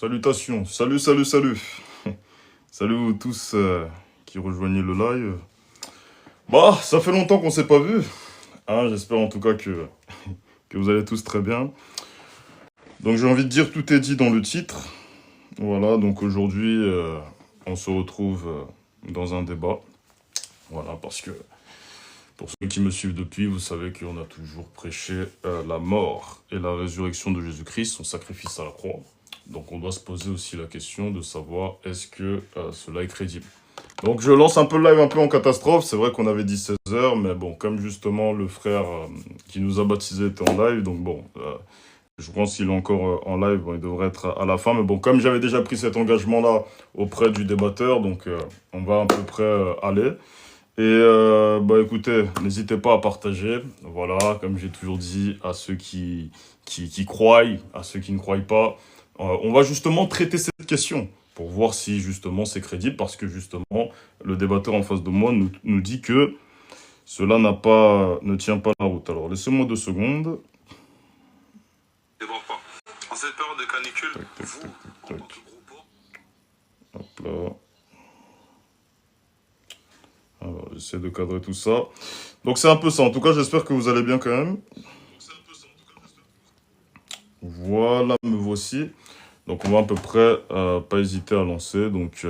Salutations, salut. Salut vous tous qui rejoignez le live. Bah, ça fait longtemps qu'on s'est pas vu. Hein, j'espère en tout cas que vous allez tous très bien. Donc j'ai envie de dire tout est dit dans le titre. Voilà, donc aujourd'hui on se retrouve dans un débat. Voilà, parce que pour ceux qui me suivent depuis, vous savez qu'on a toujours prêché la mort et la résurrection de Jésus-Christ, son sacrifice à la croix. Donc on doit se poser aussi la question de savoir est-ce que cela est crédible. Donc je lance un peu le live un peu en catastrophe, c'est vrai qu'on avait dit 16 heures, mais bon, comme justement le frère qui nous a baptisé était en live, donc bon, je pense qu'il est encore en live, bon, il devrait être à la fin, mais bon, comme j'avais déjà pris cet engagement-là auprès du débatteur, donc on va à peu près aller. Et bah écoutez, n'hésitez pas à partager, voilà, comme j'ai toujours dit, à ceux qui croient, à ceux qui ne croient pas. On va justement traiter cette question pour voir si justement c'est crédible, parce que justement, le débatteur en face de moi nous dit que cela ne tient pas la route. Alors laissez-moi 2 secondes. En cette période de canicule, Tac. Hop là. Alors, j'essaie de cadrer tout ça. Donc c'est un peu ça. En tout cas, j'espère que vous allez bien quand même. Voilà, me voici. Donc on va à peu près pas hésiter à lancer. Donc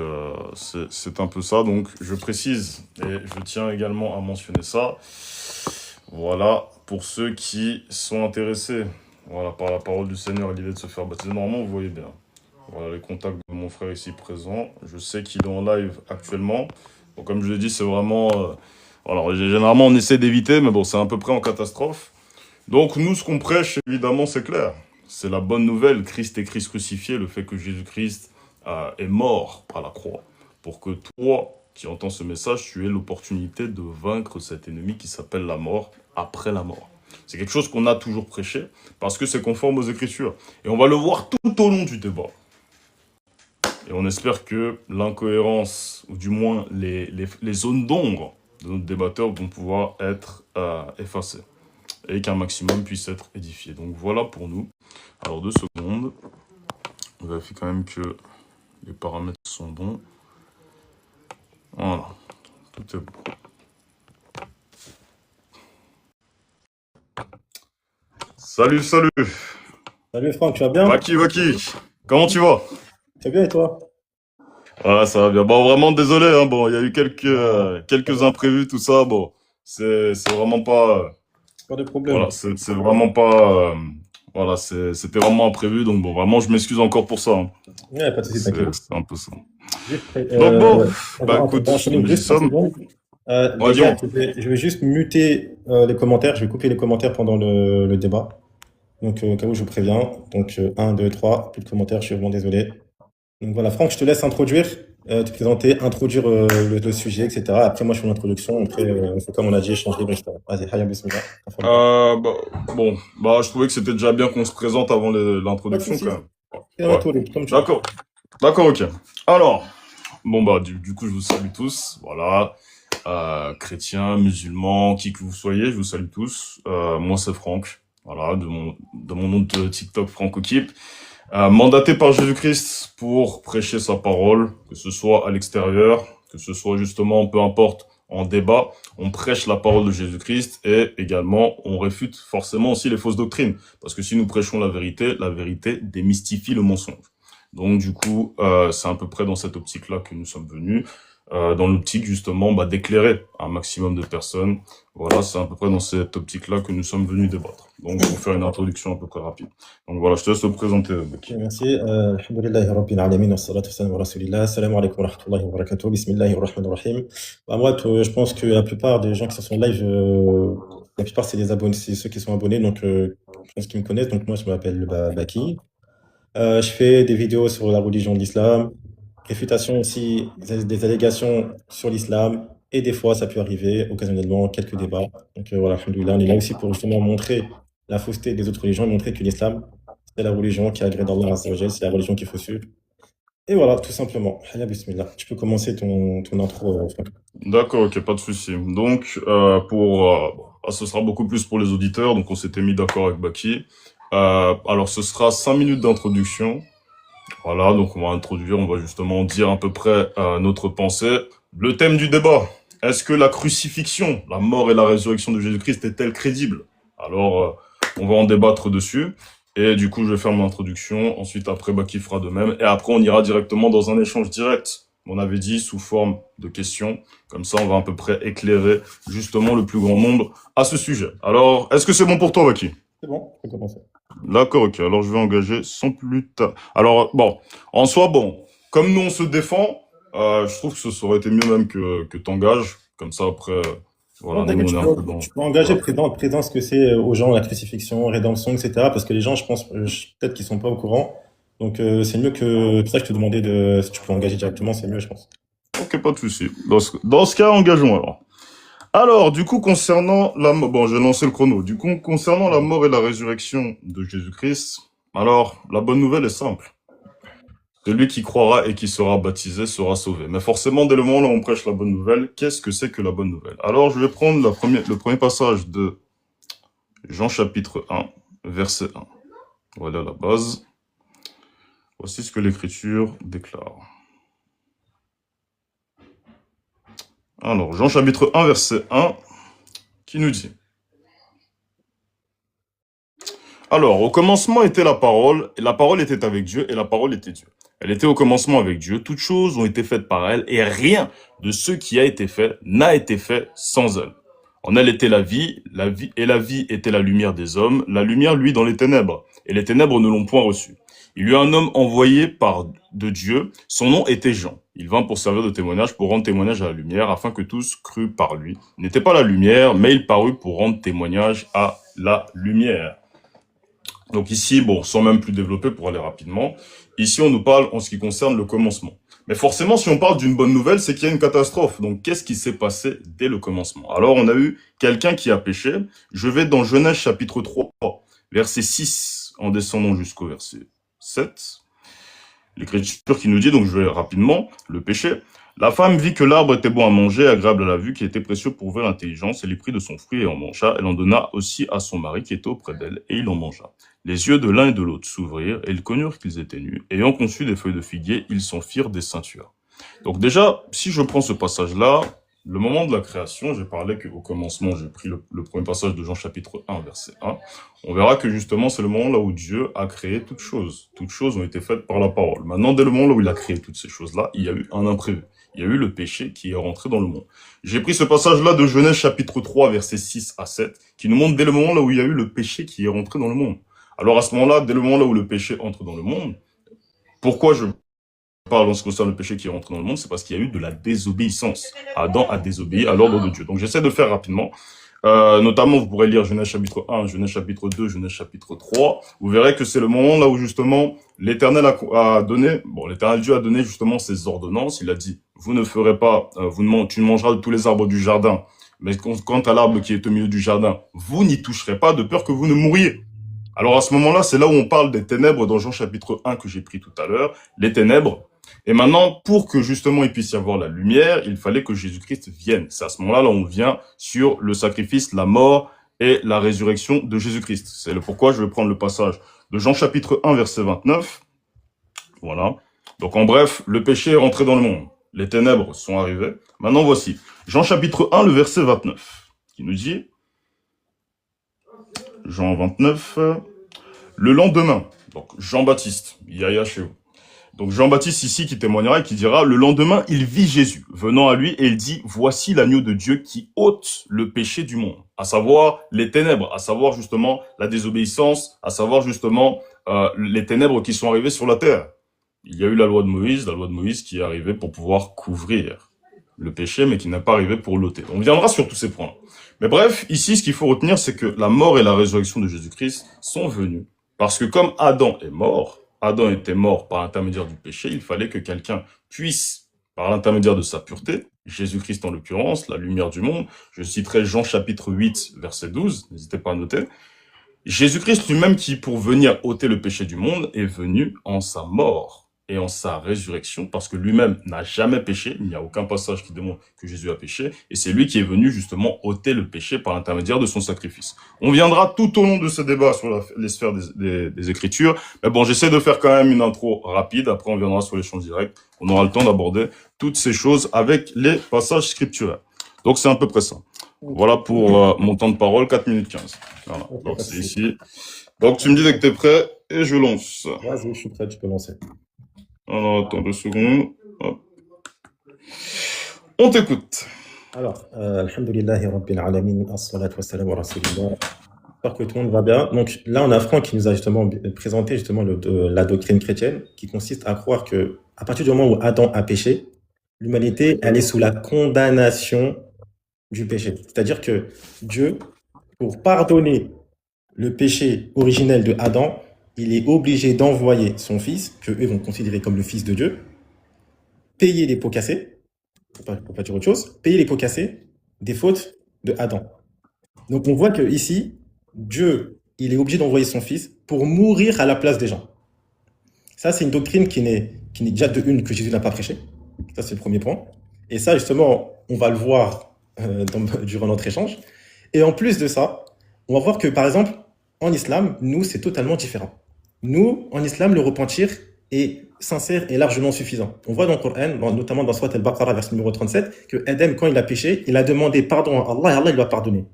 c'est un peu ça. Donc je précise, et je tiens également à mentionner ça. Voilà, pour ceux qui sont intéressés, voilà, par la parole du Seigneur et l'idée de se faire baptiser. Normalement, vous voyez bien. Voilà les contacts de mon frère ici présent. Je sais qu'il est en live actuellement. Donc comme je l'ai dit, c'est vraiment... alors généralement, on essaie d'éviter, mais bon, c'est à peu près en catastrophe. Donc nous, ce qu'on prêche, évidemment, c'est clair. C'est la bonne nouvelle. Christ est Christ crucifié, le fait que Jésus-Christ est mort à la croix. Pour que toi, qui entends ce message, tu aies l'opportunité de vaincre cet ennemi qui s'appelle la mort après la mort. C'est quelque chose qu'on a toujours prêché, parce que c'est conforme aux Écritures. Et on va le voir tout au long du débat. Et on espère que l'incohérence, ou du moins les zones d'ombre de notre débatteur vont pouvoir être effacées. Et qu'un maximum puisse être édifié. Donc voilà pour nous. Alors 2 secondes. On vérifie quand même que les paramètres sont bons. Voilà. Tout est bon. Salut. Salut Franck, tu vas bien? Vaki. Comment tu vas? Très bien et toi? Voilà, ça va bien. Bon, vraiment désolé, hein. Bon, il y a eu quelques imprévus, tout ça. Bon, c'est vraiment pas... Pas de problème. voilà, c'est vraiment pas... voilà, c'était vraiment imprévu. Donc bon, vraiment, je m'excuse encore pour ça. Hein. Ouais, pas de soucis, t'inquiète. C'est un peu ça. Donc bon, bah écoute, nous y sommes. Les gars, je vais juste muter les commentaires. Je vais couper les commentaires pendant le débat. Donc, au cas où je vous préviens. Donc, 1, 2, 3, plus de commentaires, je suis vraiment désolé. Donc voilà, Franck, je te laisse introduire, te présenter, introduire le sujet, etc. Après, moi, je fais une introduction. Après, comme on a dit, échanger, etc. Vas-y, Hayya Bismillah. Bon, je trouvais que c'était déjà bien qu'on se présente avant l'introduction quand même. Ouais. D'accord, ok. Alors, bon du coup, je vous salue tous, voilà. Chrétiens, musulmans, qui que vous soyez, je vous salue tous. Moi, c'est Franck, voilà, de mon nom de TikTok, Franck Okip. Mandaté par Jésus-Christ pour prêcher sa parole, que ce soit à l'extérieur, que ce soit justement, peu importe, en débat, on prêche la parole de Jésus-Christ et également on réfute forcément aussi les fausses doctrines. Parce que si nous prêchons la vérité démystifie le mensonge. Donc du coup, c'est à peu près dans cette optique-là que nous sommes venus. Dans l'optique justement d'éclairer un maximum de personnes. Voilà, c'est à peu près dans cette optique-là que nous sommes venus débattre. Donc, pour faire une introduction à peu près rapide. Donc voilà, je te laisse te présenter, Baki. Merci. Alhamdulillahi Rabbil Alamin, wassalatu wassalamu ala Rasulillah. Assalamu alaikum wa rahmatullahi wa barakatuh. Bismillahir Rahmanir Rahim. Moi, je pense que la plupart des gens qui sont live, la plupart c'est des abonnés, c'est ceux qui sont abonnés, donc je pense qu'ils me connaissent. Donc moi, je m'appelle Baki. Je fais des vidéos sur la religion de l'islam, réfutation aussi des allégations sur l'islam, et des fois, ça peut arriver, occasionnellement, quelques débats. Donc voilà, alhamdoulilah, on est là aussi pour justement montrer la fausseté des autres religions, et montrer que l'islam, c'est la religion qui agrée d'Allah Azza wa Jal, c'est la religion qu'il faut suivre. Et voilà, tout simplement. Hayya Bismillah. Tu peux commencer ton intro, Franck. D'accord, ok, pas de souci. Donc, ce sera beaucoup plus pour les auditeurs, donc on s'était mis d'accord avec Baki. Alors, ce sera 5 minutes d'introduction. Voilà, donc on va introduire, on va justement dire à peu près notre pensée. Le thème du débat, est-ce que la crucifixion, la mort et la résurrection de Jésus-Christ est-elle crédible? Alors, on va en débattre dessus. Et du coup, je vais faire mon introduction. Ensuite, après, Baki fera de même. Et après, on ira directement dans un échange direct. On avait dit sous forme de questions. Comme ça, on va à peu près éclairer justement le plus grand nombre à ce sujet. Alors, est-ce que c'est bon pour toi, Baki? C'est bon, on peut commencer. D'accord, ok. Alors, je vais engager sans plus tard. Alors, bon, en soi, bon, comme nous, on se défend, je trouve que ça aurait été mieux même que t'engages. Comme ça, après, Non, voilà, nous, t'inquiète, on est un peu dans... tu peux engager, Voilà. présent ce que c'est aux gens, la crucifixion, rédemption, etc. Parce que les gens, je pense, peut-être qu'ils sont pas au courant. Donc, c'est mieux que. C'est pour ça que je te demandais de, si tu peux engager directement, c'est mieux, je pense. Ok, pas de souci. Dans ce cas, engageons alors. Alors, du coup, concernant la mort... Bon, j'ai lancé le chrono. Du coup, concernant la mort et la résurrection de Jésus-Christ, alors, la bonne nouvelle est simple. Celui qui croira et qui sera baptisé sera sauvé. Mais forcément, dès le moment où on prêche la bonne nouvelle, qu'est-ce que c'est que la bonne nouvelle? Alors, je vais prendre le premier passage de Jean chapitre 1, verset 1. Voilà la base. Voici ce que l'Écriture déclare. Alors, Jean chapitre 1, verset 1, qui nous dit: Alors, au commencement était la parole, et la parole était avec Dieu, et la parole était Dieu. Elle était au commencement avec Dieu, toutes choses ont été faites par elle, et rien de ce qui a été fait n'a été fait sans elle. En elle était la vie, et la vie était la lumière des hommes, la lumière, lui, dans les ténèbres, et les ténèbres ne l'ont point reçue. Il y eut un homme envoyé par de Dieu, son nom était Jean. Il vint pour servir de témoignage, pour rendre témoignage à la lumière, afin que tous cruent par lui. Il n'était pas la lumière, mais il parut pour rendre témoignage à la lumière. Donc ici, bon, sans même plus développer pour aller rapidement, ici on nous parle en ce qui concerne le commencement. Mais forcément, si on parle d'une bonne nouvelle, c'est qu'il y a une catastrophe. Donc qu'est-ce qui s'est passé dès le commencement? Alors on a eu quelqu'un qui a péché. Je vais dans Genèse chapitre 3, verset 6, en descendant jusqu'au verset 7. L'Écriture qui nous dit, donc je vais rapidement, le péché. La femme vit que l'arbre était bon à manger, agréable à la vue, qui était précieux pour ouvrir l'intelligence. Elle y prit de son fruit et en mangea. Elle en donna aussi à son mari qui était auprès d'elle, et il en mangea. Les yeux de l'un et de l'autre s'ouvrirent, et ils connurent qu'ils étaient nus. Ayant conçu des feuilles de figuier, ils s'en firent des ceintures. Donc déjà, si je prends ce passage-là, le moment de la création, j'ai parlé qu'au commencement, j'ai pris le premier passage de Jean chapitre 1, verset 1. On verra que justement, c'est le moment là où Dieu a créé toutes choses. Toutes choses ont été faites par la parole. Maintenant, dès le moment là où il a créé toutes ces choses-là, il y a eu un imprévu. Il y a eu le péché qui est rentré dans le monde. J'ai pris ce passage-là de Genèse chapitre 3, versets 6 à 7, qui nous montre dès le moment là où il y a eu le péché qui est rentré dans le monde. Alors à ce moment-là, dès le moment là où le péché entre dans le monde, pourquoi je parle en ce qui concerne le péché qui est rentré dans le monde, c'est parce qu'il y a eu de la désobéissance. Adam a désobéi à l'ordre de Dieu. Donc j'essaie de le faire rapidement. Notamment, vous pourrez lire Genèse chapitre 1, Genèse chapitre 2, Genèse chapitre 3. Vous verrez que c'est le moment là où justement l'Éternel a donné, bon, l'Éternel Dieu a donné justement ses ordonnances. Il a dit, vous ne ferez pas, tu ne mangeras de tous les arbres du jardin. Mais quant à l'arbre qui est au milieu du jardin, vous n'y toucherez pas de peur que vous ne mouriez. Alors à ce moment-là, c'est là où on parle des ténèbres dans Jean chapitre 1 que j'ai pris tout à l'heure. Les ténèbres. Et maintenant, pour que justement il puisse y avoir la lumière, il fallait que Jésus-Christ vienne. C'est à ce moment-là, là, on vient sur le sacrifice, la mort et la résurrection de Jésus-Christ. C'est le pourquoi je vais prendre le passage de Jean chapitre 1, verset 29. Voilà. Donc en bref, le péché est rentré dans le monde. Les ténèbres sont arrivées. Maintenant, voici Jean chapitre 1, le verset 29, qui nous dit, Jean 29, le lendemain, donc Jean-Baptiste, Yahya chez vous. Donc Jean-Baptiste ici qui témoignera et qui dira, le lendemain, il vit Jésus venant à lui et il dit, voici l'agneau de Dieu qui ôte le péché du monde, à savoir les ténèbres, à savoir justement la désobéissance, à savoir justement les ténèbres qui sont arrivées sur la terre. Il y a eu la loi de Moïse qui est arrivée pour pouvoir couvrir le péché, mais qui n'a pas arrivé pour l'ôter. On viendra sur tous ces points. Mais bref, ici, ce qu'il faut retenir, c'est que la mort et la résurrection de Jésus-Christ sont venues. Parce que comme Adam est mort, Adam était mort par l'intermédiaire du péché, il fallait que quelqu'un puisse, par l'intermédiaire de sa pureté, Jésus-Christ en l'occurrence, la lumière du monde, je citerai Jean chapitre 8, verset 12, n'hésitez pas à noter, Jésus-Christ lui-même qui, pour venir ôter le péché du monde, est venu en sa mort. et en sa résurrection, parce que lui-même n'a jamais péché, il n'y a aucun passage qui démontre que Jésus a péché, et c'est lui qui est venu justement ôter le péché par l'intermédiaire de son sacrifice. On viendra tout au long de ce débat sur les sphères des Écritures, mais bon, j'essaie de faire quand même une intro rapide, après on viendra sur l'échange direct, on aura le temps d'aborder toutes ces choses avec les passages scripturaires. Donc c'est à peu près ça. Voilà pour mon temps de parole, 4 minutes 15. Voilà, donc c'est ici. Donc tu me dis dès que tu es prêt, et je lance. Vas-y, je suis prêt, tu peux lancer. Alors, attends 2 secondes. Hop. On t'écoute. Alors, Alhamdulillahi Rabbil Alamin, as-salatu wa-salam wa rasulillah. J'espère que tout le monde va bien. Donc là, on a Franck qui nous a justement présenté justement la doctrine chrétienne, qui consiste à croire que à partir du moment où Adam a péché, l'humanité, elle est sous la condamnation du péché. C'est-à-dire que Dieu, pour pardonner le péché originel de Adam, il est obligé d'envoyer son fils, que eux vont considérer comme le fils de Dieu, payer les pots cassés, pour pas dire autre chose, payer les pots cassés des fautes de Adam. Donc on voit que ici, Dieu, il est obligé d'envoyer son fils pour mourir à la place des gens. Ça, c'est une doctrine qui n'est déjà de une que Jésus n'a pas prêché. Ça, c'est le premier point. Et ça, justement, on va le voir durant notre échange. Et en plus de ça, on va voir que, par exemple, en islam, nous, c'est totalement différent. Nous, en islam, le repentir est sincère et largement suffisant. On voit dans le Coran, notamment dans Surat al-Baqarah, verset numéro 37, que Adam, quand il a péché, il a demandé pardon à Allah et Allah, il lui a pardonné.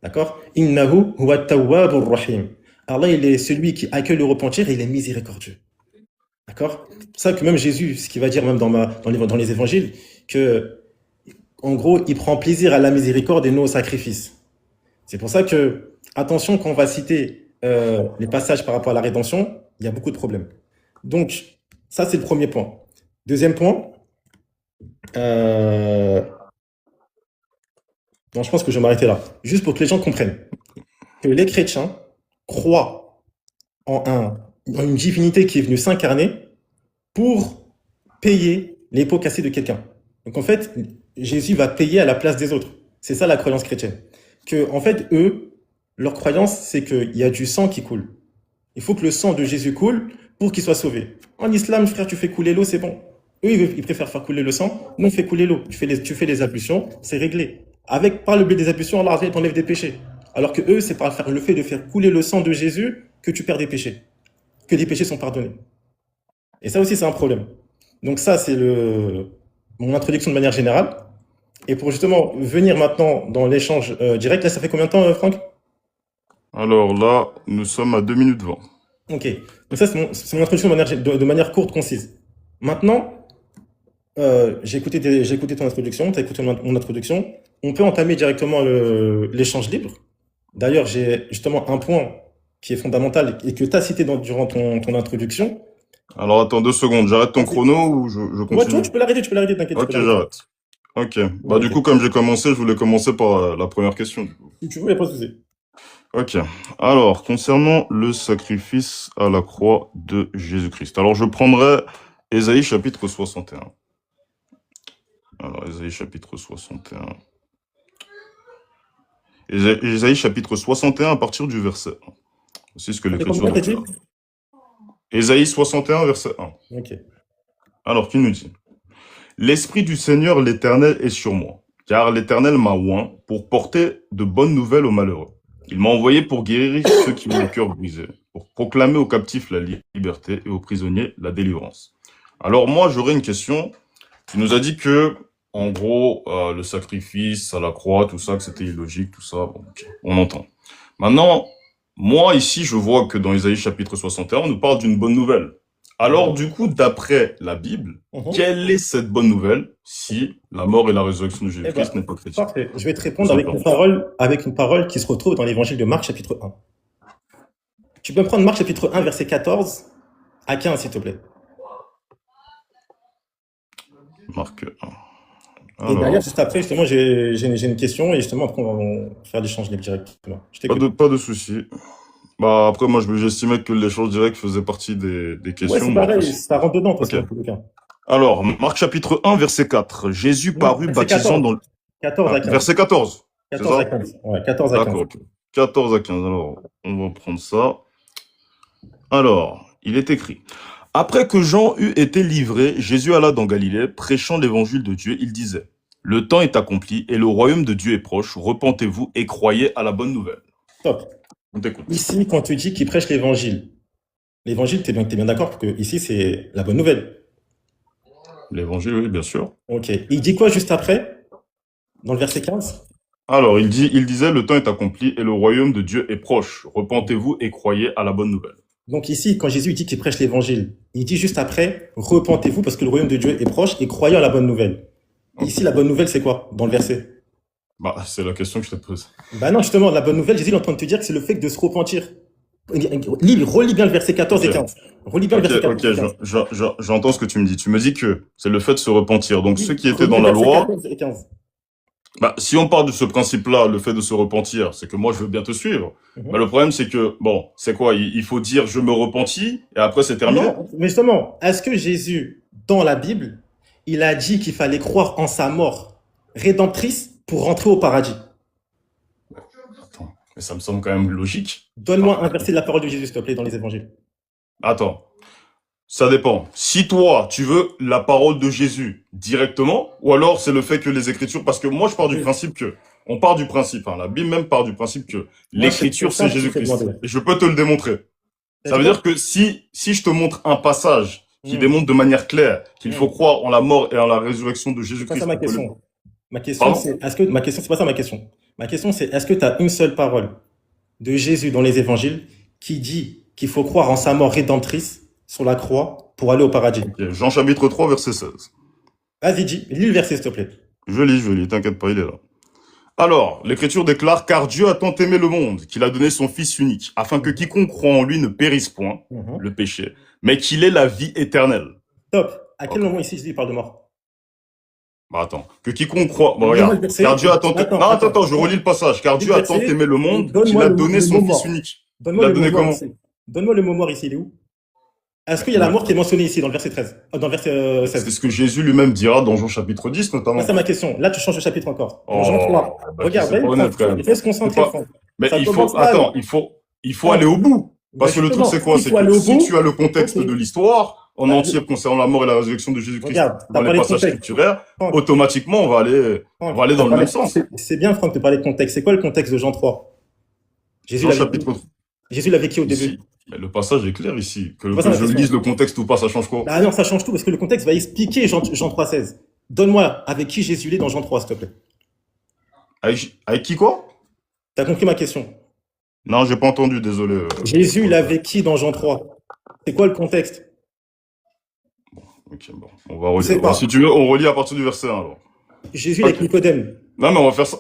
D'accord? Innahu huwa tawwabur rahim. Allah, il est celui qui accueille le repentir et il est miséricordieux. D'accord? C'est pour ça que même Jésus, ce qu'il va dire même dans les évangiles, que, en gros, il prend plaisir à la miséricorde et non au sacrifice. C'est pour ça que, attention, quand on va citer les passages par rapport à la rédemption, il y a beaucoup de problèmes. Donc, ça, c'est le premier point. Deuxième point, non, je pense que je vais m'arrêter là. Juste pour que les gens comprennent que les chrétiens croient en une divinité qui est venue s'incarner pour payer les pots cassés de quelqu'un. Donc, en fait, Jésus va payer à la place des autres. C'est ça la croyance chrétienne. Que, en fait, eux, leur croyance, c'est qu'il y a du sang qui coule. Il faut que le sang de Jésus coule pour qu'il soit sauvé. En islam, frère, tu fais couler l'eau, c'est bon. Eux, ils préfèrent faire couler le sang. Nous, on fait couler l'eau. Tu fais les ablutions, c'est réglé. Par le biais des ablutions, Allah t'enlève des péchés. Alors que eux, c'est par le fait de faire couler le sang de Jésus que tu perds des péchés. Que les péchés sont pardonnés. Et ça aussi, c'est un problème. Donc ça, c'est mon introduction de manière générale. Et pour justement venir maintenant dans l'échange direct, là, ça fait combien de temps, Franck? Alors là, nous sommes à 2 minutes 20. Ok. Donc ça, c'est mon introduction de manière courte, concise. Maintenant, j'ai écouté ton introduction, tu as écouté mon introduction. On peut entamer directement l'échange libre. D'ailleurs, j'ai justement un point qui est fondamental et que tu as cité durant ton introduction. Alors attends 2 secondes, j'arrête ton chrono ou je Ouais, continue? tu peux l'arrêter, t'inquiète. Ok, j'arrête. Ok. Bah du coup, comme j'ai commencé, je voulais commencer par la première question. Si tu veux, il n'y a pas de souci. Ok. Alors, concernant le sacrifice à la croix de Jésus-Christ. Alors, je prendrai Ésaïe chapitre 61. Alors, Ésaïe chapitre 61. Ésaïe chapitre 61 à partir du verset 1. C'est ce que l'Écriture nous dit. Ésaïe 61, verset 1. Ok. Alors, qui nous dit? L'Esprit du Seigneur l'Éternel est sur moi, car l'Éternel m'a oint pour porter de bonnes nouvelles aux malheureux. Il m'a envoyé pour guérir ceux qui ont le cœur brisé, pour proclamer aux captifs la liberté et aux prisonniers la délivrance. Alors moi, j'aurais une question. Tu nous as dit que, en gros, le sacrifice à la croix, tout ça, que c'était illogique, tout ça, bon, okay, on entend. Maintenant, moi, ici, je vois que dans Ésaïe chapitre 61, on nous parle d'une bonne nouvelle. Alors, du coup, d'après la Bible, quelle est cette bonne nouvelle si la mort et la résurrection de Jésus-Christ n'est pas chrétienne? Parfait. Je vais te répondre avec une parole qui se retrouve dans l'évangile de Marc, chapitre 1. Tu peux me prendre Marc, chapitre 1, verset 14 à 15, s'il te plaît. Marc 1. Alors... Et derrière, juste après, justement, j'ai une question et justement, après, on va faire l'échange libre directement. Pas de souci. Bah après, moi, j'estimais que l'échange direct faisait partie des questions. Ouais, c'est pareil, ça rentre dedans, parce que Alors, Marc chapitre 1, verset 4. Jésus parut baptisant dans le... 14 à 15. Verset 14. 14 à 15. Ouais, 14 à 15. D'accord, ok. 14 à 15. Alors, on va prendre ça. Alors, il est écrit. Après que Jean eut été livré, Jésus alla dans Galilée, prêchant l'évangile de Dieu. Il disait, le temps est accompli et le royaume de Dieu est proche. Repentez-vous et croyez à la bonne nouvelle. Top. On t'écoute. Ici, quand tu dis qu'il prêche l'évangile, t'es bien d'accord que ici, c'est la bonne nouvelle. L'évangile, oui, bien sûr. Ok. Il dit quoi juste après, dans le verset 15? Alors, il disait, le temps est accompli et le royaume de Dieu est proche. Repentez-vous et croyez à la bonne nouvelle. Donc ici, quand Jésus dit qu'il prêche l'évangile, il dit juste après, repentez-vous parce que le royaume de Dieu est proche et croyez à la bonne nouvelle. Ok. Ici, la bonne nouvelle, c'est quoi dans le verset? Bah, c'est la question que je te pose. Bah non, justement, la bonne nouvelle, Jésus il est en train de te dire que c'est le fait de se repentir. Relis bien le verset 14 et Ok. 15. Relis bien le verset 14 et 15. J'entends ce que tu me dis. Tu me dis que c'est le fait de se repentir. Donc, ceux qui étaient Relis dans le la verset loi, 14 et 15. bah, si on part de ce principe-là, le fait de se repentir, c'est que moi, je veux bien te suivre. Mhm. Bah, le problème, c'est que, bon, c'est quoi? Il faut dire je me repentis et après, c'est terminé. Non, mais justement, est-ce que Jésus, dans la Bible, il a dit qu'il fallait croire en sa mort rédemptrice pour rentrer au paradis? Attends, mais ça me semble quand même logique. Donne-moi Enfin, un verset de la parole de Jésus, s'il te plaît, dans les évangiles. attends. Ça dépend. Si toi, tu veux la parole de Jésus directement, ou alors c'est le fait que les Écritures, parce que moi je pars du Oui. principe que, on part du principe, hein, la Bible même part du principe que l'Écriture c'est ça c'est que je te Jésus-Christ. demandais. Et je peux te le démontrer. Ça veut dire que si je te montre un passage qui démontre de manière claire qu'il faut croire en la mort et en la résurrection de C'est pas Jésus-Christ. ça ma pour que le- question. Ma question, Pardon c'est, c'est pas ça ma question. Ma question, c'est, est-ce que tu as une seule parole de Jésus dans les évangiles qui dit qu'il faut croire en sa mort rédemptrice sur la croix pour aller au paradis? Ok, Jean chapitre 3, verset 16. Vas-y, lis le verset, s'il te plaît. Je lis, t'inquiète pas, il est là. Alors, l'Écriture déclare, car Dieu a tant aimé le monde qu'il a donné son Fils unique, afin que quiconque croit en lui ne périsse point, Mhm. le péché, mais qu'il ait la vie éternelle. Top. À quel Ok. moment ici Jésus parle de mort? Bah attends, que quiconque croit... Bon, Donne-moi le regarde, verset. car Dieu a tant... Attends, je relis le passage. Car Lis Dieu le a tant verset aimé le et monde qu'il donne-moi a le donné mot son mort. Fils unique. Il Donne-moi l'a le donné mot mort comment? ici. Donne-moi le mot mort ici, il est où? Est-ce qu'il y a la mort qui est mentionnée ici dans le verset 13? Dans le verset C'est 16? ce que Jésus lui-même dira dans Jean chapitre 10, notamment. Ça, c'est ma question. Là, tu changes de chapitre encore. Dans Oh, Jean 3. bah, Regarde, c'est pas honnête, quand même. il faut se concentrer, C'est pas- Franck. Mais Ça il faut... commence mal. Attends, il faut aller au bout. Parce que le truc, justement, c'est quoi? il C'est faut aller que au si bout. tu as le contexte Ok. de l'histoire en Bah, entier concernant la mort et la résurrection de Jésus-Christ Regarde, t'as dans les parlé de passages contexte. scripturaires, Franck, automatiquement, on va aller Franck, dans t'as le parlé- même sens. C'est bien, Franck, de parler de contexte. C'est quoi le contexte de Jean 3? Jésus Jean l'avait chapitre 3. Jésus l'avait qui au début? Ici, mais le passage est clair ici. Que C'est pas ça, je la lise le contexte ou pas, ça change quoi? Ah non, ça change tout parce que le contexte va expliquer Jean 3,16. Donne-moi avec qui Jésus est dans Jean 3, s'il te plaît. Avec qui quoi? T'as compris ma question? Non, j'ai pas entendu, désolé. Jésus, il avait qui dans Jean 3? C'est quoi le contexte? Ok, bon, on va C'est relire. pas. Si tu veux, on relit à partir du verset 1 alors. Jésus Ok. avec Nicodème. Non, mais on va faire ça.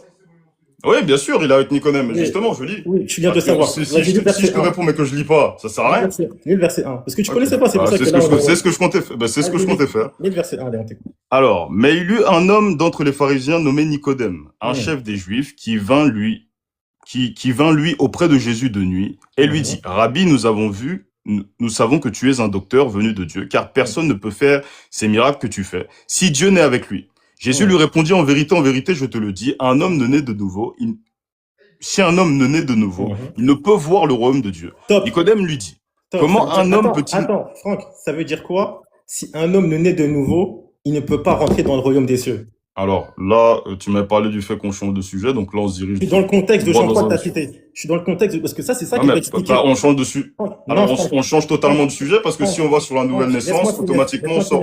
Oui, bien sûr, il est avec Nicodème. Mais Oui. justement, je lis. Oui, tu viens de Parce que savoir. Si, Vas-y, je lis le te, si verset je te 1. réponds mais que je lis pas, ça sert à rien. Lis le verset 1. Parce que tu Ok. connaissais pas, c'est pour Bah, ça c'est que ce là, que c'est ce que je comptais faire. Bah, c'est ce que je comptais faire. Lis le verset 1, allez, on t'écoute. Alors, mais il eut un homme d'entre les pharisiens nommé Nicodème, un Mm. chef des Juifs, qui vint lui auprès de Jésus de nuit et lui dit, Rabbi, nous savons que tu es un docteur venu de Dieu, car personne ne peut faire ces miracles que tu fais, si Dieu n'est avec lui. Jésus lui répondit, en vérité, je te le dis, si un homme ne naît de nouveau, il ne peut voir le royaume de Dieu. Top. Nicodème lui dit, Top. comment Ça veut dire- un homme Attends, peut-il... Attends, Franck, ça veut dire quoi? Si un homme ne naît de nouveau, il ne peut pas rentrer dans le royaume des cieux. Alors là, tu m'as parlé du fait qu'on change de sujet, donc là on se dirige... Je suis dans le contexte de droit Jean dans 3 que un- t'as cité. Je suis dans le contexte parce que ça, c'est ça Non, qui va mais expliquer. on change de sujet. Franck, Alors, non, Franck, on change totalement de sujet parce que Franck, si on va sur la nouvelle Franck, naissance, laisse-moi finir, automatiquement, laisse-moi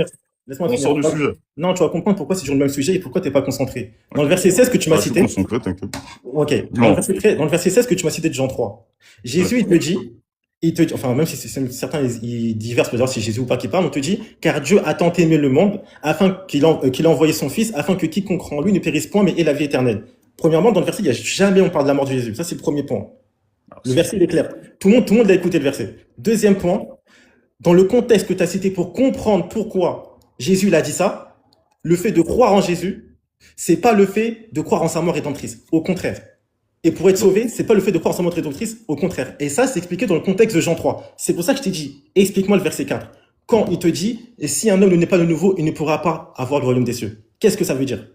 on finir. sort du sujet. Non, tu vas comprendre pourquoi c'est sur le même sujet et pourquoi t'es pas concentré. Dans le verset 16 que tu m'as Ah, je suis cité, concentré, t'inquiète. ok, Non. dans le verset 16 que tu m'as cité de Jean 3, Jésus, enfin, même si certains, ils diversent pour dire si Jésus ou pas qui parle, on te dit, car Dieu a tant aimé le monde, afin qu'il a envoyé son Fils, afin que quiconque croit en lui ne périsse point, mais ait la vie éternelle. Premièrement, dans le verset, il y a jamais on parle de la mort de Jésus. Ça, c'est le premier point. Le verset, il est clair. Tout le monde a écouté le verset. Deuxième point, dans le contexte que tu as cité pour comprendre pourquoi Jésus, il a dit ça, le fait de croire en Jésus, c'est pas le fait de croire en sa mort rédemptrice. Au contraire. Et pour être sauvé, c'est pas le fait de croire en sa mort rédemptrice, au contraire. Et ça, c'est expliqué dans le contexte de Jean 3. C'est pour ça que je t'ai dit, explique-moi le verset 4. Quand il te dit, et si un homme ne naît pas de nouveau, il ne pourra pas avoir le royaume des cieux. Qu'est-ce que ça veut dire?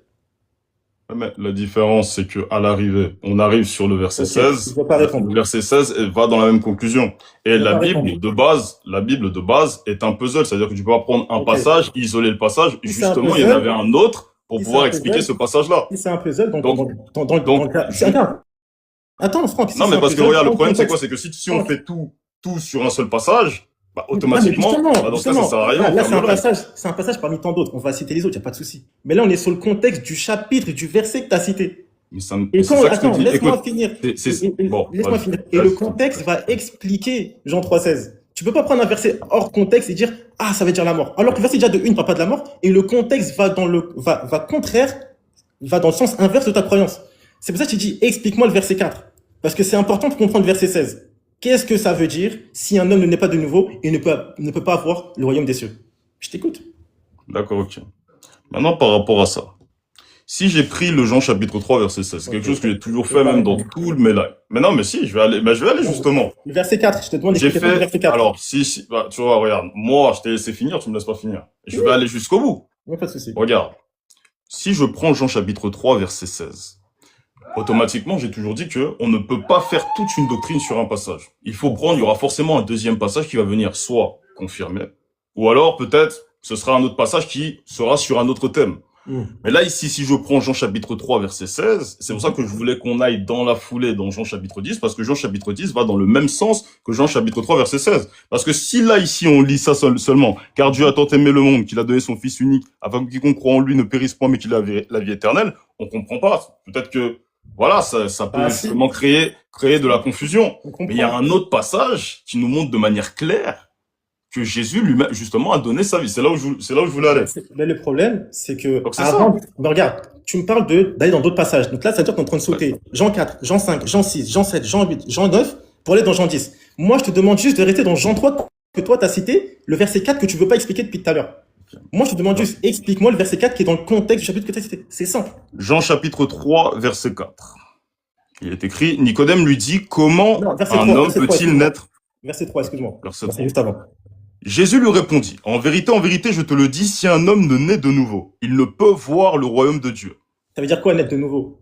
Ouais, mais la différence, c'est que à l'arrivée, on arrive sur le verset Ok, je ne 16. veux pas répondre. Le verset 16 va dans la même conclusion. Et Je ne veux pas répondre. La Bible de base est un puzzle. C'est-à-dire que tu peux pas prendre un Ok. passage, isoler le passage. Si c'est un Justement, il y en avait puzzle, un autre pour si c'est pouvoir un expliquer puzzle, ce passage-là. si c'est un puzzle, Donc, dans donc, le cas. je- Attends, Franck, si non, c'est mais un parce que puzzle, regarde, le prends le problème, c'est quoi? contexte. C'est que si on Franck. fait tout sur un seul passage, bah, Non, mais automatiquement, bah, dans ce cas, ça justement, sert à rien, là, on là, ferme le reste. c'est un passage parmi tant d'autres. On va citer les autres, il n'y a pas de souci. Mais là, on est sur le contexte du chapitre et du verset que tu as cité. Mais Et c'est quand, ça que je te attends, dis. laisse-moi Écoute, finir. bon, Laisse-moi vas-y. finir. Et le contexte va expliquer Jean 3,16. Tu peux pas prendre un verset hors contexte et dire, ah, ça veut dire la mort. Alors que le verset déjà de une ne parle pas de la mort, et le contexte va va dans le sens inverse de ta croyance. C'est pour ça que tu dis, explique-moi le verset 4. Parce que c'est important pour comprendre le verset 16. Qu'est-ce que ça veut dire si un homme ne naît pas de nouveau et ne peut pas avoir le royaume des cieux? Je t'écoute. D'accord, ok. Maintenant, par rapport à ça. Si j'ai pris le Jean chapitre 3 verset 16, c'est quelque chose que j'ai toujours fait même dans tout mes lives. Mais non, mais si, je vais aller justement. Le verset 4, je te demande J'ai d'expliquer le verset fait, 4. alors, bah, tu vois, regarde, moi, je t'ai laissé finir, tu me laisses pas finir. Et je vais aller jusqu'au bout. Non, pas de souci. Regarde. Si je prends Jean chapitre 3 verset 16, automatiquement, j'ai toujours dit que on ne peut pas faire toute une doctrine sur un passage. Il y aura forcément un deuxième passage qui va venir soit confirmer, ou alors peut-être ce sera un autre passage qui sera sur un autre thème. Mais là, ici, si je prends Jean chapitre 3, verset 16, c'est pour ça que je voulais qu'on aille dans la foulée dans Jean chapitre 10, parce que Jean chapitre 10 va dans le même sens que Jean chapitre 3, verset 16. Parce que si là, ici, on lit ça seulement, car Dieu a tant aimé le monde qu'il a donné son Fils unique, afin que quiconque croit en lui ne périsse point, mais qu'il ait la vie éternelle, on comprend pas. Peut-être que, voilà, ça peut justement créer de la confusion. Mais il y a un autre passage qui nous montre de manière claire que Jésus lui-même, justement, a donné sa vie. C'est là où je voulais aller. Mais le problème, c'est que Donc, c'est avant, mais regarde, tu me parles d'aller dans d'autres passages. Donc là, ça veut dire qu'on est en train de sauter Jean 4, Jean 5, Jean 6, Jean 7, Jean 8, Jean 9 pour aller dans Jean 10. Moi, je te demande juste de rester dans Jean 3 que toi, tu as cité, le verset 4 que tu veux pas expliquer depuis tout à l'heure. Moi, je te demande juste, explique-moi le verset 4 qui est dans le contexte du chapitre que tu as cité. C'est simple. Jean chapitre 3, verset 4. Il est écrit, Nicodème lui dit, comment un homme peut-il naître? Verset 3, excuse-moi. Verset 3. Juste avant. Jésus lui répondit, en vérité, je te le dis, si un homme ne naît de nouveau, il ne peut voir le royaume de Dieu. Ça veut dire quoi, naître de nouveau?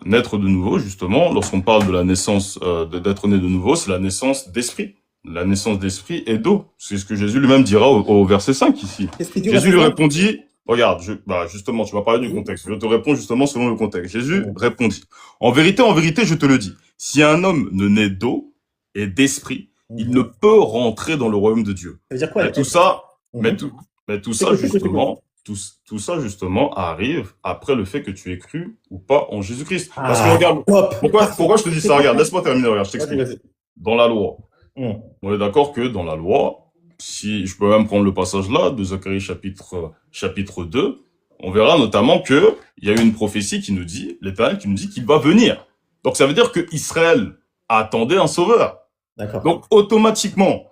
Naître de nouveau, justement, lorsqu'on parle de la naissance, d'être né de nouveau, c'est la naissance d'esprit. La naissance d'esprit et d'eau. C'est ce que Jésus lui-même dira au verset 5 ici. Jésus lui répondit, regarde, justement, tu vas parler du contexte. Je te réponds justement selon le contexte. Jésus répondit, en vérité, je te le dis, si un homme ne naît d'eau et d'esprit, il ne peut rentrer dans le royaume de Dieu. Ça veut dire quoi? Mais tout ça, justement, arrive après le fait que tu aies cru ou pas en Jésus-Christ. Parce que regarde, pourquoi je te dis ça? Regarde, laisse-moi terminer, regarde, je t'explique. Dans la loi, on est d'accord que dans la loi, si je peux même prendre le passage là, de Zacharie chapitre 2, on verra notamment que il y a une prophétie qui nous dit, l'Éternel qui nous dit qu'il va venir. Donc ça veut dire que Israël attendait un sauveur. Donc, automatiquement,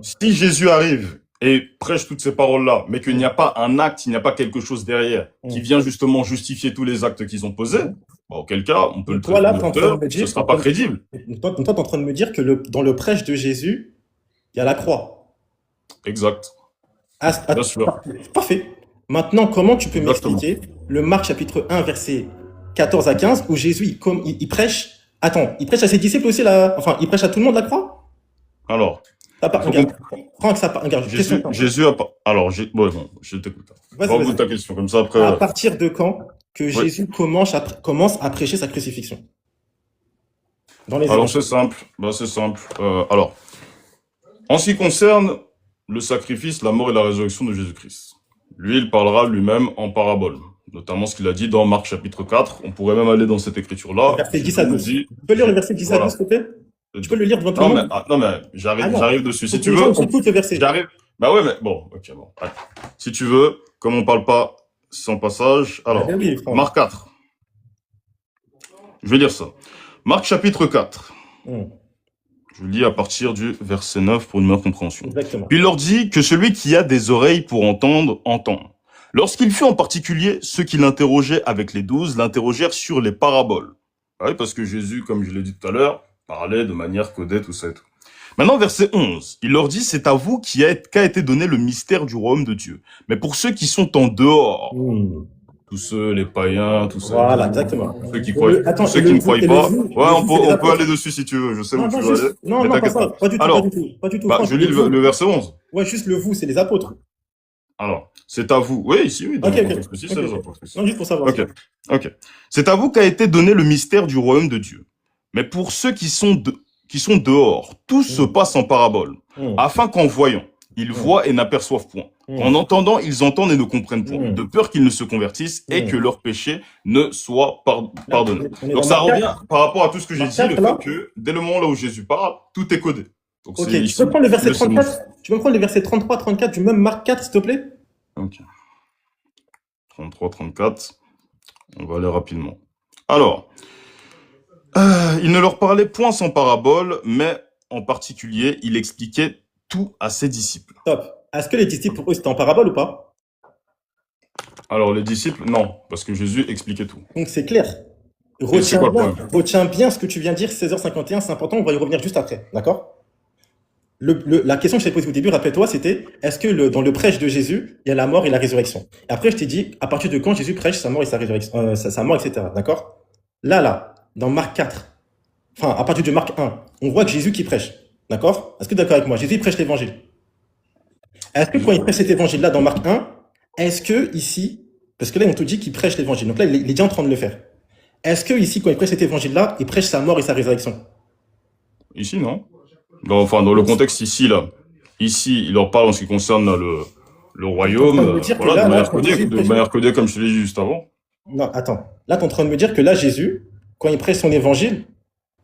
si Jésus arrive et prêche toutes ces paroles-là, mais qu'il n'y a pas un acte, il n'y a pas quelque chose derrière qui vient justement justifier tous les actes qu'ils ont posés, auquel cas, on peut le traiter d'auteur, ce ne sera pas crédible. Toi, tu es en train de me dire que dans le prêche de Jésus, il y a la croix. Exact. Bien sûr. Parfait. Maintenant, comment tu peux m'expliquer le Marc chapitre 1, verset 14 à 15, où Jésus, il prêche. Attends, il prêche à ses disciples aussi enfin, il prêche à tout le monde la croix? Alors. Franck, regarde, Jésus a pas, alors, bon, je t'écoute. Vas-y. Ta question, comme ça après. À partir de quand que Jésus commence à prêcher sa crucifixion? Alors, c'est simple. Alors, en ce qui concerne le sacrifice, la mort et la résurrection de Jésus-Christ, lui, il parlera lui-même en parabole. Notamment ce qu'il a dit dans Marc chapitre 4. On pourrait même aller dans cette écriture-là. Verset 10 à 12. Tu peux lire le verset 10 à 12, s'il te plaît? Tu peux le lire devant tout le monde? Non, mais j'arrive dessus. Si tu veux. Le verset. J'arrive. Bah ouais, mais bon, ok, bon. Allez. Si tu veux, comme on parle pas sans passage, alors, Marc 4. Je vais lire ça. Marc chapitre 4. Je lis à partir du verset 9 pour une meilleure compréhension. Exactement. Puis il leur dit que celui qui a des oreilles pour entendre, entend. Lorsqu'il fut en particulier, ceux qui l'interrogeaient avec les 12 l'interrogèrent sur les paraboles. Ah oui, parce que Jésus, comme je l'ai dit tout à l'heure, parlait de manière codée, tout ça et tout. Maintenant, verset 11, il leur dit, c'est à vous qu'a été donné le mystère du royaume de Dieu. Mais pour ceux qui sont en dehors, tous ceux, les païens, tous ceux, Voilà, exactement. ceux qui Et croient, attends, tous ceux et qui le ne vous, croient et le pas. vous, Ouais, le vous, c'est les on peut aller apôtres. dessus si tu veux. Je sais où Non, tu non, veux aller, juste, non, mais non, pas t'inquiète ça, pas. pas du tout, pas du Alors, tout, pas du tout. bah, Franck, je lis le vous, le verset 11. ouais, juste le vous, c'est les apôtres. Alors, c'est à vous. Oui, ici, oui, dans Ok, le ok, contexte précis, ok, c'est les ok. apôtres ici. Non, juste pour savoir Ok, ça. ok. C'est à vous qu'a été donné le mystère du royaume de Dieu. Mais pour ceux qui sont dehors, tout se Hmm, passe en parabole, hmm, afin qu'en voyant, ils hmm, voient et n'aperçoivent point. Qu'en hmm, entendant, ils entendent et ne comprennent point, hmm, de peur qu'ils ne se convertissent et que hmm. leurs péchés ne soient Là, pardonnés. on est Donc dans ça Marc revient 4. par rapport à tout ce que j'ai Marc dit, le 4, fait là. que dès le moment là où Jésus parle, tout est codé. Donc Ok, c'est tu peux ici prendre le verset le sémence. 34? Tu peux me prendre le verset 33, 34 du même Marc 4, s'il te plaît? Ok, 33, 34, on va aller rapidement. Alors, il ne leur parlait point sans parabole, mais en particulier, il expliquait tout à ses disciples. Top. Est-ce que les disciples, pour eux, c'était en parabole ou pas? Alors, les disciples, non, parce que Jésus expliquait tout. Donc c'est clair. Et c'est quoi le problème? Retiens bien ce que tu viens de dire, 16h51, c'est important, on va y revenir juste après, d'accord? La question que je t'ai posée au début, rappelle-toi, c'était est-ce que dans le prêche de Jésus, il y a la mort et la résurrection? Et après, je t'ai dit à partir de quand Jésus prêche sa mort et sa résurrection, sa mort, etc. D'accord? Là, dans Marc 4, enfin, à partir de Marc 1, on voit que Jésus qui prêche. D'accord? Est-ce que tu es d'accord avec moi? Jésus il prêche l'évangile. Est-ce que quand il prêche cet évangile-là dans Marc 1, est-ce que ici, parce que là, on te dit qu'il prêche l'évangile, donc là, il est déjà en train de le faire. Est-ce que ici, quand il prêche cet évangile-là, il prêche sa mort et sa résurrection? Ici, non. Enfin, dans le contexte ici, là. Ici, il leur parle en ce qui concerne le royaume, voilà, de manière codée, comme je te l'ai dit juste avant. Non, attends. Là, tu es en train de me dire que là, Jésus, quand il prêche son évangile,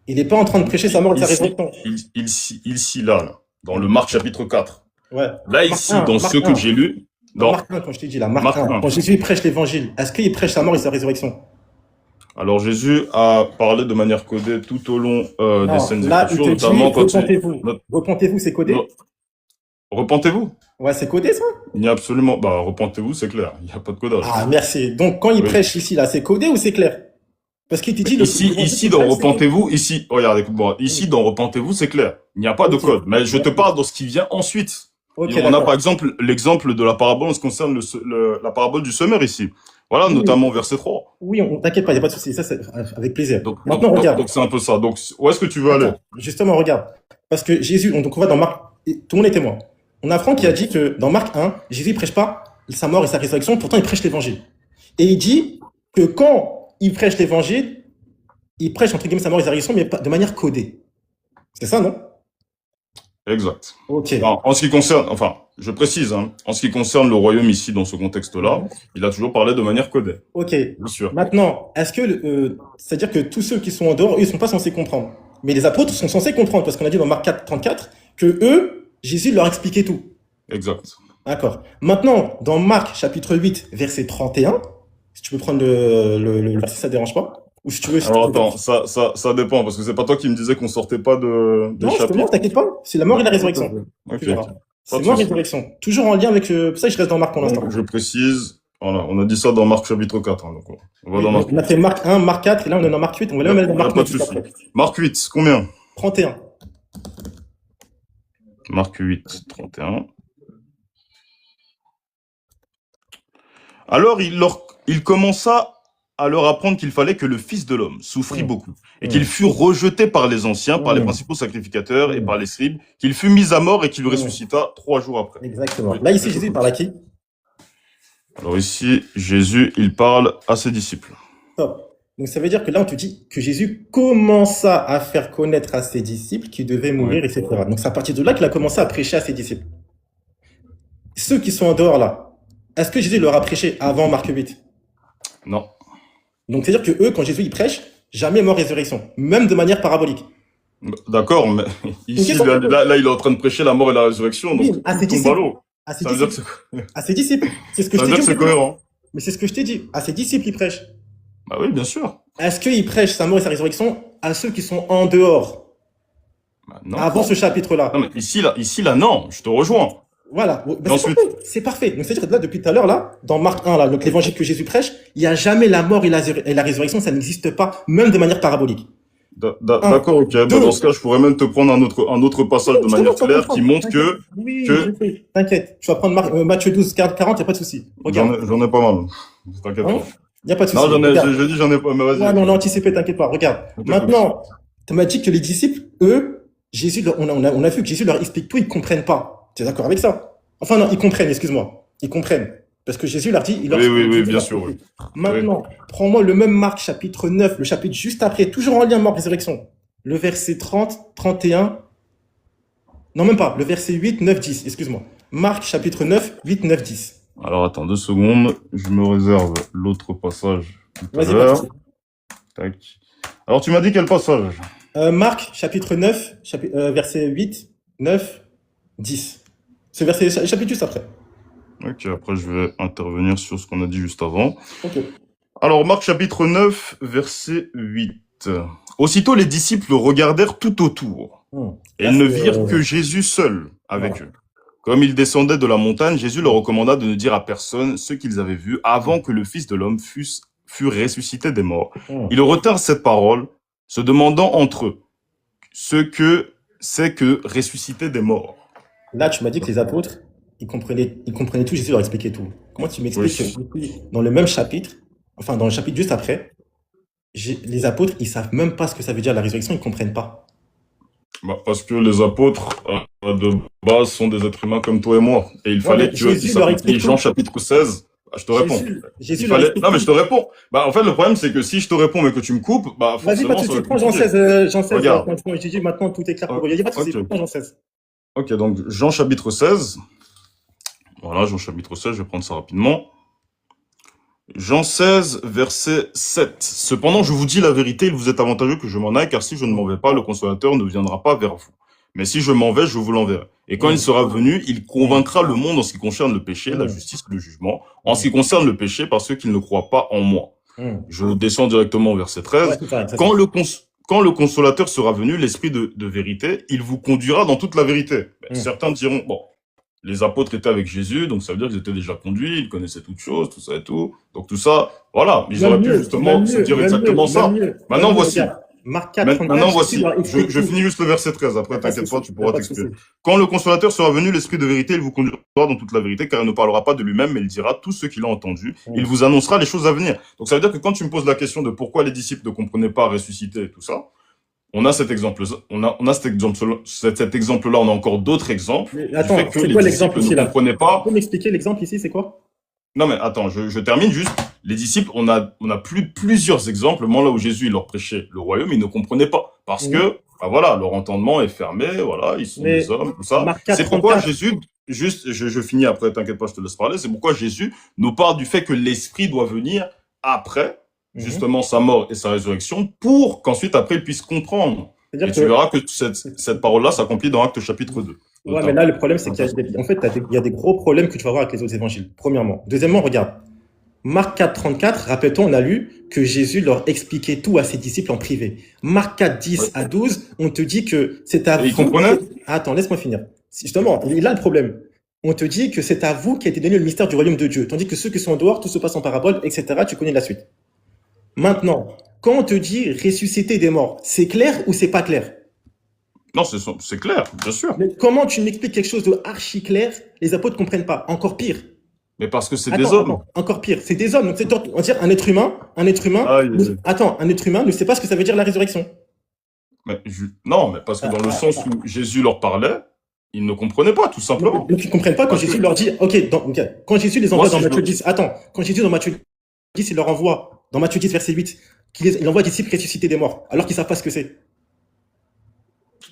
il n'est pas en train de prêcher sa mort et sa résurrection. Ici, là, dans le Marc chapitre 4. Ouais. Là, ici, dans ce que j'ai lu, dans Marc 1, quand je t'ai dit là, Marc 1, quand Jésus il prêche l'évangile, est-ce qu'il prêche sa mort et sa résurrection? Alors, Jésus a parlé de manière codée tout au long des scènes d'écriture, notamment quand repentez-vous, c'est codé? Repentez-vous? Ouais, c'est codé ça? Il n'y a absolument... Bah, repentez-vous, c'est clair. Il n'y a pas de codage. Ah, merci. Donc, quand il prêche ici, là, c'est codé ou c'est clair? Parce qu'il te dit... Ici, dans repentez-vous, ici... Regarde, écoute-moi. Ici, dans repentez-vous, c'est clair. Il n'y a pas de code. Mais je te parle de ce qui vient ensuite. Okay, on a par exemple l'exemple de la parabole en ce qui concerne la parabole du semeur ici. Voilà, oui, notamment verset 3. Oui, t'inquiète pas, il n'y a pas de souci. Ça, c'est avec plaisir. Maintenant, regarde. Donc, c'est un peu ça. Donc, où est-ce que tu veux aller? Justement, regarde. Parce que Jésus, donc on va dans Marc... Tout le monde est témoin. On a Franck qui a dit que dans Marc 1, Jésus ne prêche pas sa mort et sa résurrection, pourtant il prêche l'évangile. Et il dit que quand il prêche l'évangile, il prêche entre guillemets sa mort et sa résurrection, mais de manière codée. C'est ça, non? Exact. Ok. Alors, en ce qui concerne, enfin, je précise, hein, en ce qui concerne le royaume ici, dans ce contexte-là, il a toujours parlé de manière codée. Ok. Bien sûr. Maintenant, est-ce que, c'est-à-dire que tous ceux qui sont en dehors, eux, ils sont pas censés comprendre. Mais les apôtres sont censés comprendre, parce qu'on a dit dans Marc 4, 34, que eux, Jésus leur expliquait tout. Exact. D'accord. Maintenant, dans Marc chapitre 8, verset 31, si tu peux prendre le verset, ça ne dérange pas? Ou si tu veux... Alors attends, ça dépend, parce que c'est pas toi qui me disais qu'on sortait pas de non, justement, t'inquiète pas, c'est la mort et la résurrection. Ok. C'est mort et résurrection. Toujours en lien avec... pour ça, je reste dans Marc pour l'instant. Je précise, voilà, on a dit ça dans Marc chapitre 4. Hein, donc on va dans Marc. On a fait Marc 1, Marc 4, et là on est dans Marc 8, on va aller dans Marc 8. Marc 8, combien? 31. Marc 8, 31. Alors il commença à leur apprendre qu'il fallait que le Fils de l'homme souffrit beaucoup, et qu'il fût rejeté par les anciens, par les principaux sacrificateurs et par les scribes, qu'il fut mis à mort et qu'il ressuscita 3 jours après. Exactement. Là ici Jésus parle à qui? Alors ici, Jésus, il parle à ses disciples. Top. Donc ça veut dire que là on te dit que Jésus commença à faire connaître à ses disciples qu'il devait mourir, etc. Donc c'est à partir de là qu'il a commencé à prêcher à ses disciples. Ceux qui sont en dehors là, est-ce que Jésus leur a prêché avant Marc 8? Non. Donc c'est-à-dire que eux, quand Jésus il prêche, jamais mort résurrection, même de manière parabolique. D'accord, mais ici, là, il est en train de prêcher la mort et la résurrection, donc à ses disciples. À ses disciples. C'est ce que je t'ai dit. C'est cohérent. Mais c'est ce que je t'ai dit. À ses disciples, il prêche. Bah oui, bien sûr. Est-ce qu'il prêche sa mort et sa résurrection à ceux qui sont en dehors? Bah non. Avant ce chapitre-là. Non, mais ici, là, non, je te rejoins. Voilà. Bah, c'est parfait. Donc, c'est-à-dire que là, depuis tout à l'heure, là, dans Marc 1, là, donc l'évangile que Jésus prêche, il n'y a jamais la mort et la résurrection, ça n'existe pas, même de manière parabolique. D'accord, ok. Dans ce cas, je pourrais même te prendre un autre passage de manière claire qui montre que... Oui, t'inquiète. Tu vas prendre Matthieu 12, 40, il n'y a pas de souci. J'en ai pas mal. T'inquiète pas. Il n'y a pas de Non, souci. Regarde. j'ai dit j'en ai pas, mais vas-y, Ouais, mais on ok. a anticipé, t'inquiète pas. Regarde. On t'écoute. Maintenant, tu m'as dit que les disciples, eux, Jésus, on a vu que Jésus leur explique tout, ils comprennent pas. Tu es d'accord avec ça? Enfin, non, ils comprennent, excuse-moi. Ils comprennent. Parce que Jésus leur dit, Oui, Jésus bien leur sûr, oui. explique. Oui. Maintenant, prends-moi le même Marc, chapitre 9, le chapitre juste après, toujours en lien mort, résurrection. Le verset 30, 31. Non, même pas. Le verset 8, 9, 10. Excuse-moi. Marc, chapitre 9, 8, 9, 10. Alors, attends 2 secondes. Je me réserve l'autre passage tout à Vas-y, pas de l'heure. souci. Tac. Alors, tu m'as dit quel passage? Marc, chapitre 9, verset 8, 9, 10. C'est le chapitre juste après. Ok, après, je vais intervenir sur ce qu'on a dit juste avant. Ok. Alors, Marc chapitre 9, verset 8. Aussitôt, les disciples regardèrent tout autour, et Là, ils ne c'est, virent que Jésus seul avec voilà. eux. Comme ils descendaient de la montagne, Jésus leur recommanda de ne dire à personne ce qu'ils avaient vu avant que le Fils de l'homme fût ressuscité des morts. Ils retinrent cette parole, se demandant entre eux ce que c'est que ressusciter des morts. Là, tu m'as dit que les apôtres, ils comprenaient tout, Jésus leur expliquait tout. Comment tu m'expliques Oui. que dans le même chapitre, enfin dans le chapitre juste après, les apôtres, ils savent même pas ce que ça veut dire la résurrection, ils comprennent pas. Bah, parce que les apôtres, de base, sont des êtres humains comme toi et moi. Et il Ouais, fallait mais qu'ils Jésus leur s'approprient explique Jean tout. chapitre 16. Bah, je te réponds. Jésus Il leur fallait... explique Non, mais je te tout. réponds. Bah, en fait, le problème, c'est que si je te réponds mais que tu me coupes, bah, Vas-y, pas forcément, de ça va souci. être Prends Jean compliqué. 16, Jean 16, Regarde. quand je dis maintenant tout est clair pour eux. Il n'y a pas de souci. Ok. Prends Jean 16. Ok, donc, Jean chapitre 16. Voilà, Jean chapitre 16, je vais prendre ça rapidement. Jean 16, verset 7. Cependant, je vous dis la vérité, il vous est avantageux que je m'en aille, car si je ne m'en vais pas, le consolateur ne viendra pas vers vous. Mais si je m'en vais, je vous l'enverrai. Et quand il sera venu, il convaincra le monde en ce qui concerne le péché, la justice et le jugement. En ce qui concerne le péché, parce qu'ils ne croient pas en moi. Je descends directement au verset 13. Ouais, c'est ça, c'est ça. Quand le consolateur sera venu, l'esprit de vérité, il vous conduira dans toute la vérité. Ben, certains diront, bon, les apôtres étaient avec Jésus, donc ça veut dire qu'ils étaient déjà conduits, ils connaissaient toutes choses, tout ça et tout. Donc tout ça, voilà, ils auraient pu justement se dire exactement ça. Maintenant, voici. Marc 4, Maintenant, 34, voici. Jésus leur explique Je tout. finis juste le verset 13. Y a Après, pas de t'inquiète pas, souci, tu y a pourras pas de t'exprimer. souci. Quand le consolateur sera venu, l'esprit de vérité, il vous conduira dans toute la vérité, car il ne parlera pas de lui-même, mais il dira tout ce qu'il a entendu. Il vous annoncera les choses à venir. Donc ça veut dire que quand tu me poses la question de pourquoi les disciples ne comprenaient pas ressusciter et tout ça, on a cet exemple, cet exemple-là, on a encore d'autres exemples. Mais Du attends, fait que c'est les quoi l'exemple disciples ici ne là? comprenaient Tu pas. peux m'expliquer l'exemple ici, c'est quoi? Non, mais attends, je termine juste. Les disciples, on a plusieurs exemples, moment là où Jésus, il leur prêchait le royaume, ils ne comprenaient pas. Parce que, bah voilà, leur entendement est fermé, voilà, ils sont Mais des hommes, tout ça. Marc 4, C'est pourquoi 34. Jésus, juste, je finis après, t'inquiète pas, je te laisse parler. C'est pourquoi Jésus nous parle du fait que l'Esprit doit venir après, justement, sa mort et sa résurrection, pour qu'ensuite, après, il puisse comprendre. Et C'est-à-dire tu que, verras que cette parole-là s'accomplit dans Actes chapitre 2. ouais, mais là, le problème, c'est qu'il y a en fait, il y a des gros problèmes que tu vas voir avec les autres évangiles, premièrement. Deuxièmement, regarde. Marc 4, 34, rappelle-toi, on a lu que Jésus leur expliquait tout à ses disciples en privé. Marc 4, 10 à 12, on te dit que c'est à Et ils vous. comprenaient? Attends, laisse-moi finir. Justement, il a le problème. On te dit que c'est à vous qui a été donné le mystère du royaume de Dieu. Tandis que ceux qui sont en dehors, tout se passe en parabole, etc. Tu connais la suite. Maintenant, quand on te dit ressusciter des morts, c'est clair ou c'est pas clair? Non, c'est clair, bien sûr. Mais comment tu m'expliques quelque chose de archi clair, les apôtres comprennent pas? Encore pire. Mais parce que c'est Attends, des hommes. attends, encore pire, c'est des hommes. Donc, on va dire un être humain, Ah, un être humain ne sait pas ce que ça veut dire la résurrection. mais non, mais parce que dans le sens où Jésus leur parlait, ils ne comprenaient pas, tout simplement. Donc, ils comprennent pas quand Parce Jésus que- leur dit, ok, quand Jésus les envoie Moi, dans si je Matthieu me- 10, attends, quand Jésus dans Matthieu 10, il leur envoie, dans Matthieu 10, verset 8, il envoie des disciples ressuscités des morts, alors qu'ils savent pas ce que c'est.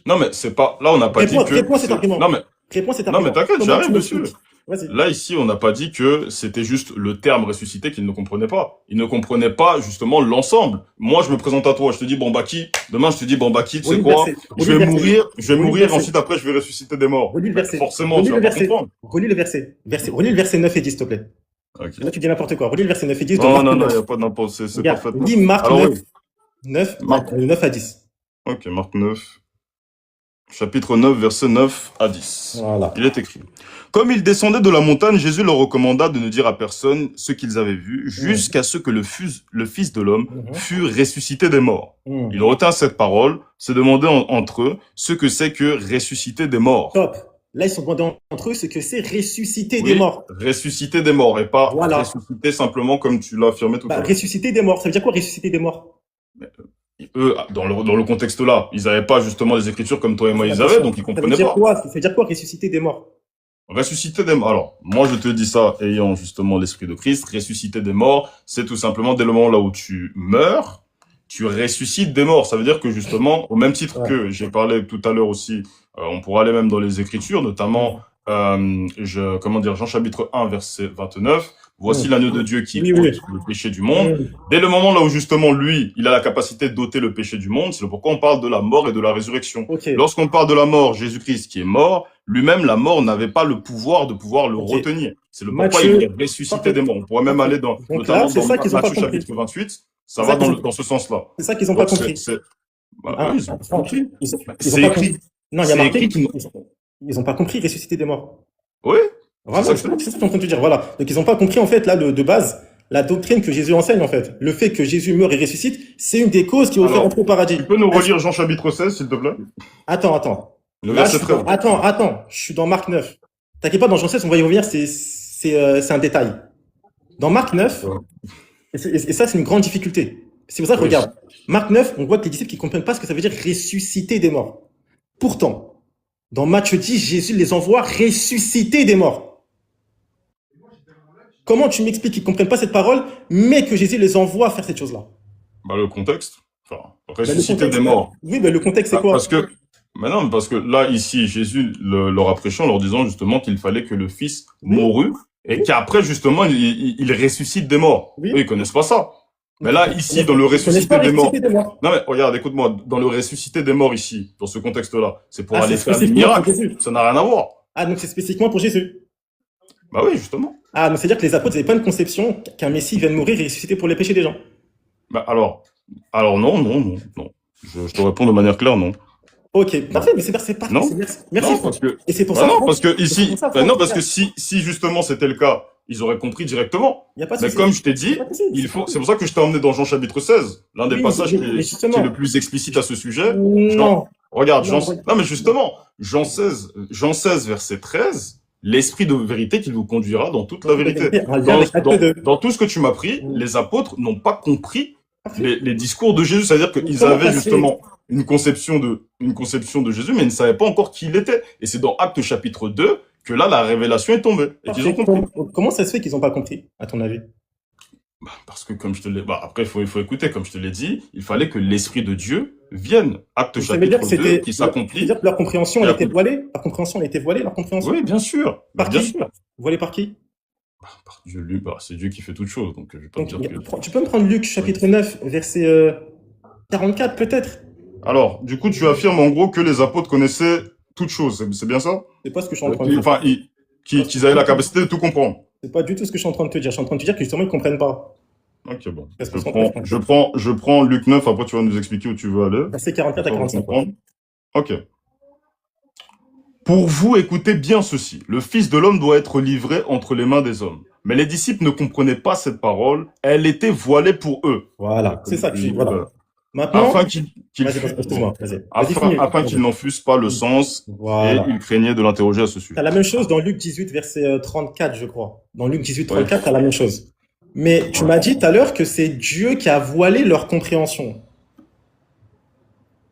Non, mais c'est pas. Là, on n'a pas dit que. Réponds cet argument. Non, mais Réponds cet non, argument. mais t'inquiète, Comment j'arrive tu dessus. m'expliques? Vas-y. Là, ici, on n'a pas dit que c'était juste le terme ressuscité qu'ils ne comprenaient pas. Ils ne comprenaient pas, justement, l'ensemble. Moi, je me présente à toi, je te dis, bon, Baki. Demain, je te dis, bon, Baki, tu sais Relis le quoi? verset. Je Relis le vais verset. mourir, Relis le verset. ensuite, après, je vais ressusciter des morts. Relis le Mais verset. forcément, Relis tu le vas pas verset. comprendre. Relis le verset. Relis le verset 9 et 10, s'il te plaît. Ok. Là, tu dis n'importe quoi. Relis le verset 9 et 10 de Non, Marc non, 9. il n'y a pas n'importe, c'est Regarde, parfaitement. lis Marc Alors, 9, oui. 9 à 10. Ok, Marc 9. Chapitre 9, verset 9 à 10. Voilà. Il est écrit. Comme ils descendaient de la montagne, Jésus leur recommanda de ne dire à personne ce qu'ils avaient vu, jusqu'à ce que le Fils de l'homme fût ressuscité des morts. Ils retinrent cette parole, se demandaient entre eux ce que c'est que ressusciter des morts. Top. Là, ils sont demandés entre eux ce que c'est ressusciter des Oui, morts. ressusciter des morts et pas Voilà. ressusciter simplement comme tu l'as affirmé tout à Bah, l'heure. ressusciter des morts. Ça veut dire quoi, ressusciter des morts? Eux, dans le contexte-là, ils n'avaient pas justement les écritures comme toi et moi, Bah, ils bien avaient, sûr. donc ils Ça veut comprenaient dire pas. quoi? Ça veut dire quoi, ressusciter des morts? Ressusciter des morts. Alors, moi, je te dis ça ayant justement l'esprit de Christ. Ressusciter des morts, c'est tout simplement dès le moment là où tu meurs, tu ressuscites des morts. Ça veut dire que justement, au même titre Ouais. que j'ai parlé tout à l'heure aussi, on pourra aller même dans les Écritures, notamment, Mm. comment dire, Jean chapitre 1, verset 29. Voici Mm. l'agneau de Dieu qui Oui, ôte oui. le péché du monde. Mm. Dès le moment là où justement lui, il a la capacité d'ôter le péché du monde, c'est le pourquoi on parle de la mort et de la résurrection. Ok. Lorsqu'on parle de la mort, Jésus-Christ qui est mort, lui-même, la mort n'avait pas le pouvoir de pouvoir le Ok. retenir. C'est le pourquoi il voulait Matthieu. ressusciter Parfait. des morts. On pourrait même Parfait. aller dans, Donc là, notamment c'est dans ça qu'ils n'ont pas Matthieu compris. chapitre 28. Ça C'est ça va qu'ils ont, dans ce sens-là. c'est ça qu'ils n'ont pas Donc compris. bah Hein? oui, ils ont pas compris. Ils ont C'est pas écrit, compris. Non, il y a c'est marqué écrit qu'ils qu'ils, ils ont pas compris ressusciter des morts. oui, c'est Vraiment, ça que je te dis. c'est ça qu'ils sont en train de te dire. Voilà. Donc, ils n'ont pas compris, en fait, là, de base, la doctrine que Jésus enseigne, en fait. Le fait que Jésus meurt et ressuscite, c'est une des causes qui va vous faire Alors, entrer au paradis. tu peux nous relire Jean chapitre 16, s'il te plaît? Attends. Le Là, je verset suis 13. dans, attends. Je suis dans Marc 9. T'inquiète pas, dans Jean 16, on va y revenir, c'est un détail. Dans Marc 9, Ouais. et ça, c'est une grande difficulté. C'est pour ça que, Oui. regarde, Marc 9, on voit que les disciples qui comprennent pas ce que ça veut dire ressusciter des morts. Pourtant, dans Matthieu 10, Jésus les envoie ressusciter des morts. Comment tu m'expliques qu'ils comprennent pas cette parole, mais que Jésus les envoie faire cette chose-là? Bah, le contexte. Enfin, Ben, le ressusciter contexte, des morts. oui, mais le contexte, c'est Bah, quoi? mais non, parce que là, ici, Jésus leur a prêché en leur disant justement qu'il fallait que le Fils Oui, mourût et oui, qu'après, justement, il ressuscite des morts. Eux, oui. ils connaissent pas ça. Mais là, ici, Ils dans le connaissent pas ressusciter des morts. ressusciter des morts. Non, mais regarde, écoute-moi, dans le ressusciter des morts ici, dans ce contexte-là, c'est pour Ah, aller c'est faire des spécifiquement pour miracles. Jésus. Ça n'a rien à voir. Ah, donc c'est spécifiquement pour Jésus. Bah oui, justement. Ah, donc c'est-à-dire que les apôtres n'avaient pas une conception qu'un Messie vienne mourir et ressusciter pour les péchés des gens. Bah alors non. Je te réponds de manière claire, non. Ok, parfait, mais c'est parfait. Non, Merci, non, Franck. parce que, Et c'est pour bah ça, non, Franck. parce que Et c'est ici, pour ça, bah Franck, non, parce que regarde, si justement c'était le cas, ils auraient compris directement. il n'y a pas de Mais souci. comme je t'ai Il n'y dit, a pas de souci. c'est pour ça que je t'ai emmené dans Jean chapitre 16, l'un des Oui, passages mais qui est le justement, plus explicite à ce sujet. non, Regarde, non, non, mais justement, Jean 16, verset 13, l'esprit de vérité qui vous conduira dans toute la vérité. en lien avec acte 2. Dans tout ce que tu m'as pris, les apôtres n'ont pas compris Parfait. les discours de Jésus. C'est-à-dire qu'ils Comment avaient ça se fait? justement une conception de Jésus, mais ils ne savaient pas encore qui il était. Et c'est dans Actes chapitre 2 que là, la révélation est tombée et qu'ils ont Parfait. compris. Comment ça se fait qu'ils n'ont pas compris, à ton avis? Parce que comme je te l'ai, après il faut écouter, comme je te l'ai dit, il fallait que l'Esprit de Dieu vienne. Acte Ça veut dire chapitre que 2 c'était, qui ça veut s'accomplit. dire que leur compréhension, elle Et était voilée? Leur compréhension, elle était voilée, leur compréhension? Oui, bien sûr. Par Bien qui? sûr. Voilée par qui? Par Dieu, lui, c'est Dieu qui fait toutes choses, donc je vais pas te Donc, dire que. tu peux me prendre Luc chapitre 9, verset 44 peut-être? Alors, du coup, tu affirmes en gros que les apôtres connaissaient toutes choses, c'est bien ça? C'est pas ce que je suis en train de dire. Enfin, qu'ils avaient la capacité de tout comprendre. C'est pas du tout ce que je suis en train de te dire. Je suis en train de te dire que justement, ils comprennent pas. Ok, bon. Parce que je Je prends Luc 9, après tu vas nous expliquer où tu veux aller. Verset 44 à On va 45. comprendre. Ok. Pour vous, écoutez bien ceci. Le Fils de l'homme doit être livré entre les mains des hommes. Mais les disciples ne comprenaient pas cette parole. Elle était voilée pour eux. Voilà, c'est ça que je dis. Voilà. Maintenant, Afin qu'ils vas-y, excuse-moi, vas-y. Vas-y, finis. afin qu'ils n'en fussent pas le sens, Voilà. et ils craignaient de l'interroger à ce sujet. T'as la même chose dans Luc 18, verset 34, je crois. Dans Luc 18, 34, t'as la même chose. Mais tu m'as dit tout à l'heure que c'est Dieu qui a voilé leur compréhension.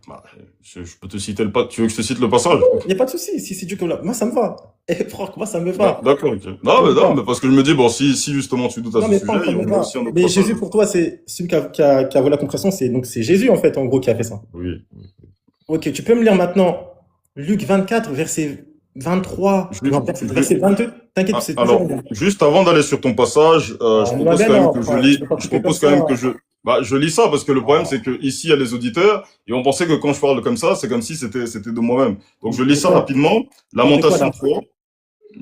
Bah, je peux te citer tu veux que je te cite le passage? Il n'y a pas de souci. Si c'est Dieu qui l'a. Moi, ça me va. Eh, Franck, moi, ça me va. D'accord, ok. Non, mais parce que je me dis, bon, si justement tu doutes à Non, ce mais sujet, Franck, ça il y me en a va. aussi un autre Mais passage. Jésus, pour toi, c'est celui qui a voilé la compréhension. C'est Jésus, en fait, en gros, qui a fait ça. Oui. Ok, tu peux me lire maintenant Luc 24, verset 23, non, verset 22. T'inquiète, c'est Alors, toujours... juste avant d'aller sur ton passage, je propose quand même que je lis, je lis ça parce que le problème c'est que ici il y a les auditeurs et on pensait que quand je parle comme ça, c'est comme si c'était de moi-même. Donc je lis ça rapidement. Lamentation 3.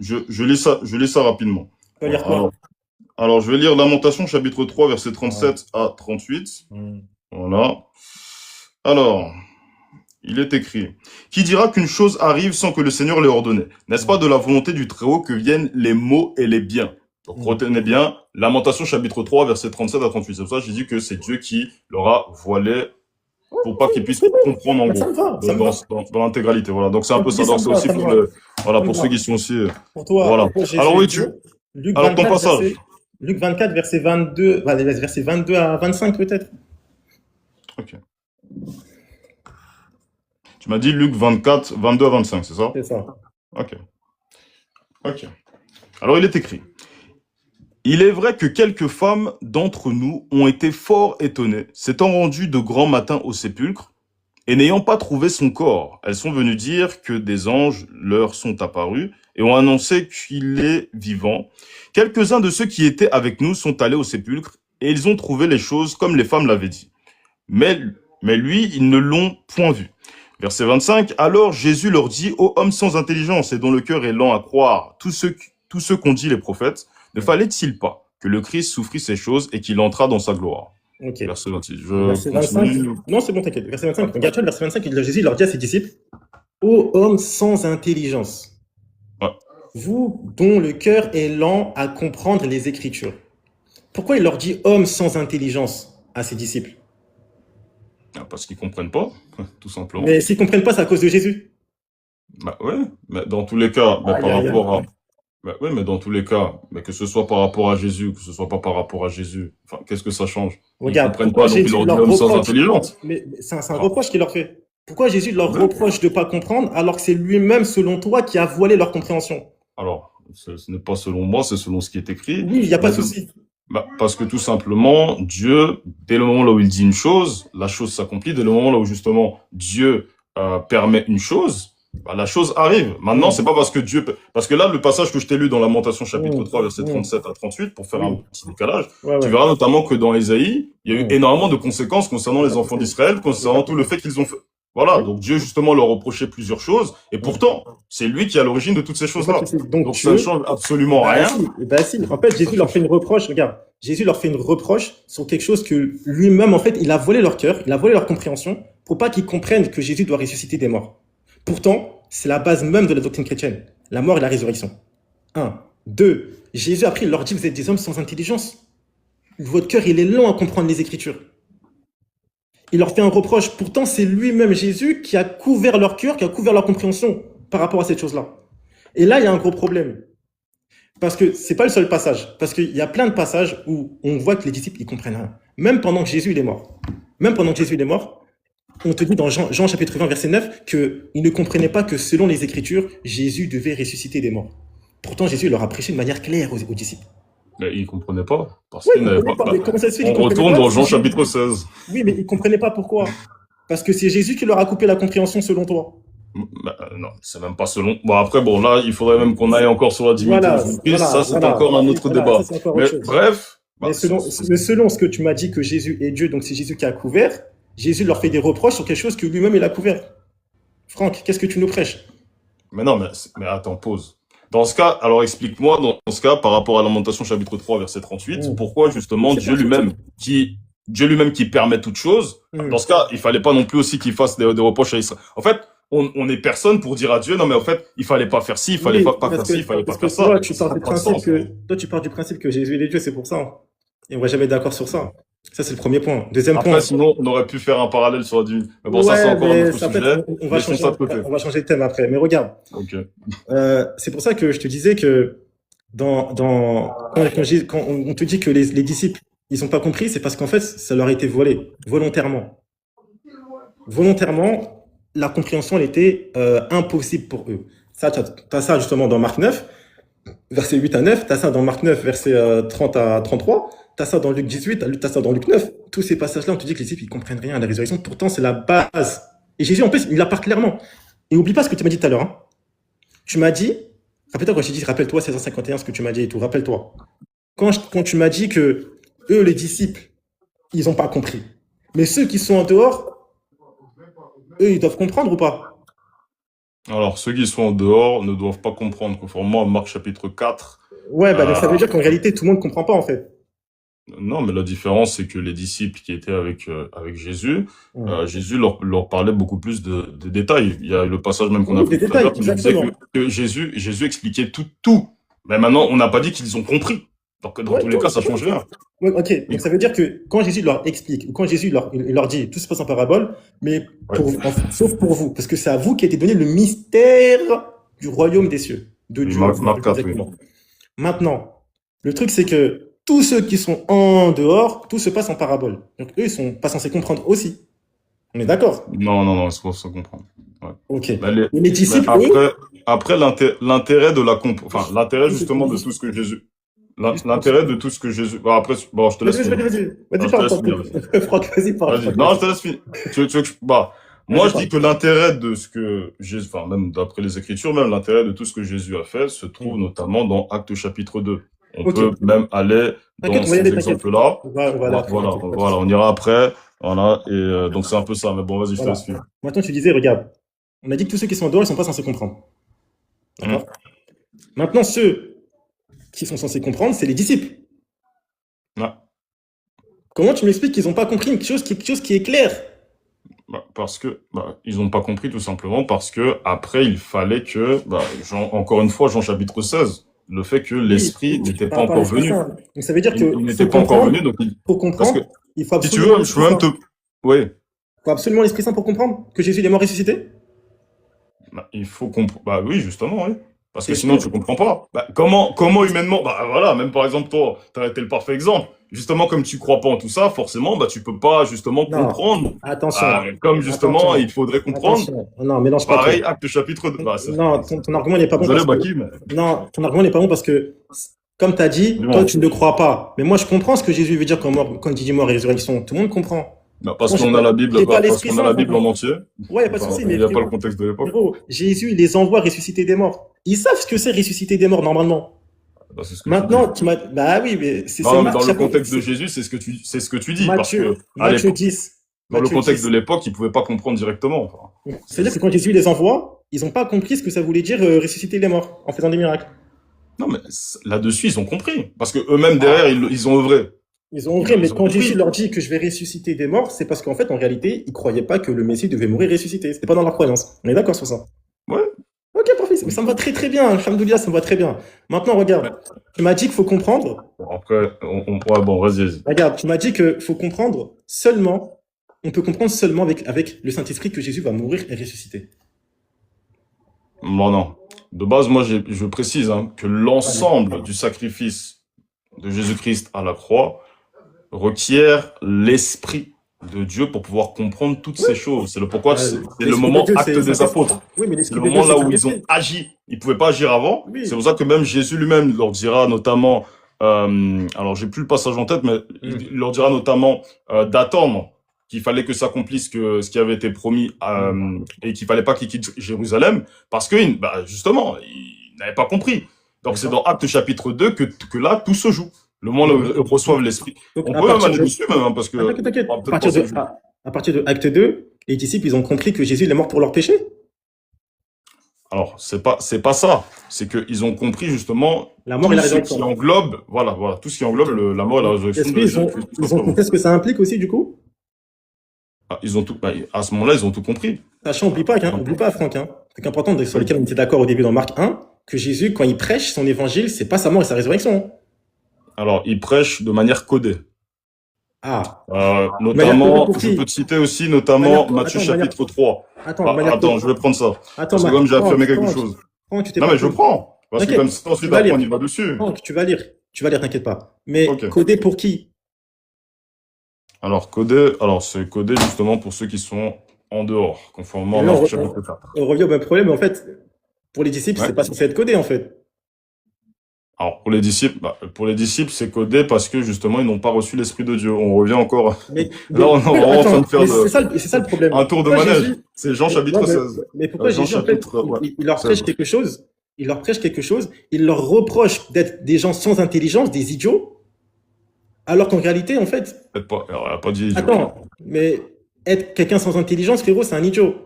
Je lis ça rapidement. Tu vas lire quoi? Alors je vais lire Lamentation chapitre 3 verset 37 à 38. Voilà. Alors, il est écrit, qui dira qu'une chose arrive sans que le Seigneur l'ait ordonné? N'est-ce pas de la volonté du Très-Haut que viennent les maux et les biens? Donc retenez bien, Lamentation chapitre 3, verset 37 à 38. C'est pour ça que j'ai dit que c'est Dieu qui leur a voilé pour pas qu'ils puissent comprendre en Bah, ça gros, me va, ça me va. dans l'intégralité. Voilà. Donc c'est un peu ça. Ça Donc me c'est va, aussi ça me pour va. voilà, Ça me pour ceux va. qui sont aussi, Pour voilà. toi, Jésus Alors est oui, Dieu. Luc alors ton 24, passage. Luc 24, verset 22, verset 22 à 25 peut-être. Ok. Tu m'as dit Luc 24, 22 à 25, c'est ça? C'est ça. Ok. Ok. Alors il est écrit. Il est vrai que quelques femmes d'entre nous ont été fort étonnées, s'étant rendues de grand matin au sépulcre, et n'ayant pas trouvé son corps. Elles sont venues dire que des anges leur sont apparus et ont annoncé qu'il est vivant. Quelques-uns de ceux qui étaient avec nous sont allés au sépulcre, et ils ont trouvé les choses comme les femmes l'avaient dit. Mais lui, ils ne l'ont point vu. Verset 25, alors Jésus leur dit, ô hommes sans intelligence et dont le cœur est lent à croire tout ce qu'ont dit les prophètes, ne fallait-il pas que le Christ souffrit ces choses et qu'il entrât dans sa gloire? Ok. Verset 26, je Verset 25. continue. Non, c'est bon, t'inquiète. Verset 25. Regarde, tu vois, le verset 25, Jésus leur dit à ses disciples, ô hommes sans intelligence, Ouais. vous dont le cœur est lent à comprendre les Écritures. Pourquoi il leur dit hommes sans intelligence à ses disciples? Parce qu'ils comprennent pas, tout simplement. Mais s'ils comprennent pas, c'est à cause de Jésus. Bah ouais, mais dans tous les cas, mais Aïe, par aïe, rapport à, aïe. bah ouais, mais dans tous les cas, mais que ce soit par rapport à Jésus, que ce soit pas par rapport à Jésus, enfin, qu'est-ce que ça change? Ils Regarde, comprennent pourquoi pas, donc ils Jésus leur leur disent homme sans reproche, intelligence. mais c'est un Ah, reproche qu'il leur fait. Pourquoi Jésus leur ouais. reproche de pas comprendre alors que c'est lui-même, selon toi, qui a voilé leur compréhension? Alors, ce n'est pas selon moi, c'est selon ce qui est écrit. Oui, il n'y a pas Mais de souci. parce que tout simplement, Dieu, dès le moment là où il dit une chose, la chose s'accomplit. Dès le moment là où justement Dieu permet une chose, bah, la chose arrive. Maintenant, c'est pas parce que parce que là, le passage que je t'ai lu dans Lamentation chapitre 3, verset 37 à 38, pour faire un Oui. petit décalage, Ouais, tu ouais. verras notamment que dans Ésaïe, il y a eu Mm. énormément de conséquences concernant les enfants d'Israël, concernant tout le fait qu'ils ont fait. Voilà, Oui. donc Dieu justement leur reprochait plusieurs choses, et pourtant, c'est lui qui est à l'origine de toutes ces C'est pas choses-là. de souci. Donc Donc ça ne Dieu, change absolument bah rien. si, bah si. En fait, Jésus leur fait une reproche. Regarde, Jésus leur fait une reproche sur quelque chose que lui-même, en fait, il a volé leur cœur, il a volé leur compréhension, pour pas qu'ils comprennent que Jésus doit ressusciter des morts. Pourtant, c'est la base même de la doctrine chrétienne, la mort et la résurrection. Un. Deux. Jésus après, il leur dit, vous êtes des hommes sans intelligence. Votre cœur, il est lent à comprendre les Écritures. Il leur fait un reproche. Pourtant, c'est lui-même Jésus qui a couvert leur cœur, qui a couvert leur compréhension par rapport à cette chose-là. Et là, il y a un gros problème. Parce que c'est pas le seul passage. Parce qu'il y a plein de passages où on voit que les disciples, ils comprennent rien. Même pendant que Jésus, il est mort. Même pendant que Jésus, il est mort, on te dit dans Jean chapitre 20, verset 9, qu'ils ne comprenaient pas que selon les Écritures, Jésus devait ressusciter des morts. Pourtant, Jésus leur a prêché de manière claire aux disciples. Mais ils comprenaient pas, parce Oui, qu'ils ils n'avaient comprenaient pas. pas. Mais comment ça se fait qu'ils On comprenaient retourne pas dans si Jean Jésus- chapitre 16. Oui, mais ils comprenaient pas pourquoi. Parce que c'est Jésus qui leur a coupé la compréhension selon toi. Bah, non, c'est même pas selon. Bon, après, bon, là, il faudrait même qu'on aille encore sur la divinité Voilà, de Jésus-Christ. voilà, Ça, c'est voilà. encore un autre Voilà, débat. ça, c'est encore Mais autre chose. bref, bah, Mais selon ce que tu m'as dit que Jésus est Dieu, donc c'est Jésus qui a couvert, Jésus leur fait des reproches sur quelque chose que lui-même il a couvert. Franck, qu'est-ce que tu nous prêches? mais non, mais attends, pause. Dans ce cas, alors explique-moi, dans ce cas, par rapport à Lamentation chapitre 3, verset 38, Mm. pourquoi justement C'est Dieu pas lui-même, Dieu lui-même qui permet toute chose, Mm. dans ce cas, il fallait pas non plus aussi qu'il fasse des reproches à Israël. En fait, on est personne pour dire à Dieu, non mais en fait, il fallait pas faire ci, il fallait Oui, pas parce faire ci, il fallait pas parce que faire ça. toi, tu Ça pars n'a du pas de principe sens. toi, tu pars du principe que Jésus il est Dieu, c'est pour ça. Et on va jamais être d'accord sur ça. Ça, c'est le premier point. Deuxième Après, point. sinon, on aurait pu faire un parallèle sur la divinité. Mais bon, ça, Ouais, c'est encore un mais autre ça peut sujet. être- on va Laissons ça de côté. on va changer de thème après. Mais regarde, Ok. c'est pour ça que je te disais que quand on te dit que les disciples, ils n'ont pas compris, c'est parce qu'en fait, ça leur a été volé, volontairement. Volontairement, la compréhension, elle était impossible pour eux. Ça, t'as ça justement dans Marc 9, versets 8 à 9, t'as ça dans Marc 9, versets 30 à 33, t'as ça dans Luc 18, t'as ça dans Luc 9. Tous ces passages-là, on te dit que les disciples, ils comprennent rien à la résurrection, pourtant, c'est la base. Et Jésus, en plus, il la parle clairement. Et oublie pas ce que tu m'as dit tout à l'heure. Hein. Tu m'as dit, rappelle-toi quand je t'ai dit, rappelle-toi 1651, ce que tu m'as dit et tout, rappelle-toi. Quand tu m'as dit que eux, les disciples, ils n'ont pas compris. Mais ceux qui sont en dehors, eux, ils doivent comprendre ou pas? Alors, ceux qui sont en dehors ne doivent pas comprendre, conformément à Marc chapitre 4. Ouais, bah, donc ça veut dire qu'en réalité, tout le monde ne comprend pas, en fait. Non, mais la différence, c'est que les disciples qui étaient avec Jésus, Mm. Jésus leur parlait beaucoup plus de détails. Il y a le passage même qu'on a Oui, des pris tout à l'heure détails, qui nous disait exactement. que Jésus expliquait tout. Mais maintenant, on n'a pas dit qu'ils ont compris. Donc, dans Ouais, tous les cas, ça change rien. ouais, ok, Et- donc ça veut dire que quand Jésus leur explique, ou quand Jésus il leur dit, tout se passe en parabole, mais ouais. sauf pour vous, parce que c'est à vous qui a été donné le mystère du royaume des cieux, de Dieu, Marc plus 4, oui. exactement. Maintenant, le truc c'est que tous ceux qui sont en dehors, tout se passe en parabole. Donc eux, ils sont pas censés comprendre aussi. On est d'accord? Non, non, non, c'est pour ça comprendre. Ouais. Ok. Mais, Et les mais disciples, eux, après l'intérêt de la enfin, l'intérêt justement de juste, tout ce que Jésus, juste pour l'intérêt de tout ce que Jésus, bon, après, bon, je te laisse Vas-y, vas-y, finir. vas-y, Non, vas-y, je te parle, laisse finir, vas-y. Franck, vas-y, parle, Vas-y. Franck, Non, vas-y. je te laisse finir. Tu veux que moi, Vas-y, je dis parle. que l'intérêt de ce que Jésus, enfin, même d'après les Écritures, même l'intérêt de tout ce que Jésus a fait se trouve notamment dans Actes chapitre 2. On Ok. peut même aller T'inquiète, dans on va y ces aller, t'inquiète. exemples-là. On va aller après, Voilà, t'inquiète, pas de voilà, souci. on ira après. Voilà, et donc c'est un peu ça. Mais bon, vas-y, je te Voilà. laisse finir. Maintenant, tu disais, regarde, on a dit que tous ceux qui sont en dehors, ils sont pas censés comprendre. Hum. D'accord? Maintenant, ceux qui sont censés comprendre, c'est les disciples. Ouais. Comment tu m'expliques qu'ils n'ont pas compris quelque chose qui est clair? Parce que ils n'ont pas compris tout simplement parce que après il fallait que encore une fois Jean chapitre 16, le fait que Oui, l'esprit n'était par pas rapport à encore l'Esprit venu, Saint. Donc ça veut dire il que n'était pas encore venu donc pour parce que comprendre, il faut si tu absolument veux je peux l'Esprit même te Saint. oui, Il faut absolument l'Esprit Saint pour comprendre que Jésus il est mort ressuscité? il faut comprendre oui justement oui parce que T'es sinon sûr? tu comprends pas. Comment humainement voilà même par exemple toi t'as été le parfait exemple justement comme tu crois pas en tout ça forcément tu peux pas justement Non, comprendre attention, comme justement attention, il faudrait comprendre. attention. Non, mélange pas tout. Pareil acte chapitre 2. Non, ton argument n'est pas bon Désolé parce que Baki mais non, ton argument n'est pas bon parce que comme tu as dit, toi dis-moi. tu ne le crois pas. Mais moi je comprends ce que Jésus veut dire quand il dit mort et résurrection. Tout le monde comprend. Parce Moi, qu'on a la Bible, j'ai pas parce l'Esprit qu'on a Saint, la Bible frérot. en entier. Ouais, y a pas de Enfin, souci, il mais n'y a pas le contexte de l'époque. frérot, Jésus il les envoie ressusciter des morts. Ils savent ce que c'est ressusciter des morts normalement. C'est ce que tu Maintenant, dis. bah oui, mais c'est Non, mais Marc dans le chapitre- contexte de Jésus, c'est ce que tu dis. Parce Matthieu, que, à Matthieu l'époque, 10. dans le Matthieu contexte 10. de l'époque, ils pouvaient pas comprendre directement. Enfin, C'est-à-dire que quand Jésus les envoie, ils n'ont pas compris ce que ça voulait dire ressusciter les morts en faisant des miracles. non, mais là-dessus, ils ont compris. Parce que eux-mêmes, derrière, ils ont œuvré. Ils ont vrai, mais Ils ont quand compris. Jésus leur dit que je vais ressusciter des morts, c'est parce qu'en fait, en réalité, ils croyaient pas que le Messie devait mourir ressuscité. C'était pas dans leur croyance. On est d'accord sur ça? Ouais. Ok, parfait. Ça me va très très bien. Alhamdoulilah, ça me va très bien. Maintenant, regarde. Tu m'as dit qu'il faut comprendre. Bon, après, ouais, bon, vas-y. Regarde, tu m'as dit qu'il faut comprendre seulement. On peut comprendre seulement avec le Saint-Esprit que Jésus va mourir et ressusciter. Bon, non. De base, moi, je précise que l'ensemble du sacrifice de Jésus-Christ à la croix requiert l'Esprit de Dieu pour pouvoir comprendre toutes ces choses. C'est le pourquoi, c'est le l'Esprit moment de Dieu, acte c'est des Saint-Esprit. apôtres. Oui, mais C'est l'Esprit le de Dieu, moment là c'est où ils ont Saint-Esprit. agi. Ils pouvaient pas agir avant. Oui. C'est pour ça que même Jésus lui-même leur dira notamment, alors j'ai plus le passage en tête, mais il leur dira notamment d'attendre qu'il fallait que s'accomplisse que ce qui avait été promis et qu'il fallait pas qu'ils quittent Jérusalem parce que justement ils n'avaient pas compris. Donc c'est dans Actes chapitre 2 que là tout se joue. Le moment où ils reçoivent l'esprit. Donc, On à peut même partir aller de- dessus même parce que T'inquiète. on va peut-être penser que- À partir de Acte 2, les disciples, ils ont compris que Jésus il est mort pour leurs péchés. Alors c'est pas ça. C'est que ils ont compris justement La mort et la tout ce résurrection. qui englobe voilà tout ce qui englobe la mort et la résurrection. Est-ce de qu'ils ont, Jésus-Christ. ils ont compris ce que ça implique aussi, du coup? Ils ont tout. À ce moment-là ils ont tout compris. Sachant, oublie pas, Franck, un truc important sur lequel on était d'accord au début dans Marc 1, que Jésus, quand il prêche son évangile, c'est pas sa mort et sa résurrection. Alors ils prêchent de manière codée. Ah, Notamment, pour qui? je peux te citer aussi notamment Manière- Matthieu attends, chapitre 3. manière- Attends, je vais prendre ça. Attends, Parce que comme j'ai affirmé quelque Franck, chose. Franck, tu t'es Non pas mais je compris. prends. Parce que T'inquiète, comme si ensuite tu vas après on lire. y va dessus. Franck, tu vas lire, t'inquiète pas. Mais Ok. codé pour qui? Alors c'est codé justement pour ceux qui sont en dehors, conformément à Et là, Marc chapitre 4. On revient au même problème, en fait, pour les disciples, Ouais. c'est pas censé être codé, en fait. Alors pour les disciples c'est codé parce que justement ils n'ont pas reçu l'esprit de Dieu. On revient encore Mais, Là, on est vraiment en train de faire mais de- c'est ça le problème. un tour de Pourquoi manège. Jésus- C'est Jean chapitre Non, 16. mais pourquoi Jean Jésus, en fait, chapitre, ouais, il leur prêche 16. quelque chose, il leur reproche d'être des gens sans intelligence, des idiots, alors qu'en réalité, en fait, Peut-être pas. Alors, elle a pas dit idiot. attends, mais être quelqu'un sans intelligence, frérot, c'est un idiot.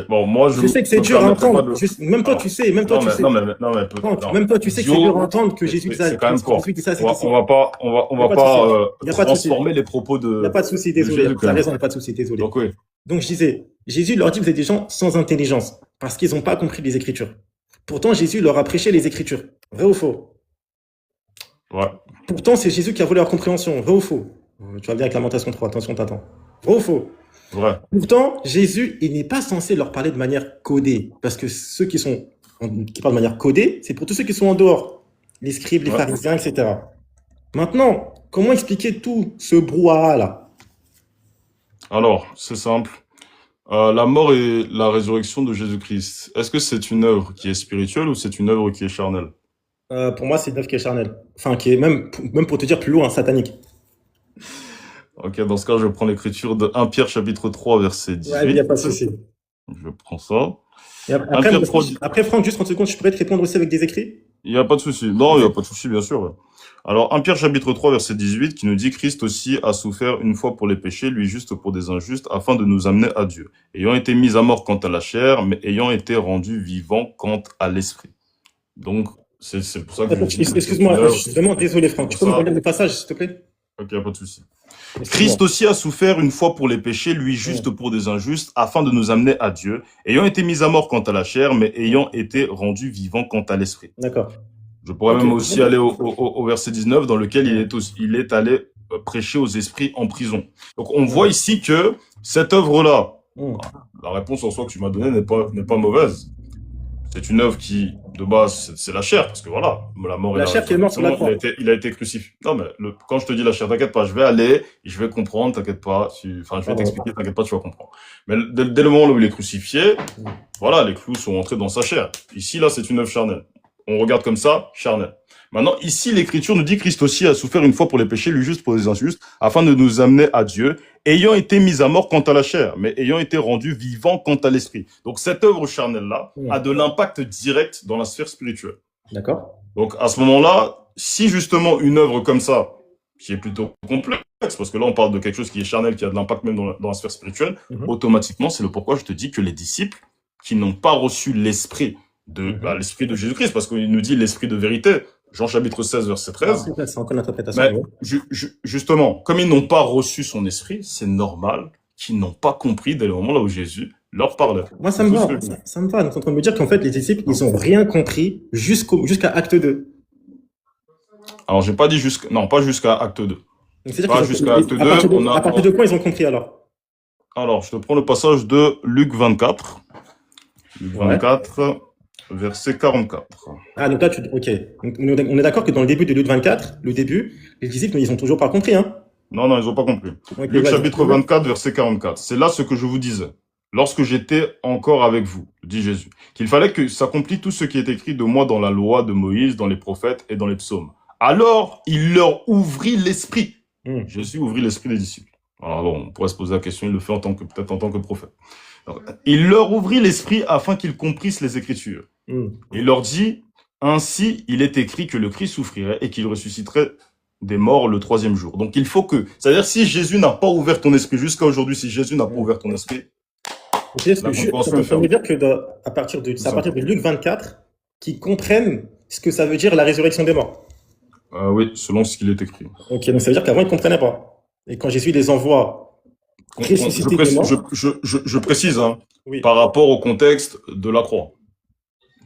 Bon, moi Je sais que c'est me dur à permettrai pas entendre. de- Même toi, Alors, tu sais, même toi, tu sais. non, mais Franck, non. même toi, tu sais que c'est Idiot, dur à entendre que Jésus c'est quand même fort. dit ça, c'est On va pas, on va Y a pas de pas souci. Y a pas de souci. transformer les propos de. Il n'y a pas de souci, de désolé. Jésus, quand Tu as même. raison, il n'y a pas de souci, désolé. Donc oui. Donc je disais, Jésus leur dit que vous êtes des gens sans intelligence, parce qu'ils n'ont pas compris les Écritures. Pourtant, Jésus leur a prêché les Écritures. Vrai ou faux? Ouais, Pourtant, c'est Jésus qui a volé leur compréhension. Vrai ou faux? Tu vas bien avec Lamentation 3, attention, t'attends. Vrai ou faux? vrai. Pourtant, Jésus, il n'est pas censé leur parler de manière codée. Parce que ceux qui parlent de manière codée, c'est pour tous ceux qui sont en dehors. Les scribes, les Ouais. pharisiens, etc. Maintenant, comment expliquer tout ce brouhaha-là? Alors, c'est simple. La mort et la résurrection de Jésus-Christ, est-ce que c'est une œuvre qui est spirituelle ou c'est une œuvre qui est charnelle? Pour moi, c'est une œuvre qui est charnelle. Enfin, qui est même pour te dire plus loin, satanique. Ok, dans ce cas, je prends l'écriture de 1 Pierre chapitre 3, verset Ouais, il n'y a 18. pas de souci. Je prends ça. Et 1 Pierre 3, après, Franck, juste 30 secondes, je pourrais te répondre aussi avec des écrits? il n'y a pas de souci. Non, il n'y a pas de souci, bien sûr. Ouais. Alors, 1 Pierre chapitre 3, verset 18, qui nous dit, Christ aussi a souffert une fois pour les péchés, lui juste pour des injustes, afin de nous amener à Dieu, ayant été mis à mort quant à la chair, mais ayant été rendu vivant quant à l'esprit. Donc, c'est pour ça que je dis que c'est une Excuse-moi, je œuvre. suis vraiment désolé, Franck. Tu peux me relire le passage, s'il te plaît? Ok, il n'y a pas de souci. Excuse-moi. Christ aussi a souffert une fois pour les péchés, lui juste pour des injustes, afin de nous amener à Dieu, ayant été mis à mort quant à la chair, mais ayant été rendu vivant quant à l'esprit. D'accord. Je pourrais Ok. même aussi aller au verset 19, dans lequel il est allé prêcher aux esprits en prison. Donc on voit ici que cette œuvre-là, Hmm. la réponse en soi que tu m'as donnée n'est pas mauvaise. C'est une œuvre qui, de base, c'est la chair, parce que voilà, la mort et La la chair qui est morte sur la résurrection, croix. il a été crucifié. Non, mais quand je te dis la chair, t'inquiète pas, je vais aller, et je vais comprendre, t'inquiète pas, enfin, je vais t'expliquer, t'inquiète pas, tu vas comprendre. Mais dès le moment où il est crucifié, voilà, les clous sont entrés dans sa chair. Ici, là, c'est une œuvre charnelle. On regarde comme ça, charnelle. Maintenant, ici, l'Écriture nous dit Christ aussi a souffert une fois pour les péchés, lui juste pour les injustes, afin de nous amener à Dieu, ayant été mis à mort quant à la chair, mais ayant été rendu vivant quant à l'esprit. Donc, cette œuvre charnelle-là a de l'impact direct dans la sphère spirituelle. D'accord. Donc, à ce moment-là, si justement une œuvre comme ça, qui est plutôt complexe, parce que là, on parle de quelque chose qui est charnel, qui a de l'impact même dans la sphère spirituelle, automatiquement, c'est le pourquoi je te dis que les disciples qui n'ont pas reçu l'esprit l'esprit de Jésus-Christ, parce qu'il nous dit l'esprit de vérité, Jean chapitre 16, verset 13. C'est encore l'interprétation. Mais justement, comme ils n'ont pas reçu son esprit, c'est normal qu'ils n'ont pas compris dès le moment là où Jésus leur parlait. Moi, ça me va. Ça me va. Donc, on est en train de me dire qu'en fait, les disciples, ils n'ont rien compris jusqu'à acte 2. Alors, j'ai pas dit non, pas jusqu'à acte 2. C'est-à-dire pas jusqu'à acte 2. À partir de quoi ils ont compris alors? Alors, je te prends le passage de Luc 24. Luc 24. Verset 44. Ah, donc là, ok. Donc, on est d'accord que dans le début de Luc 24, le début, les disciples, ils ont toujours pas compris, hein? Non, ils ont pas compris. Okay, Luc chapitre 24, verset 44. C'est là ce que je vous disais. Lorsque j'étais encore avec vous, dit Jésus, qu'il fallait que s'accomplisse tout ce qui est écrit de moi dans la loi de Moïse, dans les prophètes et dans les psaumes. Alors, il leur ouvrit l'esprit. Jésus ouvrit l'esprit des disciples. Alors bon, on pourrait se poser la question, il le fait peut-être en tant que prophète. Alors, il leur ouvrit l'esprit afin qu'ils comprissent les Écritures. Il leur dit, ainsi il est écrit que le Christ souffrirait et qu'il ressusciterait des morts le 3e jour. Donc il faut que, c'est-à-dire si Jésus n'a pas ouvert ton esprit jusqu'à aujourd'hui, si Jésus n'a pas ouvert ton esprit, ça veut dire que à partir de Luc 24, qu'ils comprennent ce que ça veut dire la résurrection des morts. Oui, selon ce qu'il est écrit. Ok, donc ça veut dire qu'avant ils ne comprenaient pas. Et quand Jésus les envoie ressusciter des morts, je précise, hein, oui. Par rapport au contexte de la croix.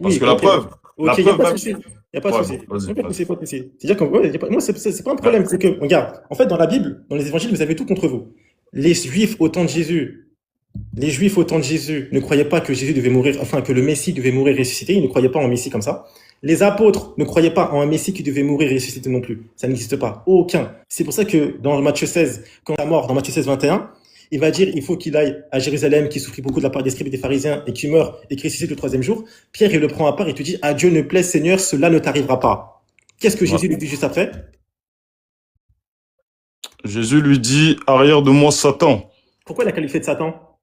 Parce que la preuve. Ok, il n'y a pas de souci. Il n'y a pas de souci. C'est-à-dire que moi, c'est pas un problème. C'est que, regarde, en fait, dans la Bible, dans les évangiles, vous avez tout contre vous. Les Juifs au temps de Jésus ne croyaient pas que Jésus devait mourir, enfin, que le Messie devait mourir et ressusciter. Ils ne croyaient pas en Messie comme ça. Les apôtres ne croyaient pas en un Messie qui devait mourir et ressusciter non plus. Ça n'existe pas. Aucun. C'est pour ça que dans Matthieu 16, quand il est mort, dans Matthieu 16, 21, il va dire, il faut qu'il aille à Jérusalem, qui souffrit beaucoup de la part des scribes et des pharisiens, et qui meurt et qui ressuscite le 3e jour. Pierre, il le prend à part et te dit, à Dieu ne plaise, Seigneur, cela ne t'arrivera pas. Qu'est-ce que Jésus lui dit juste après? Jésus lui dit, arrière de moi, Satan. Pourquoi il a qualifié de Satan?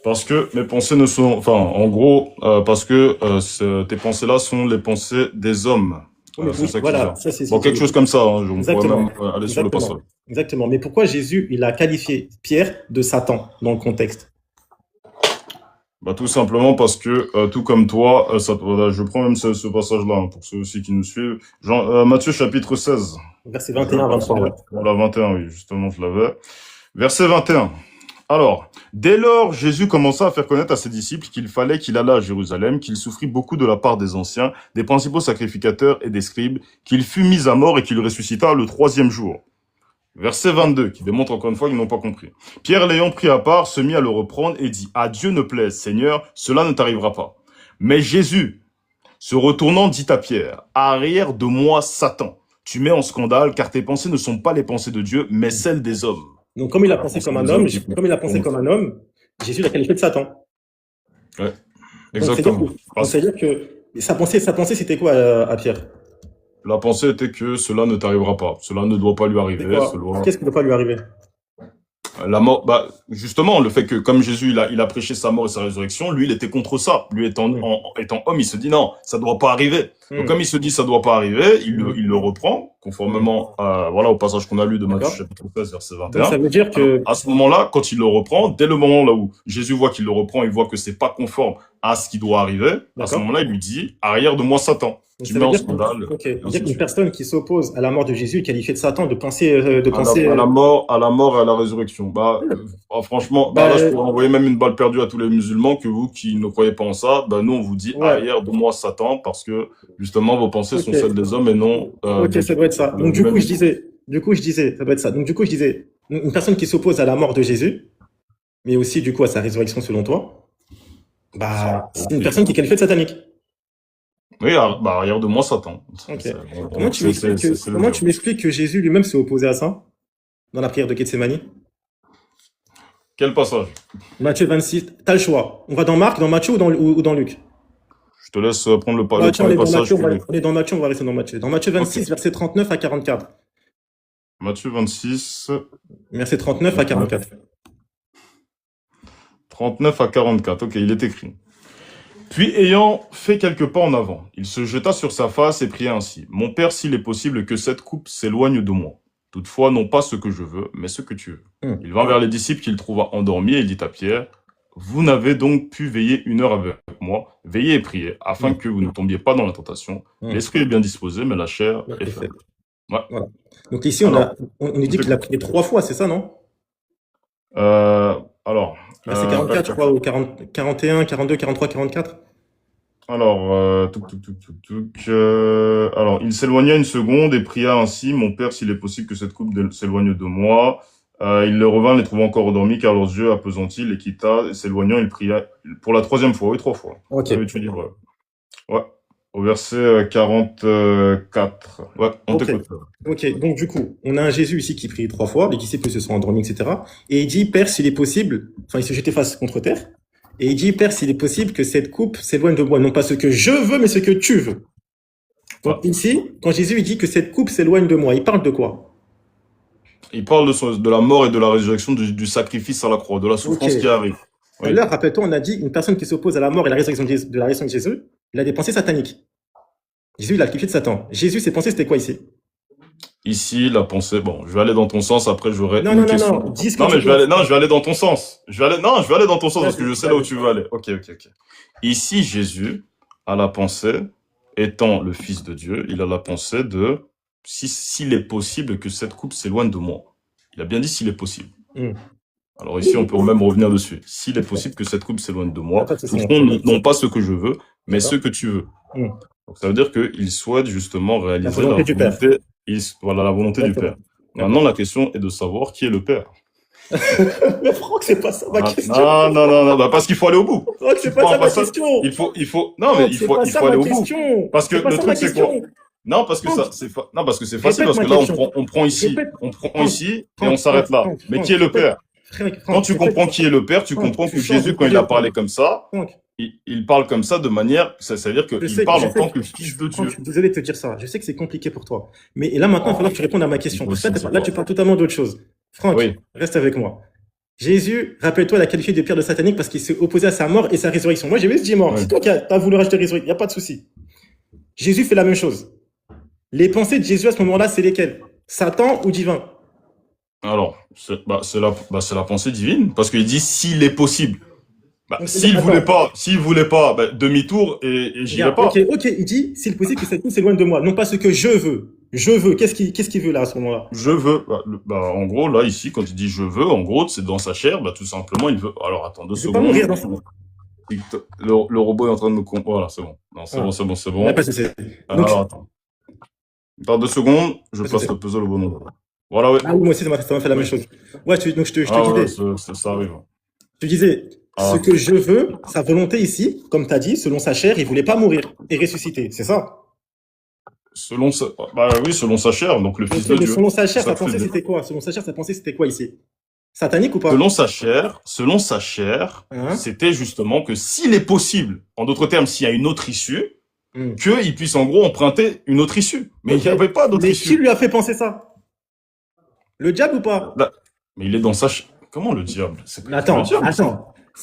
Parce que mes pensées ne sont, enfin, en gros, parce que tes pensées-là sont les pensées des hommes. C'est ça voilà, ça c'est quelque chose comme ça, hein, on pourrait même aller sur le passage. Exactement. Mais pourquoi Jésus, il a qualifié Pierre de Satan dans le contexte? Tout simplement parce que, tout comme toi, je prends même ce passage-là, hein, pour ceux aussi qui nous suivent. Matthieu chapitre 16. Verset 21 à 23, ouais. Voilà, 21, oui, justement, je l'avais. Verset 21. Alors, dès lors, Jésus commença à faire connaître à ses disciples qu'il fallait qu'il allât à Jérusalem, qu'il souffrit beaucoup de la part des anciens, des principaux sacrificateurs et des scribes, qu'il fut mis à mort et qu'il ressuscita le troisième jour. Verset 22, qui démontre encore une fois qu'ils n'ont pas compris. Pierre, l'ayant pris à part, se mit à le reprendre et dit, « À Dieu ne plaise, Seigneur, cela ne t'arrivera pas. » Mais Jésus, se retournant, dit à Pierre, « Arrière de moi, Satan. Tu mets en scandale, car tes pensées ne sont pas les pensées de Dieu, mais celles des hommes. » Donc, comme il a pensé comme un homme, Jésus l'a qualifié de Satan. Ouais, Donc, exactement. c'est-à-dire que sa pensée, c'était quoi à Pierre? La pensée était que cela ne t'arrivera pas. Cela ne doit pas lui arriver. Qu'est-ce qui ne doit pas lui arriver? La mort, bah, justement, le fait que, comme Jésus, il a prêché sa mort et sa résurrection, lui, il était contre ça. Lui, étant homme, il se dit, non, ça doit pas arriver. Donc, comme il se dit, ça doit pas arriver, il le reprend, conformément voilà, au passage qu'on a lu de Matthieu chapitre 13, verset 21. Donc, ça veut dire que... À ce moment-là, quand il le reprend, dès le moment là où Jésus voit qu'il le reprend, il voit que c'est pas conforme à ce qui doit arriver, à ce moment-là, il lui dit, arrière de moi, Satan. Tu mets en scandale. Ok. C'est-à-dire qu'une personne qui s'oppose à la mort de Jésus est qualifiée de Satan, de penser, à la mort et à la résurrection. Bah, franchement, là, je pourrais envoyer même une balle perdue à tous les musulmans que vous qui ne croyez pas en ça. Bah, nous, on vous dit arrière de moi, Satan, parce que justement, vos pensées sont celles des hommes et non. Ok, ça doit être ça. Donc, du coup, je disais, ça doit être ça. Donc, du coup, je disais, une personne qui s'oppose à la mort de Jésus, mais aussi, du coup, à sa résurrection selon toi, bah, c'est une personne qui est qualifiée de satanique. Oui, bah, arrière de moi, Satan. Okay. Comment tu m'expliques que Jésus lui-même s'est opposé à ça dans la prière de Gethsémani? Quel passage? Matthieu 26. T'as le choix. On va dans Marc, dans Matthieu ou dans Luc? Je te laisse prendre le passage. On est dans Matthieu, on va rester dans Matthieu. Dans Matthieu 26, verset 39 à 44. Matthieu 26. Verset 39 à 44. 39 à 44. Ok, il est écrit. Puis, ayant fait quelques pas en avant, il se jeta sur sa face et pria ainsi. « Mon Père, s'il est possible que cette coupe s'éloigne de moi. Toutefois, non pas ce que je veux, mais ce que tu veux. » Il vint vers les disciples qu'il trouva endormis et il dit à Pierre, « Vous n'avez donc pu veiller 1 heure avec moi. Veillez et priez, afin que vous ne tombiez pas dans la tentation. L'esprit est bien disposé, mais la chair est faible. » Ouais. Voilà. Donc ici, on dit qu'il a prié 3 fois, c'est ça, non? C'est 44, je crois, ou 41, 42, 43, 44. Alors, alors, il s'éloigna une seconde et pria ainsi, « Mon Père, s'il est possible que cette coupe s'éloigne de moi. » Il le revint, les trouva encore endormis, car leurs yeux appesantis, les quitta, et s'éloignant, il pria pour la 3e fois, oui, 3 fois. Ok. Ouais. Au verset 44. Ouais, on t'écoute. Ok, donc du coup, on a un Jésus ici qui prie 3 fois, les disciples se sont endormis, etc. Et il dit, Père, s'il est possible, enfin, il se jetait face contre terre, et il dit, Père, s'il est possible que cette coupe s'éloigne de moi, non pas ce que je veux, mais ce que tu veux. Donc ici, quand Jésus il dit que cette coupe s'éloigne de moi, il parle de quoi? Il parle de la mort et de la résurrection du sacrifice à la croix, de la souffrance qui arrive. Oui. Là, rappelle-toi, on a dit, une personne qui s'oppose à la mort et la résurrection de Jésus, il a des pensées sataniques. Jésus, il a qualifié de Satan. Jésus, ses pensées, c'était quoi ici? Ici, la pensée, bon, je vais aller dans ton sens, après j'aurai une question. Non, je vais aller dans ton sens. Je vais aller dans ton sens parce que je sais là où tu veux aller. Ok. Ici, Jésus a la pensée, étant le Fils de Dieu, il a la pensée de, s'il est possible que cette coupe s'éloigne de moi. Il a bien dit s'il est possible. Alors ici, on peut même revenir dessus. S'il est possible que cette coupe s'éloigne de moi, non pas ce que je veux, mais ce que tu veux. Donc ça veut dire qu'il souhaite justement réaliser la volonté du Père. Maintenant, la question est de savoir qui est le Père. Mais Franck, c'est pas ça ma question. Non, parce qu'il faut aller au bout. Franck, c'est pas ça ma question. Il faut aller au bout. Parce que le truc, c'est quoi? Non, parce que c'est facile, parce que là, on prend ici et on s'arrête là. Mais qui est le Père? Quand tu comprends qui est le Père, tu comprends que Jésus, quand il a parlé comme ça, il parle comme ça de manière, ça veut dire qu'il parle en tant que Fils de Dieu. Je suis désolé de te dire ça. Je sais que c'est compliqué pour toi. Mais là, maintenant, il va falloir que tu répondes à ma question. Là, tu parles totalement d'autre chose. Franck, reste avec moi. Jésus, rappelle-toi, l'a qualifié de Pierre de satanique parce qu'il s'est opposé à sa mort et sa résurrection. Moi, j'ai juste dit mort. C'est toi qui as voulu rajouter résurrection. Il n'y a pas de souci. Jésus fait la même chose. Les pensées de Jésus à ce moment-là, c'est lesquelles? Satan ou divin? Alors, c'est la pensée divine, parce qu'il dit s'il est possible. S'il voulait pas, demi-tour et j'irai pas. Ok, il dit s'il est possible que cette coupe s'éloigne de moi, non pas ce que je veux. Je veux. Qu'est-ce qu'il veut là à ce moment-là? Je veux. En gros, là, ici, quand il dit je veux, en gros, c'est dans sa chair, tout simplement, il veut. Alors, attends deux Il veut pas secondes. mourir dans ça. Le robot est en train de me. Voilà, c'est bon. Non, c'est Ah. bon, c'est bon, c'est Il n'y a bon. pas de souci. Donc, Alors, attends. Attends 2 secondes, je pas de place souci. le puzzle au bon endroit. Voilà, ouais. Ah oui, moi aussi, ça m'a fait la même Oui. chose. Ouais, donc je te Ah ouais, disais, ça arrive. je te disais, ce Ah, que je veux, sa volonté ici, comme tu as dit, selon sa chair, il voulait pas mourir et ressusciter, c'est ça? selon sa... Bah oui, selon sa chair, donc le Ok, Fils de mais Dieu. selon sa C'est chair, ça sa que je te pensée, dis. c'était quoi? Selon sa chair, sa pensée, c'était quoi ici? Satanique ou pas? Selon sa chair, Hein? c'était justement que s'il est possible, en d'autres termes, s'il y a une autre issue, Hmm. qu'il puisse en gros emprunter une autre issue. Mais il Ok. n'y avait pas d'autre Mais qui issue. lui a fait penser ça? Le diable ou pas? Là- Mais il est dans sa chair. Comment le diable? C'est pas le Attends, diable.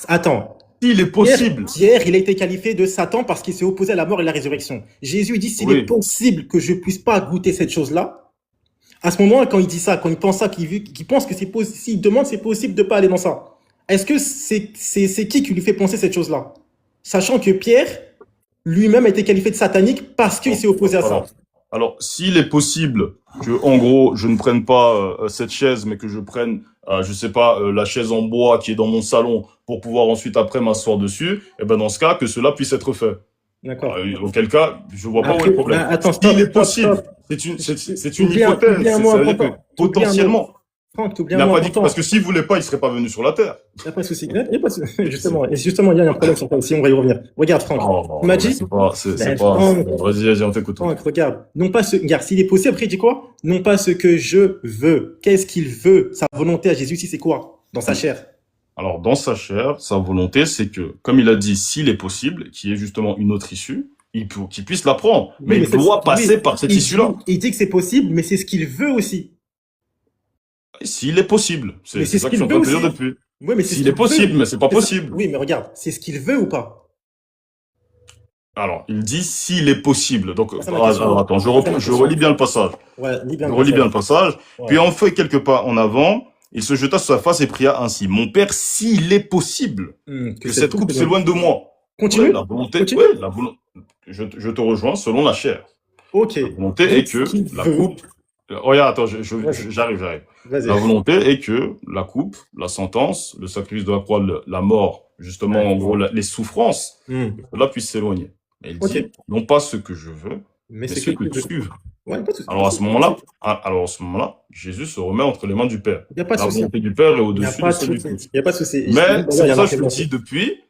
attends. S'il est possible. Pierre, il a été qualifié de Satan parce qu'il s'est opposé à la mort et la résurrection. Jésus dit, s'il est Oui. possible que je puisse pas goûter cette chose-là, à ce moment, quand il dit ça, quand il pense ça, qu'il pense que c'est possible, s'il demande c'est possible de pas aller dans ça, est-ce que c'est qui lui fait penser cette chose-là? Sachant que Pierre, lui-même a été qualifié de satanique parce qu'il s'est opposé à ça. Alors, s'il est possible que, en gros, je ne prenne pas cette chaise, mais que je prenne, je sais pas, la chaise en bois qui est dans mon salon pour pouvoir ensuite après m'asseoir dessus, et ben dans ce cas, que cela puisse être fait. D'accord. Auquel cas, je vois pas où est Après, le problème. attends, stop, S'il est stop, possible, stop. c'est une T'oublies un hypothèse. mot C'est-à-dire que important. potentiellement, Franck, t'oublies il un n'a mot pas dit important. parce que s'il voulait pas, il serait pas venu sur la Terre. Il n'y a pas de souci. Il y a pas de souci. Justement, il y a un problème sur ça. Si on va y revenir. Regarde, Franck. Non, Tu m'as dit. c'est pas, c'est Ben, pas. Franck, Vas-y, on t'écoute. Franck, regarde. Non pas ce. Regarde, s'il est possible, après, il dit quoi? Non pas ce que je veux. Qu'est-ce qu'il veut? Sa volonté à Jésus, si c'est quoi? Dans sa chair. Alors, dans sa chair, sa volonté, c'est que, comme il a dit, s'il est possible, qu'il y ait justement une autre issue, qu'il puisse la prendre. Oui, Mais il doit passer oui, par cette issue-là. Il dit que c'est possible, mais c'est ce qu'il veut aussi. S'il est possible. Mais C'est c'est ça ce que je suis qu'il en train de veut te dire aussi. depuis. Oui, mais c'est ce S'il qu'il est possible, veut. mais c'est pas C'est ça. possible. Oui, mais regarde, c'est ce qu'il veut ou pas? Alors, il dit s'il est possible. Donc, C'est ma question. alors, attends, je relis bien le passage. Ouais, lis bien Je le relis bien passage. le passage. Ouais. Puis, en fait, quelques pas en avant, il se jeta sur sa face et pria ainsi. Mon père, s'il est possible que cette coupe s'éloigne de moi. Continue. Ouais, la volonté, Continue. ouais, la volonté. Je te rejoins selon la chair. Ok. La volonté est que la coupe. Regarde, attends, j'arrive. Vas-y. La volonté est que la coupe, la sentence, le sacrifice de la croix, la mort, justement, en gros, les souffrances, cela puisse s'éloigner. Et il dit, non pas ce que je veux, mais ce que tu veux. Ouais, pas de souci. Alors à ce moment-là, Jésus se remet entre les mains du Père. Il n'y a pas de La souci. volonté du Père est Il n'y a au-dessus pas de de celle du souci. Fils. Il n'y a pas de souci. Mais c'est pour ça que je te dis depuis,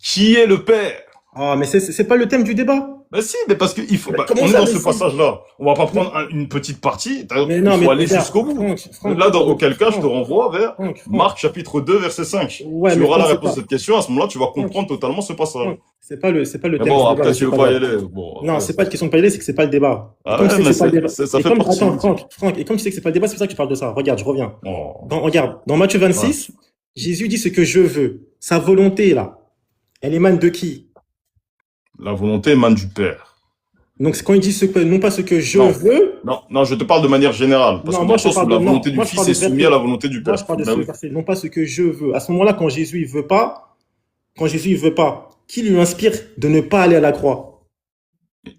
qui est le Père? Ah, mais c'est pas le thème du débat. Ben si, mais parce qu'il faut. Comment on est ça, dans mais ce si passage-là. On va pas prendre une petite partie. Mais Il non, faut mais aller regarde, jusqu'au bout. Franck, Là, dans auquel cas, je te renvoie vers Franck. Marc chapitre 2, verset 5. Ouais, tu mais auras la Franck, réponse à cette question. À ce moment-là, tu vas comprendre totalement ce passage. Franck, c'est pas le Mais thème bon, du après, débat. tu veux pas y aller. Bon, Non, après, c'est pas une question de pas y aller, c'est que c'est pas le débat. Ah Comme ouais, tu sais que mais c'est pas le débat. ça Et fait comme- partie. Attends, Franck, et comme tu sais que c'est pas le débat, c'est pour ça que je parle de ça. Regarde, je reviens. Oh. Regarde, dans Matthieu 26, Jésus dit ce que je veux. Sa volonté, là, elle émane de qui? La volonté émane du Père. Donc, quand il dit non pas ce que je Non. veux, Non, je te parle de manière générale. Parce Non, que moi, dans le je sens parle où la de- volonté non, du moi, je Fils parle est de verset. soumise à la volonté du moi, Père. je parle de Ben ce oui. verset, non pas ce que je veux. À ce moment-là, quand Jésus, il veut pas, qui lui inspire de ne pas aller à la croix?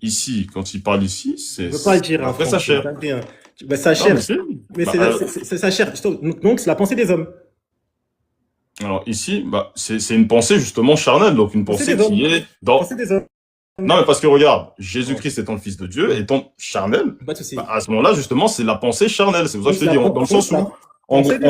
Ici, quand il parle ici, c'est Il veut pas le dire. après Franck, sa chair. c'est pas rien. Ben, sa Non, chair. mais si. Mais Bah, c'est sa chair. Donc, c'est la pensée des hommes. alors ici, c'est une pensée justement charnelle, donc une Pensée pensée des qui hommes. est dans. Pensée des hommes. Non, mais parce que regarde, Jésus-Christ étant le Fils de Dieu, étant charnel, Pas de souci. à ce moment-là, justement, c'est la pensée charnelle. C'est pour ça que je te dis, dans le sens où, on sait des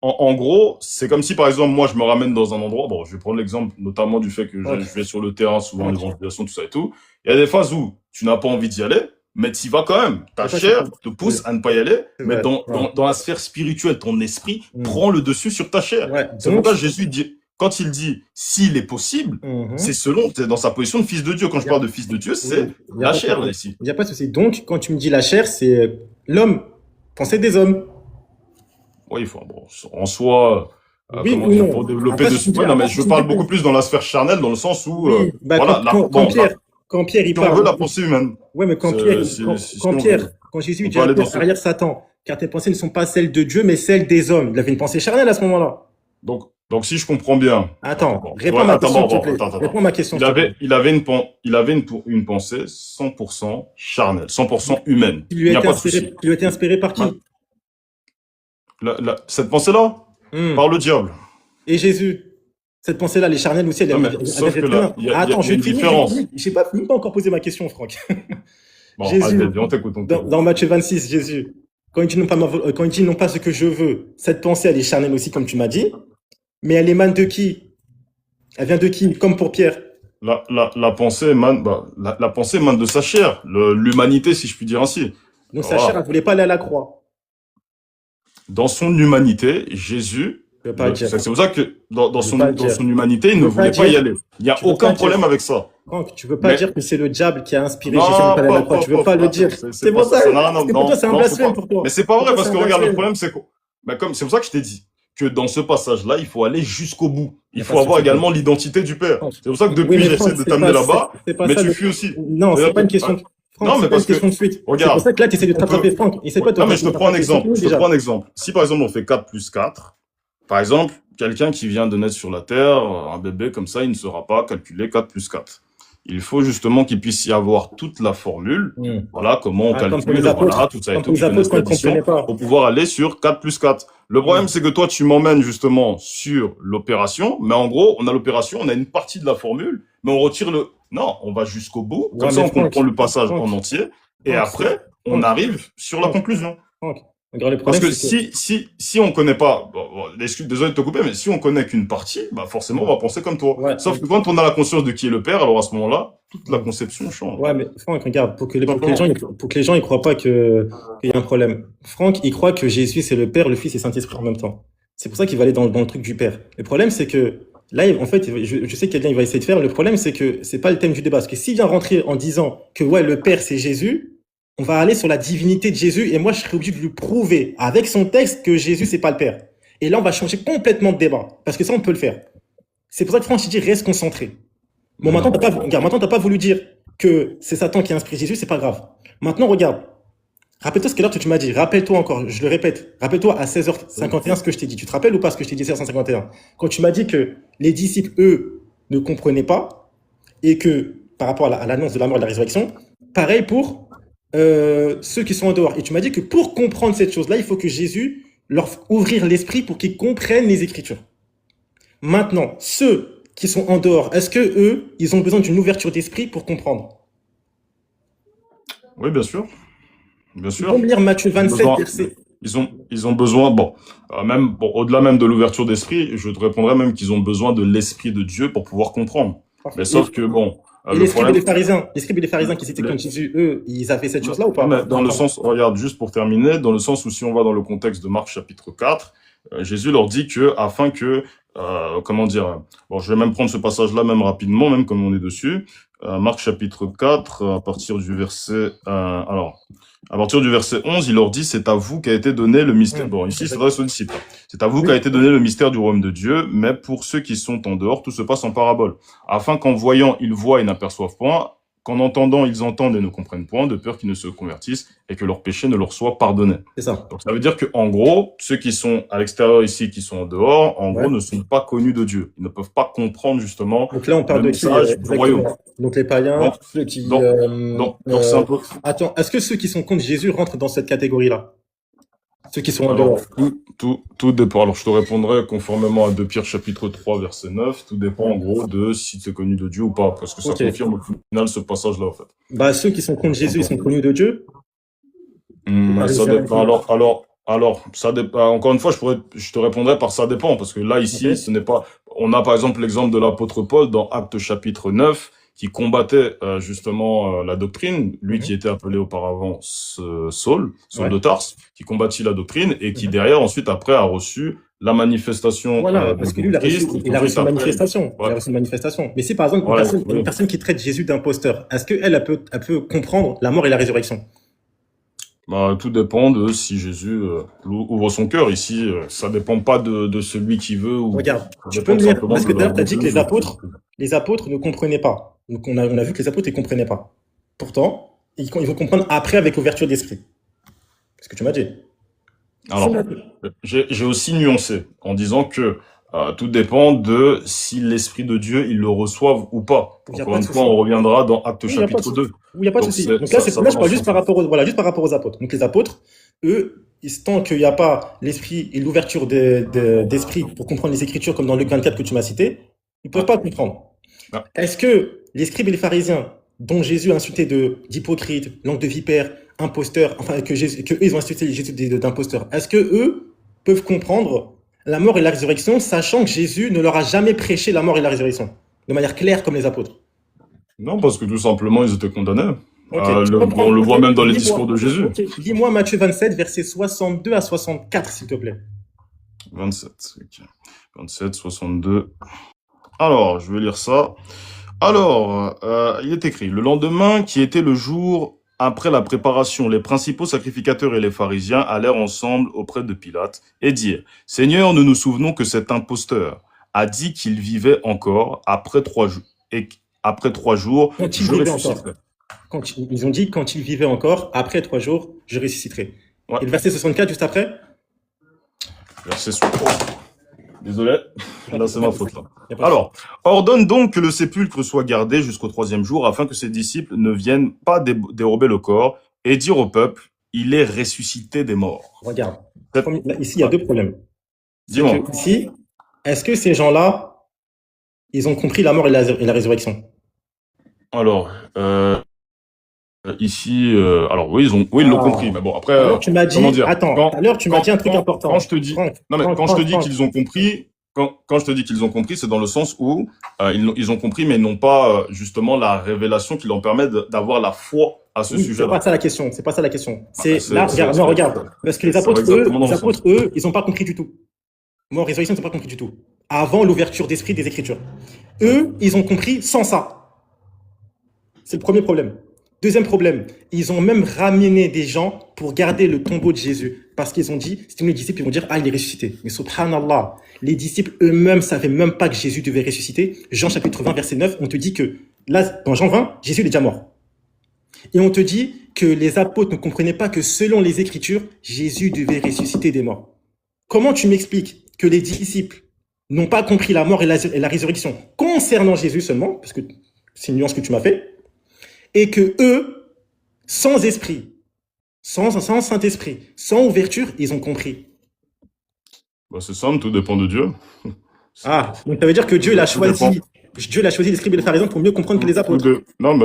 en gros, c'est comme si, par exemple, moi, je me ramène dans un endroit. Bon, je vais prendre l'exemple, notamment du fait que je vais sur le terrain, souvent, Ok. l'évangélisation, tout ça et tout. Il y a des phases où tu n'as pas envie d'y aller, mais tu y vas quand même. Ta C'est pas chair ça. te pousse à ne pas y aller, C'est mais vrai. dans la sphère spirituelle, ton esprit Mm. prend le dessus sur ta chair. Ouais. C'est pourquoi Jésus dit, quand il dit, s'il est possible, Mhm. c'est dans sa position de fils de Dieu. Quand je parle de fils de Dieu, c'est Oui, il y a la pas chair, de- là, ici. Il n'y a pas de souci. Donc, quand tu me dis la chair, c'est l'homme. Pensée des hommes. Oui, bon, en soi, Oui comment ou dire, non. pour développer Après, de tu me dis- non, mais après, je tu me parle dis- beaucoup plus dans la sphère charnelle, dans le sens où, Oui, bah, voilà, quand Pierre, il si on veut parle. la pensée humaine. Ouais, mais quand C'est- Pierre, c'est- quand, si quand on Pierre, veut. quand Jésus On dit peut aller dans ce- arrière Satan, car tes pensées ne sont pas celles de Dieu, mais celles des hommes. Il avait une pensée charnelle à ce moment-là. Donc, Donc, si je comprends bien, Attends, bon, réponds à ouais, ma attends, question, s'il te plaît. attends. Réponds à ma question, Il s'il te avait, plaît. une pensée 100% charnelle, 100% humaine. Qui Il lui a n'y a été pas de inspiré, souci. qui lui a été inspiré par Ma- qui? cette pensée-là, par Hmm. le diable. Et Jésus. Cette pensée-là, les charnelles aussi, Non, mais elle vient sauf que d'être là, humain. Ah, attends, il y a une je vais différence. finir. J'ai pas, même pas encore posé ma question, Franck. Bon, allez, Jésus, vas-y, on t'écoute, on t'écoute. dans Matthieu 26, Jésus, quand il dit quand il dit non pas ce que je veux, cette pensée, elle est charnelle aussi, comme tu m'as dit, mais elle émane de qui? Elle vient de qui? Comme pour Pierre. La pensée émane, la pensée émane de sa chair, l'humanité, si je puis dire ainsi. Donc sa chair, elle Voilà. voulait pas aller à la croix. Dans son humanité, Jésus, Je veux pas le dire. c'est pour ça que Je veux pas le dans dire. son humanité, il Tu ne veux pas voulait pas y dire. aller. Il n'y a Tu veux aucun pas dire. problème avec ça. Franck, tu veux pas Mais, dire que c'est le diable qui a inspiré non, Jésus à aller à la croix. Tu veux pas le dire. c'est C'est pas pour ça. ça. Non, Parce que pour toi, c'est un faut blasphème pas. pour toi. Mais c'est pas Pour vrai toi, parce c'est que un regarde, le blasphème. problème, c'est que, c'est pour ça que je t'ai dit que dans ce passage-là, il faut aller jusqu'au bout. Il n'y Il a faut pas de avoir souci. également l'identité du Père. Franck. C'est pour ça que Oui, depuis, mais j'essaie Franck, de c'est t'amener pas, là-bas, c'est pas mais ça tu le. fuis aussi. Non, c'est C'est-à-dire pas une que, question. Franck, non, c'est mais pas une parce que, question de fuite. C'est pour regarde, ça que là, tu essaies de te on peut, rattraper, Franck. Essaie-toi de te non, mais je te prends un rattraper. C'est exemple. fini Je te déjà. prends un exemple. Si par exemple on fait 4 plus 4, par exemple, quelqu'un qui vient de naître sur la Terre, un bébé comme ça, il ne saura pas calculer 4 plus 4. Il faut justement qu'il puisse y avoir toute la formule. Hmm. Voilà, comment on Ah, comme pour calcule, les apôtres. voilà, tout ça et Comme tout, pour les qui connaissent apôtres quand ils ne l'addition, comprenaient pas. pour pouvoir aller sur 4 plus 4. Le problème, Hmm. c'est que toi, tu m'emmènes justement sur l'opération, mais en gros, on a l'opération, on a une partie de la formule, mais on retire le... Non, on va jusqu'au bout, comme Ouais, ça mais on comprend Franck, le passage Franck, en entier, et Franck, après, on Franck, arrive sur la Franck, conclusion. Franck. Regarde, le Parce problème, que c'est que. si on connaît pas, désolé de te couper, mais si on connaît qu'une partie, bah forcément on va penser comme toi. Ouais, Sauf que quand on a la conscience de qui est le père, alors à ce moment-là, toute la conception change. ouais, mais Franck, regarde, pour que les, Tout pour que les gens, simplement. pour que les gens, ils croient pas qu'il y a un problème. Franck, il croit que Jésus, c'est le Père, le Fils et Saint-Esprit en même temps. C'est pour ça qu'il va aller dans le truc du Père. Le problème, c'est que, là, en fait, je sais qu'il y a quelqu'un, il va essayer de faire. Le problème, c'est que c'est pas le thème du débat. Parce que s'il vient rentrer en disant que, ouais, le Père, c'est Jésus, on va aller sur la divinité de Jésus et moi, je serai obligé de lui prouver avec son texte que Jésus, c'est pas le Père. Et là, on va changer complètement de débat. Parce que ça, on peut le faire. C'est pour ça que Franck, il dit, reste concentré. Bon, maintenant, t'as pas voulu dire que c'est Satan qui a inspiré Jésus, c'est pas grave. Maintenant, regarde. Rappelle-toi ce que tu m'as dit. Rappelle-toi encore, je le répète. Rappelle-toi à 16h51 ce que je t'ai dit. Tu te rappelles ou pas ce que je t'ai dit à 16h51? Quand tu m'as dit que les disciples, eux, ne comprenaient pas et que, par rapport à l'annonce de la mort et de la résurrection, pareil pour ceux qui sont en dehors. Et tu m'as dit que pour comprendre cette chose-là, il faut que Jésus leur ouvrir l'esprit pour qu'ils comprennent les Écritures. Maintenant, ceux qui sont en dehors, est-ce que eux, ils ont besoin d'une ouverture d'esprit pour comprendre? Oui, bien sûr. Bien Tu sûr. peux me lire Matthieu Ils ont 27, besoin, verset. ils ont besoin, même, au-delà même de l'ouverture d'esprit, je te répondrais même qu'ils ont besoin de l'esprit de Dieu pour pouvoir comprendre. Mais sauf que Et le les scribes et problème, les scribes et les pharisens qui s'étaient contre Jésus, eux, ils avaient cette chose-là ou non, pas? mais dans le sens, regarde, juste pour terminer, dans le sens où si on va dans le contexte de Marc chapitre 4, Jésus leur dit que afin que, comment dire, je vais même prendre ce passage-là même rapidement, même comme on est dessus, Marc chapitre 4, à partir du verset, à partir du verset 11, il leur dit, c'est à vous qu'a été donné le mystère. Bon, ici, c'est vrai, aux disciples. C'est à vous qu'a été donné le mystère du royaume de Dieu, mais pour ceux qui sont en dehors, tout se passe en parabole. Afin qu'en voyant, ils voient et n'aperçoivent point, qu'en entendant, ils entendent et ne comprennent point, de peur qu'ils ne se convertissent et que leurs péchés ne leur soient pardonnés. C'est ça. Donc, ça veut dire que, en gros, ceux qui sont à l'extérieur ici, qui sont en dehors, en gros, ne sont pas connus de Dieu. Ils ne peuvent pas comprendre, justement, Donc là, on parle le de qui message du royaume. exactement? Donc les païens, Donc, ceux qui. donc c'est un peu, Attends, est-ce que ceux qui sont contre Jésus rentrent dans cette catégorie-là? Ceux qui sont en alors, dehors. tout dépend. Alors, je te répondrai conformément à 2 Pierre chapitre 3, verset 9. Tout dépend, en gros, de si tu es connu de Dieu ou pas. Parce que ça Ok. confirme au final ce passage-là, en fait. Bah, ceux qui sont contre Jésus, ils sont connus de Dieu? Ça dépend. Alors, ça dépend. Encore une fois, je te répondrai par ça dépend. Parce que là, ici, Ok. ce n'est pas, on a par exemple l'exemple de l'apôtre Paul dans Actes chapitre 9, qui combattait, justement, la doctrine. Lui qui était appelé auparavant Saul Ouais. de Tarse, qui combattit la doctrine et qui derrière, ensuite, après, a reçu la manifestation Voilà, parce que lui, il a reçu Christ, il a reçu une après. manifestation. Il a Ouais. reçu une manifestation. Mais si, par exemple, Voilà, une oui. personne qui traite Jésus d'imposteur, est-ce qu'elle, elle peut comprendre la mort et la résurrection? Tout dépend de si Jésus ouvre son cœur. Ici, ça dépend pas de celui qui veut. Ou Regarde, ça tu dépend peux me tout lire, simplement parce que de d'ailleurs, tu as dit que Dieu. les apôtres ne comprenaient pas. Donc, on a vu que les apôtres ne comprenaient pas. Pourtant, ils vont comprendre après avec ouverture d'esprit. C'est ce que tu m'as dit. Alors, j'ai aussi nuancé en disant que Tout dépend de si l'Esprit de Dieu, ils le reçoivent ou pas. Il n'y a Encore pas de une fois, souci. on reviendra dans Actes Oui, il n'y a pas de chapitre souci. 2. Oui, il n'y a pas de Donc, souci. c'est, Donc ça, là, ça là, va je dans parle ce juste par sens-là. rapport voilà, juste par rapport aux apôtres. Donc les apôtres, eux, tant qu'il n'y a pas l'esprit et l'ouverture d'esprit pour comprendre les Écritures, comme dans Luc 24 que tu m'as cité, ils ne peuvent Ouais. pas comprendre. Ouais. Est-ce que les scribes et les pharisiens, dont Jésus a insulté d'hypocrites, langue de vipère, imposteurs, enfin que eux, ils ont insulté Jésus d'imposteurs, est-ce que eux peuvent comprendre la mort et la résurrection, sachant que Jésus ne leur a jamais prêché la mort et la résurrection, de manière claire comme les apôtres? Non, parce que tout simplement, ils étaient condamnés. Ok, je comprends. On le voit Ok, même dans les lis-moi. discours de Jésus. Ok, lis-moi Matthieu 27, versets 62 à 64, s'il te plaît. 27, ok. 27, 62. Alors, je vais lire ça. Alors, il est écrit, le lendemain, qui était le jour après la préparation, les principaux sacrificateurs et les pharisiens allèrent ensemble auprès de Pilate et dirent, Seigneur, nous nous souvenons que cet imposteur a dit qu'il vivait encore après 3 jours, et après 3 jours, Quand il je vivait encore. ressusciterai. Ils ont dit quand il vivait encore, après 3 jours, je ressusciterai. Ouais. Et le verset 64, juste après? Verset 60. Désolé, là c'est ma faute là. Y a pas de Alors, ordonne donc que le sépulcre soit gardé jusqu'au 3e jour afin que ses disciples ne viennent pas dérober le corps et dire au peuple, il est ressuscité des morts. Regarde. C'est- Là, ici, il y a deux problèmes. C'est Dis-moi. que ici, est-ce que ces gens-là, ils ont compris la mort et la résurrection? Alors, ici, alors oui, ils l'ont compris, mais bon, après, Alors tu m'as dit, comment dire, attends, tout à l'heure tu m'as dit un truc important. quand je te dis, Franck, non mais Franck, quand je te Franck, dis Franck. qu'ils ont compris, quand je te dis qu'ils ont compris, c'est dans le sens où ils ont compris, mais ils n'ont pas justement la révélation qui leur permet d'avoir la foi à ce Oui, c'est sujet-là. pas ça la question. C'est pas ça la question. C'est c'est- là, c'est- regarde, c'est- non, regarde. Parce que les ça va apôtres, exactement dans le sens. ils n'ont pas compris du tout. Mort, résurrection, ils n'ont pas compris du tout. Avant l'ouverture d'esprit des Écritures. Eux, ils ont compris sans ça. C'est le premier problème. Deuxième problème, ils ont même ramené des gens pour garder le tombeau de Jésus. Parce qu'ils ont dit, c'était les disciples, ils vont dire, ah, il est ressuscité. Mais subhanallah, les disciples eux-mêmes savaient même pas que Jésus devait ressusciter. Jean chapitre 20, verset 9, on te dit que, là, dans Jean 20, Jésus il est déjà mort. Et on te dit que les apôtres ne comprenaient pas que selon les Écritures, Jésus devait ressusciter des morts. Comment tu m'expliques que les disciples n'ont pas compris la mort et la résurrection concernant Jésus seulement, parce que c'est une nuance que tu m'as fait, et que eux, sans esprit, sans Saint-Esprit, sans ouverture, ils ont compris. Bah, c'est simple, tout dépend de Dieu. Ah, donc ça veut dire que Dieu l'a choisi les scribes et les pharisiens pour mieux comprendre que les apôtres. Non,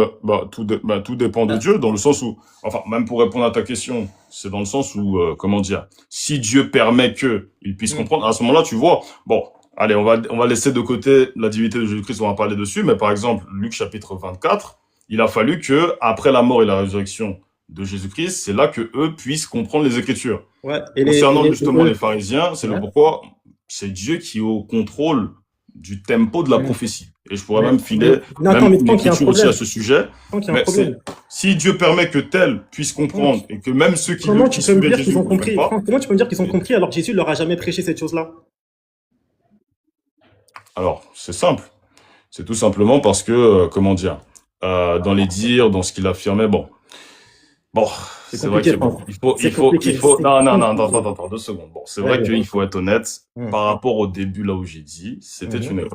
tout dépend de Dieu, dans le sens où, enfin, même pour répondre à ta question, c'est dans le sens où, comment dire, si Dieu permet que il puisse comprendre, à ce moment-là, tu vois, bon, allez, on va laisser de côté la divinité de Jésus-Christ, on va parler dessus, mais par exemple, Luc chapitre 24, il a fallu que, après la mort et la résurrection de Jésus-Christ, c'est là que eux puissent comprendre les Écritures. Ouais, Concernant justement les pharisiens, c'est le pourquoi c'est Dieu qui est au contrôle du tempo de la prophétie. Et je pourrais même filer même une écriture aussi à ce sujet. Mais si Dieu permet que tel puisse comprendre et que même ceux qui comment tu peux me dire qu'ils ont compris pas, comment tu peux me dire qu'ils ont compris alors que Jésus leur a jamais prêché cette chose-là? Alors, c'est simple. C'est tout simplement parce que, comment dire, dans les dires, dans ce qu'il affirmait, bon, c'est vrai qu'il faut, non, attends, 2 secondes. Bon, c'est vrai qu'il faut être honnête, par rapport au début, là où j'ai dit, c'était une erreur.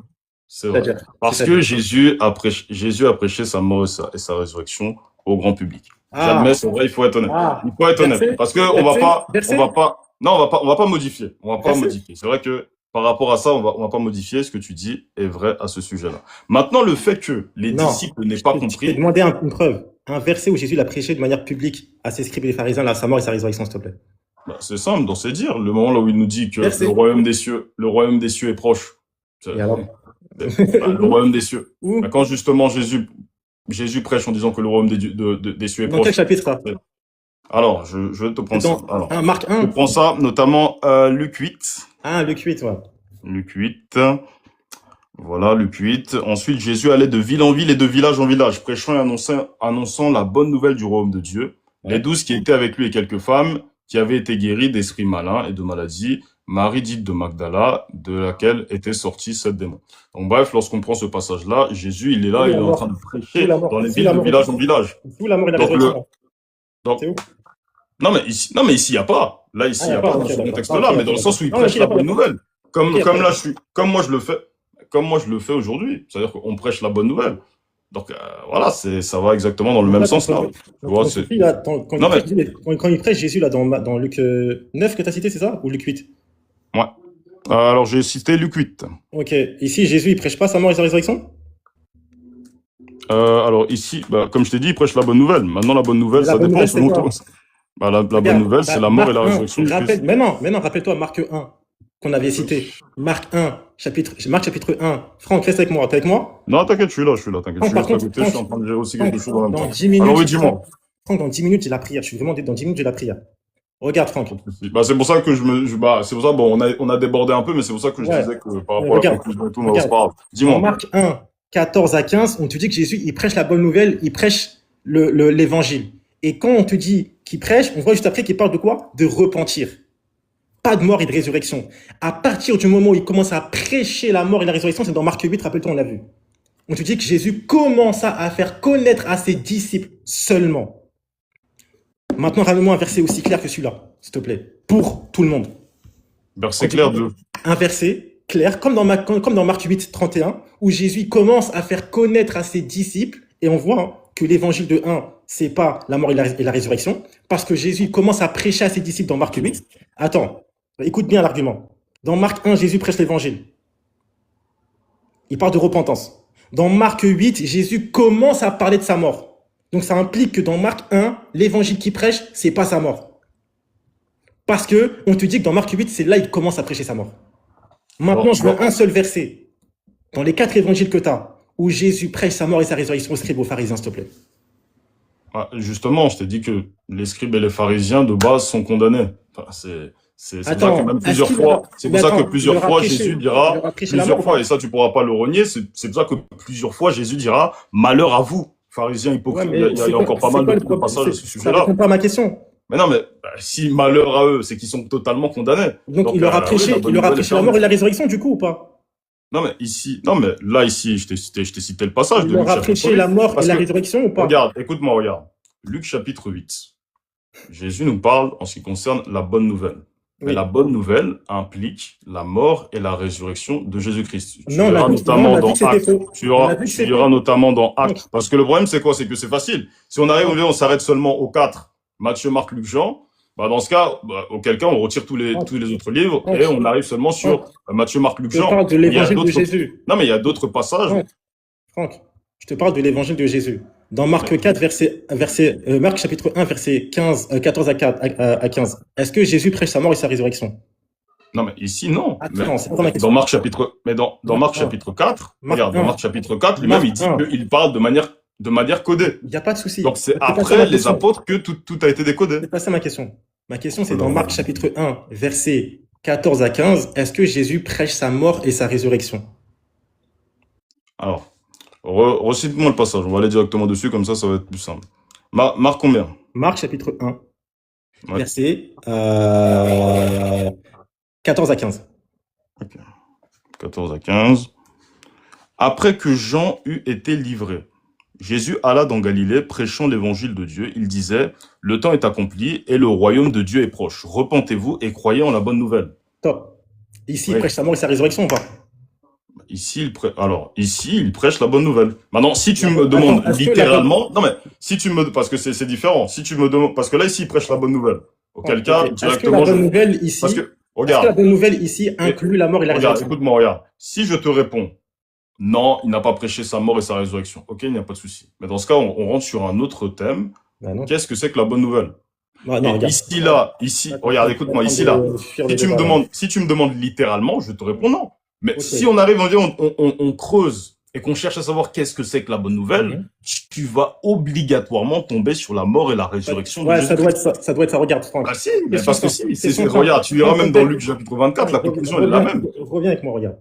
C'est vrai. Parce que Jésus a prêché sa mort et sa résurrection au grand public. J'admets, c'est vrai, il faut être honnête. Il faut être honnête. Parce que on va pas modifier. On va pas modifier. C'est vrai que, par rapport à ça, on va pas modifier. Ce que tu dis est vrai à ce sujet-là. Maintenant, le fait que les disciples n'aient pas compris. Je t'ai demandé une preuve. Un verset où Jésus l'a prêché de manière publique à ses scribes et les pharisiens, là, sa mort et sa résurrection, s'il te plaît. C'est simple dans ses dires. Le moment là où il nous dit que le royaume des cieux est proche. Et alors le royaume des cieux. Quand justement Jésus prêche en disant que le royaume des cieux est proche. Dans quel chapitre ça? Alors, je vais te prendre ça. Alors, Marc 1. Je prends ça, notamment Luc 8. Ah, Luc 8, ouais. Luc 8. Voilà, Luc 8. Ensuite, Jésus allait de ville en ville et de village en village, prêchant et annonçant la bonne nouvelle du royaume de Dieu. Les 12 qui étaient avec lui et quelques femmes qui avaient été guéries d'esprits malins et de maladies, Marie dite de Magdala, de laquelle étaient sortis 7 démons. Donc bref, lorsqu'on prend ce passage-là, Jésus, il est là, il est en train de prêcher dans les villes de village en village. D'où la mort et la résurrection. C'est où? Non mais ici il y a pas. Là ici il y a pas dans ce contexte-là, mais dans le sens où il prêche la bonne nouvelle. comme, Ok, comme là, comme moi je le fais aujourd'hui. C'est-à-dire qu'on prêche la bonne nouvelle. Donc voilà, ça va exactement dans le même là, sens là. Tu vois, ton souci, là, non mais, quand il prêche Jésus là, dans Luc 9 que tu as cité, c'est ça? Ou Luc 8? ouais. Alors j'ai cité Luc 8. Ok. Ici, Jésus, il prêche pas sa mort et sa résurrection? Alors ici, bah, comme je t'ai dit, il prêche la bonne nouvelle. Maintenant, la bonne nouvelle, La ça bonne dépend nouvelle, c'est selon quoi? toi. Bah, la bonne Regarde, nouvelle, c'est la mort et Marc la 1, résurrection de Christ. mais non, rappelle-toi Marc 1 qu'on avait cité. Marc chapitre 1. Franck, reste avec moi. T'es avec moi? Non, t'inquiète, je suis là, t'inquiète. Je Franck, suis par juste à contre, côté, je suis en train de gérer aussi quelque chose en même Dans temps. 10 minutes, Alors oui, dis-moi. Franck, dans 10 minutes, j'ai la prière. Je suis vraiment dans 10 minutes, j'ai la prière. Regarde, Franck. Bah, c'est pour ça que bah, c'est pour ça, bon, on a débordé un peu, mais c'est pour ça que je Ouais. disais que par Mais rapport à la regarde, conclusion et tout, mais c'est regarde. pas grave. Dans Dis-moi. Marc 1, 14 à 15, on te dit que Jésus, il prêche la bonne nouvelle, il prêche l'évangile. Et quand on te dit qu'il prêche, on voit juste après qu'il parle de quoi? De repentir. Pas de mort et de résurrection. À partir du moment où il commence à prêcher la mort et la résurrection, c'est dans Marc 8, rappelle-toi, on l'a vu. On te dit que Jésus commença à faire connaître à ses disciples seulement. Maintenant, ramène-moi un verset aussi clair que celui-là, s'il te plaît, pour tout le monde. Verset clair de. Un verset clair, comme dans Marc 8, 31, où Jésus commence à faire connaître à ses disciples, et on voit que l'évangile de 1, c'est pas la mort et la résurrection, parce que Jésus commence à prêcher à ses disciples dans Marc 8. Attends, écoute bien l'argument. Dans Marc 1, Jésus prêche l'évangile. Il parle de repentance. Dans Marc 8, Jésus commence à parler de sa mort. Donc ça implique que dans Marc 1, l'évangile qu'il prêche, c'est pas sa mort. Parce que on te dit que dans Marc 8, c'est là qu'il commence à prêcher sa mort. Maintenant, je veux un seul verset dans les 4 évangiles que tu as où Jésus prêche sa mort et sa résurrection aux scribes, aux pharisiens, s'il te plaît. Ah, justement, je t'ai dit que les scribes et les pharisiens de base sont condamnés. Enfin, c'est pour ça que même plusieurs fois, c'est pour ça que plusieurs fois Jésus dira, plusieurs fois, et ça tu pourras pas le renier, c'est pour ça que plusieurs fois Jésus dira, malheur à vous, pharisiens hypocrites. Ouais, il y a encore pas mal de passages à ce sujet-là. Ça répond pas à ma question. Mais non, mais si malheur à eux, c'est qu'ils sont totalement condamnés. Donc il leur a prêché, la mort et la résurrection du coup ou pas? Non mais là ici, je t'ai cité le passage. Il leur a prêché la mort et la résurrection ou pas? Regarde, écoute-moi, regarde. Luc chapitre 8. Jésus nous parle en ce qui concerne la bonne nouvelle. Mais la bonne nouvelle implique la mort et la résurrection de Jésus-Christ. Tu verras notamment dans Actes. Tu verras notamment dans Actes. Parce que le problème, c'est quoi? C'est que c'est facile. Si on arrive, on s'arrête seulement aux 4, Matthieu, Marc, Luc, Jean, bah dans ce cas, auquel cas, on retire tous les autres livres et on arrive seulement sur Matthieu, Marc, Luc, Jean. Je parle de l'évangile de Jésus. Non, mais il y a d'autres passages. Franck, je te parle de l'évangile de Jésus. Dans Marc 4, Marc chapitre 1, verset 14 à 15, est-ce que Jésus prêche sa mort et sa résurrection? Non, mais ici, non. Attends, dans Marc chapitre 4, regarde, dans Marc chapitre 4, lui-même, il dit qu'il parle de manière codée. Il n'y a pas de souci. Donc, c'est après les apôtres que tout a été décodé. C'est pas ça ma question. Ma question, c'est dans Marc chapitre 1, verset 14 à 15, est-ce que Jésus prêche sa mort et sa résurrection? Alors, recite-moi le passage, on va aller directement dessus, comme ça va être plus simple. Marc combien? Marc chapitre 1, verset 14 à 15. Okay. 14 à 15. Après que Jean eut été livré, Jésus alla dans Galilée, prêchant l'évangile de Dieu. Il disait, le temps est accompli et le royaume de Dieu est proche. Repentez-vous et croyez en la bonne nouvelle. Top. Ici, il prêche sa mort et sa résurrection ou pas? Ici, il prêche la bonne nouvelle. Maintenant, si tu me demandes littéralement, parce que c'est différent. Si tu me demandes, parce que là, ici, il prêche la bonne nouvelle. Auquel cas, directement, la bonne nouvelle ici, regarde. La bonne nouvelle ici inclut la mort et la résurrection. Écoute-moi, regarde. Si je te réponds, non, il n'a pas prêché sa mort et sa résurrection. Ok, il n'y a pas de souci. Mais dans ce cas, on rentre sur un autre thème. Qu'est-ce que c'est que la bonne nouvelle? Regarde, écoute-moi, ici, là. Si tu me demandes littéralement, je te réponds non. Mais si on arrive, on creuse et qu'on cherche à savoir qu'est-ce que c'est que la bonne nouvelle, tu vas obligatoirement tomber sur la mort et la résurrection. Ouais, ça doit être ça. Regarde, Franck. Ah si, mais parce que regarde, tu verras même dans Luc chapitre 24, la conclusion elle est la même. Reviens avec moi, regarde.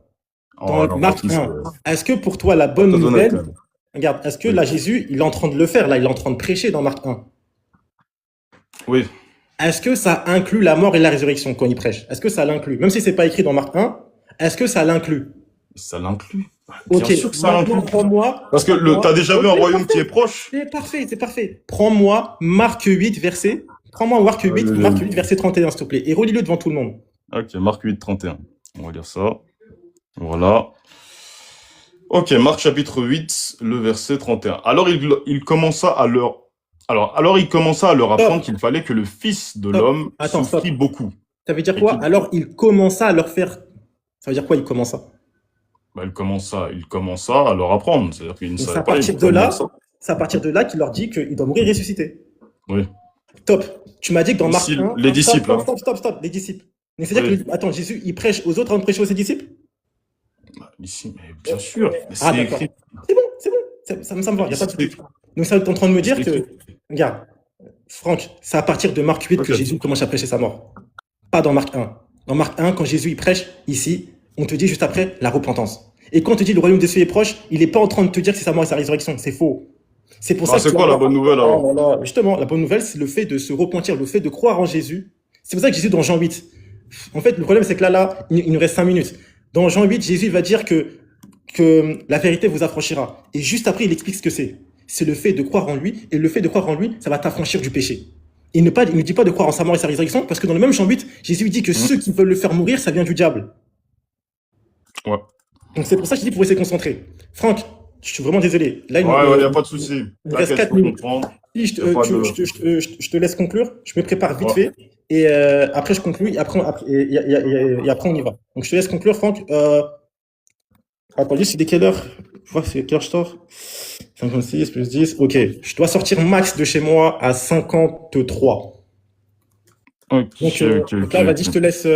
Dans Marc 1, est-ce que pour toi la bonne nouvelle, regarde, est-ce que là Jésus, il est en train de le faire, là, il est en train de prêcher dans Marc 1? Oui. Est-ce que ça inclut la mort et la résurrection quand il prêche? Est-ce que ça l'inclue? Même si c'est pas écrit dans Marc 1, est-ce que ça l'inclut? Ça l'inclut. Ok, bien sûr que ça l'inclut. Prends-moi. Parce que t'as déjà vu un royaume qui est proche? C'est parfait. Prends-moi Marc 8, verset 31, s'il te plaît, et relis-le devant tout le monde. Ok, Marc 8, 31. On va dire ça. Voilà. Ok, Marc chapitre 8, le verset 31. Il commença à leur... alors il commença à leur apprendre Stop, qu'il fallait que le Fils de stop. l'homme Attends, souffrit stop. beaucoup. Ça veut dire Et quoi? qu'il... Alors, il commença à leur faire. Ça veut dire quoi, il commença? Bah, il commença à leur apprendre. C'est-à-dire qu'ils ne Donc, c'est à savaient pas, ils partir de apprenaient ça. là, c'est à partir de là qu'il leur dit qu'il doit mourir et ressusciter. Oui. Top. Tu m'as dit que dans Marc Ici, 1, les stop, disciples, stop, hein. stop, stop, stop, les disciples. Donc, c'est-à-dire Oui. que, attends, Jésus, il prêche aux autres avant de prêcher aux ses disciples? Bah, ici, mais bien sûr. Mais Ah, c'est d'accord. écrit. C'est bon, c'est bon. Ça me va, il n'y a pas de souci. Donc, ça, tu es en train de me dire C'est que, écrit. regarde, Franck, c'est à partir de Marc 8 que Ok. Jésus commence à prêcher sa mort. Pas dans Marc 1. Dans Marc 1, quand Jésus il prêche, ici, on te dit juste après la repentance. Et quand on te dit le royaume des cieux est proche, il n'est pas en train de te dire que c'est sa mort et sa résurrection. C'est faux. C'est pour Bah, ça que c'est tu quoi vas la voir. bonne nouvelle alors? Oh là là. Justement, la bonne nouvelle, c'est le fait de se repentir, le fait de croire en Jésus. C'est pour ça que Jésus, dans Jean 8, en fait, le problème, c'est que là, il nous reste 5 minutes. Dans Jean 8, Jésus va dire que la vérité vous affranchira. Et juste après, il explique ce que c'est. C'est le fait de croire en lui. Et le fait de croire en lui, ça va t'affranchir du péché. Il ne dit pas de croire en sa mort et sa résurrection, parce que dans le même Jean 8, Jésus dit que ceux qui veulent le faire mourir, ça vient du diable. Ouais. Donc c'est pour ça que je dis pour essayer de se concentrer. Franck, je suis vraiment désolé. Là, Ouais, y a pas de souci. il me reste T'inquiète, 4 je peux minutes. comprendre. Si Y a pas de... je te laisse conclure, je me prépare vite Ouais. fait, et après je conclue, et après on y va. Donc je te laisse conclure, Franck. Attends, juste, c'est dès quelle heure? Je vois, c'est quelle heure je sors? 56 plus 10. Ok, je dois sortir max de chez moi à 53. Ok, Donc là, vas-y, je te laisse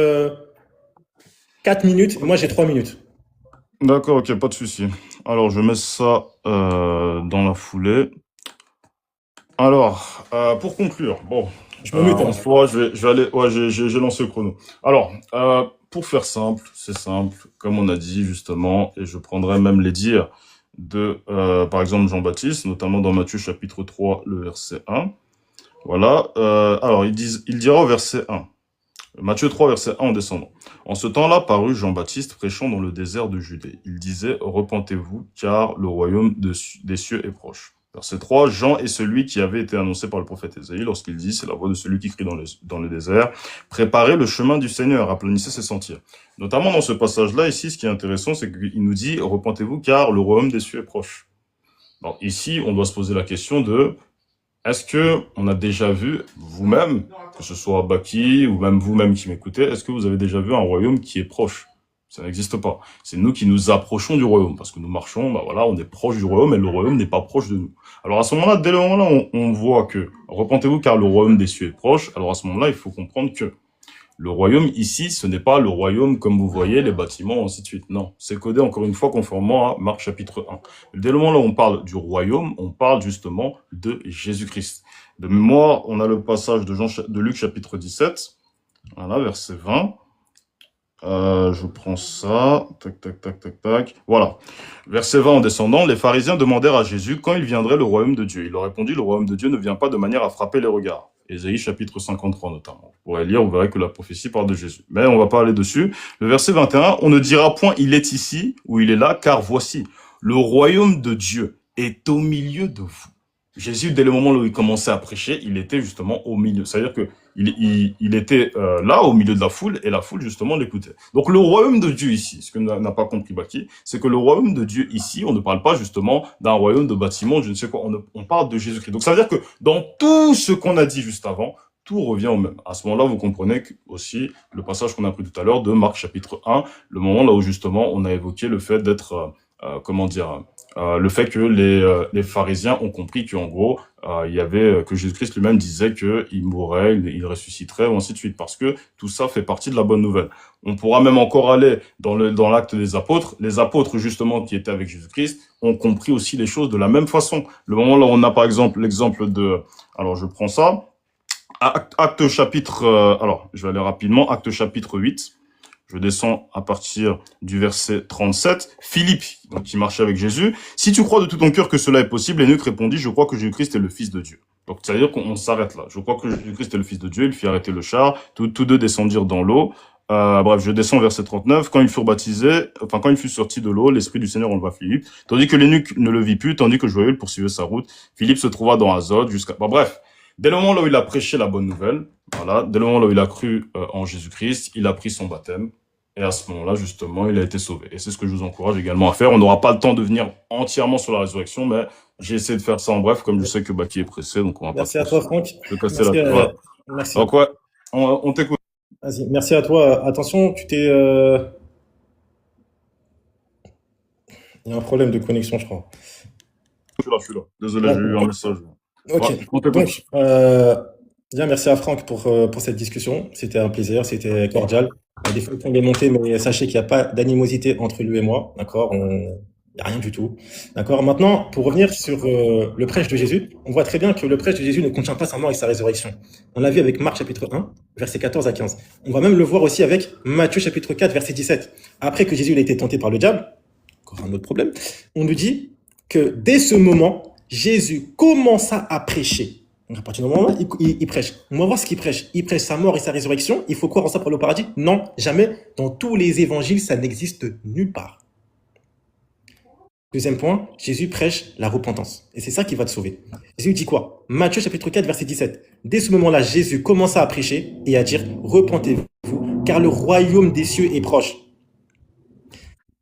4 minutes, et moi j'ai 3 minutes. D'accord, ok, pas de souci. Alors, je mets ça dans la foulée. Alors, pour conclure, bon, Je me mute. en soi, je vais aller... Ouais, j'ai lancé le chrono. Alors, pour faire simple, c'est simple, comme on a dit justement, et je prendrai même les dires de, par exemple, Jean-Baptiste, notamment dans Matthieu chapitre 3, le verset 1. Voilà, alors il dira au verset 1. Matthieu 3, verset 1 en descendant. En ce temps-là parut Jean-Baptiste prêchant dans le désert de Judée. Il disait, repentez-vous, car le royaume des cieux est proche. Verset 3, Jean est celui qui avait été annoncé par le prophète Ésaïe lorsqu'il dit, c'est la voix de celui qui crie dans le désert, préparez le chemin du Seigneur, aplanissez ses sentiers. Notamment dans ce passage-là, ici, ce qui est intéressant, c'est qu'il nous dit, repentez-vous, car le royaume des cieux est proche. Donc ici, on doit se poser la question de, est-ce que on a déjà vu, vous-même, que ce soit Baki ou même vous-même qui m'écoutez, est-ce que vous avez déjà vu un royaume qui est proche? Ça n'existe pas. C'est nous qui nous approchons du royaume, parce que nous marchons, bah voilà, on est proche du royaume, et le royaume n'est pas proche de nous. Alors à ce moment-là, dès le moment-là, on voit que, repentez-vous car le royaume des cieux est proche, alors à ce moment-là, il faut comprendre que le royaume ici, ce n'est pas le royaume comme vous voyez, les bâtiments, ainsi de suite. Non, c'est codé encore une fois conformément à Marc chapitre 1. Dès le moment là où on parle du royaume, on parle justement de Jésus-Christ. De mémoire, on a le passage de Luc chapitre 17, voilà, verset 20. Je prends ça, tac, tac, tac, tac, tac. Voilà. Verset 20 en descendant, les pharisiens demandèrent à Jésus quand il viendrait le royaume de Dieu. Il leur répondit, le royaume de Dieu ne vient pas de manière à frapper les regards. Ésaïe chapitre 53 notamment. Vous pourrez lire, vous verrez que la prophétie parle de Jésus. Mais on va pas aller dessus. Le verset 21, on ne dira point il est ici ou il est là, car voici, le royaume de Dieu est au milieu de vous. Jésus, dès le moment où il commençait à prêcher, il était justement au milieu. C'est-à-dire que il était là, au milieu de la foule, et la foule, justement, l'écoutait. Donc, le royaume de Dieu ici, ce que n'a pas compris Baki, c'est que le royaume de Dieu ici, on ne parle pas justement d'un royaume de bâtiment, je ne sais quoi, on parle de Jésus-Christ. Donc, ça veut dire que dans tout ce qu'on a dit juste avant, tout revient au même. À ce moment-là, vous comprenez que aussi le passage qu'on a pris tout à l'heure de Marc chapitre 1, le moment là où justement on a évoqué le fait d'être, le fait que les pharisiens ont compris qu'en gros, il y avait que Jésus-Christ lui-même disait qu'il mourrait, il ressusciterait, ou ainsi de suite, parce que tout ça fait partie de la bonne nouvelle. On pourra même encore aller dans l'acte des apôtres. Les apôtres, justement, qui étaient avec Jésus-Christ, ont compris aussi les choses de la même façon. Le moment là où on a, par exemple, l'exemple de... Alors, je prends ça. Acte chapitre... alors, je vais aller rapidement. Acte chapitre 8. Je descends à partir du verset 37. Philippe, donc, qui marchait avec Jésus. « Si tu crois de tout ton cœur que cela est possible, Enoch répondit, je crois que Jésus-Christ est le Fils de Dieu. » Donc, c'est-à-dire qu'on s'arrête là. Je crois que Jésus-Christ est le Fils de Dieu. Il fit arrêter le char. Tous deux descendirent dans l'eau. Bref, je descends au verset 39. Quand ils furent baptisés, quand il fut sorti de l'eau, l'Esprit du Seigneur enleva Philippe, tandis que l'eunuque ne le vit plus, tandis que Joël poursuivait sa route. Philippe se trouva dans Azote jusqu'à... bref, dès le moment là où il a prêché la bonne nouvelle, voilà, dès le moment là où il a cru en Jésus-Christ, il a pris son baptême. Et à ce moment-là, justement, il a été sauvé. Et c'est ce que je vous encourage également à faire. On n'aura pas le temps de venir entièrement sur la résurrection, mais j'ai essayé de faire ça en bref, comme je sais que Baki est pressé, donc on va pas Merci à trop toi, Franck. se casser la Merci. tête. Voilà. Merci. Donc ouais, on t'écoute. Vas-y, merci à toi. Attention, il y a un problème de connexion, je crois. Je suis là. Désolé, j'ai eu D'accord. un message. Ok. Ouais, on t'écoute. Donc, bien, merci à Franck pour cette discussion. C'était un plaisir, c'était cordial. Il y a des fois qu'on est monté, mais sachez qu'il n'y a pas d'animosité entre lui et moi. D'accord? Il n'y a rien du tout. D'accord? Maintenant, pour revenir sur le prêche de Jésus, on voit très bien que le prêche de Jésus ne contient pas sa mort et sa résurrection. On l'a vu avec Marc chapitre 1, versets 14 à 15. On va même le voir aussi avec Matthieu chapitre 4, verset 17. Après que Jésus il a été tenté par le diable, encore un autre problème, on nous dit que dès ce moment, Jésus commença à prêcher. Donc à partir du moment où il prêche. On va voir ce qu'il prêche. Il prêche sa mort et sa résurrection. Il faut croire en ça pour le paradis? Non, jamais. Dans tous les évangiles, ça n'existe nulle part. Deuxième point, Jésus prêche la repentance. Et c'est ça qui va te sauver. Jésus dit quoi? Matthieu chapitre 4, verset 17. Dès ce moment-là, Jésus commença à prêcher et à dire, repentez-vous, car le royaume des cieux est proche.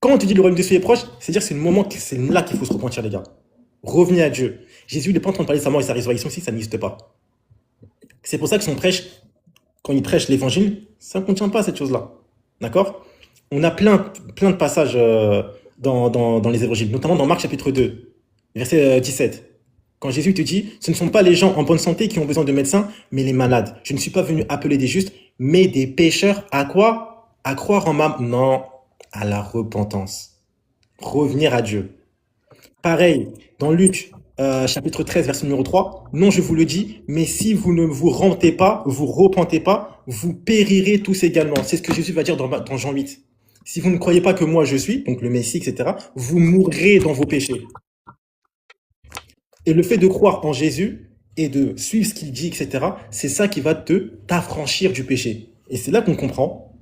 Quand on te dit le royaume des cieux est proche, c'est-à-dire c'est le moment, c'est là qu'il faut se repentir, les gars. Revenez à Dieu. Jésus n'est pas en train de parler de sa mort et sa résurrection si ça n'existe pas. C'est pour ça que son prêche, quand il prêche l'évangile, ça ne contient pas cette chose-là. D'accord? On a plein de passages dans les évangiles, notamment dans Marc chapitre 2, verset 17. Quand Jésus te dit, ce ne sont pas les gens en bonne santé qui ont besoin de médecins, mais les malades. Je ne suis pas venu appeler des justes, mais des pécheurs. À quoi? À croire en ma... Non, à la repentance. Revenir à Dieu. Pareil, dans Luc, chapitre 13, verset numéro 3, non, je vous le dis, mais si vous ne vous repentez pas, vous périrez tous également. C'est ce que Jésus va dire dans Jean 8. Si vous ne croyez pas que moi je suis, donc le Messie, etc., vous mourrez dans vos péchés. Et le fait de croire en Jésus et de suivre ce qu'il dit, etc., c'est ça qui va t'affranchir du péché. Et c'est là qu'on comprend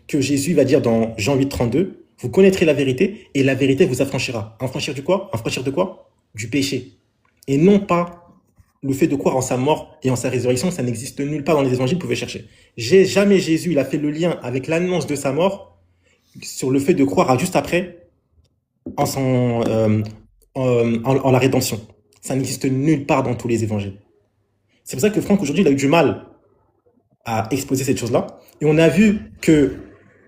que Jésus va dire dans Jean 8, 32, vous connaîtrez la vérité et la vérité vous affranchira. Affranchir du quoi? Affranchir de quoi? Du péché. Et non pas le fait de croire en sa mort et en sa résurrection, ça n'existe nulle part dans les évangiles, vous pouvez chercher. Jamais Jésus, il a fait le lien avec l'annonce de sa mort sur le fait de croire à juste après en la rédemption. Ça n'existe nulle part dans tous les évangiles. C'est pour ça que Franck, aujourd'hui, il a eu du mal à exposer cette chose-là. Et on a vu que,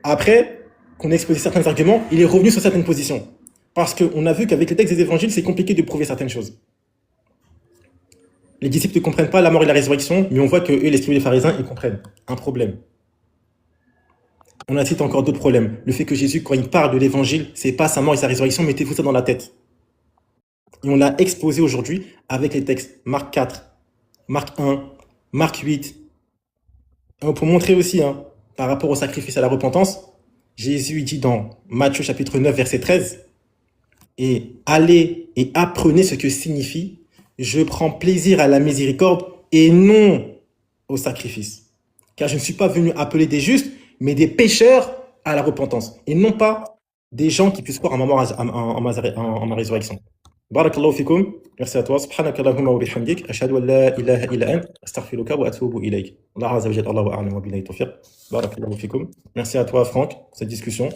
après qu'on a exposé certains arguments, il est revenu sur certaines positions. Parce qu'on a vu qu'avec les textes des évangiles, c'est compliqué de prouver certaines choses. Les disciples ne comprennent pas la mort et la résurrection, mais on voit que eux, les scribes et les pharisiens, ils comprennent. Un problème. On a cité encore d'autres problèmes. Le fait que Jésus, quand il parle de l'évangile, c'est pas sa mort et sa résurrection, mettez-vous ça dans la tête. Et on l'a exposé aujourd'hui avec les textes Marc 4, Marc 1, Marc 8. Et pour montrer aussi, par rapport au sacrifice à la repentance, Jésus dit dans Matthieu chapitre 9, verset 13, et allez et apprenez ce que signifie je prends plaisir à la miséricorde et non au sacrifice. Car je ne suis pas venu appeler des justes, mais des pécheurs à la repentance. Et non pas des gens qui puissent croire en ma résurrection. Barakallahu fikum. Merci à toi. Subhanaka Allahumma wa bihamdik. Ashhadu an la ilaha illa ant. Astaghfiruka wa atubu ilayk. Allah azza wa jalla, Allahu a'lam wa billahi tawfiq. Barakallahu fikum. Merci à toi, Franck, pour cette discussion.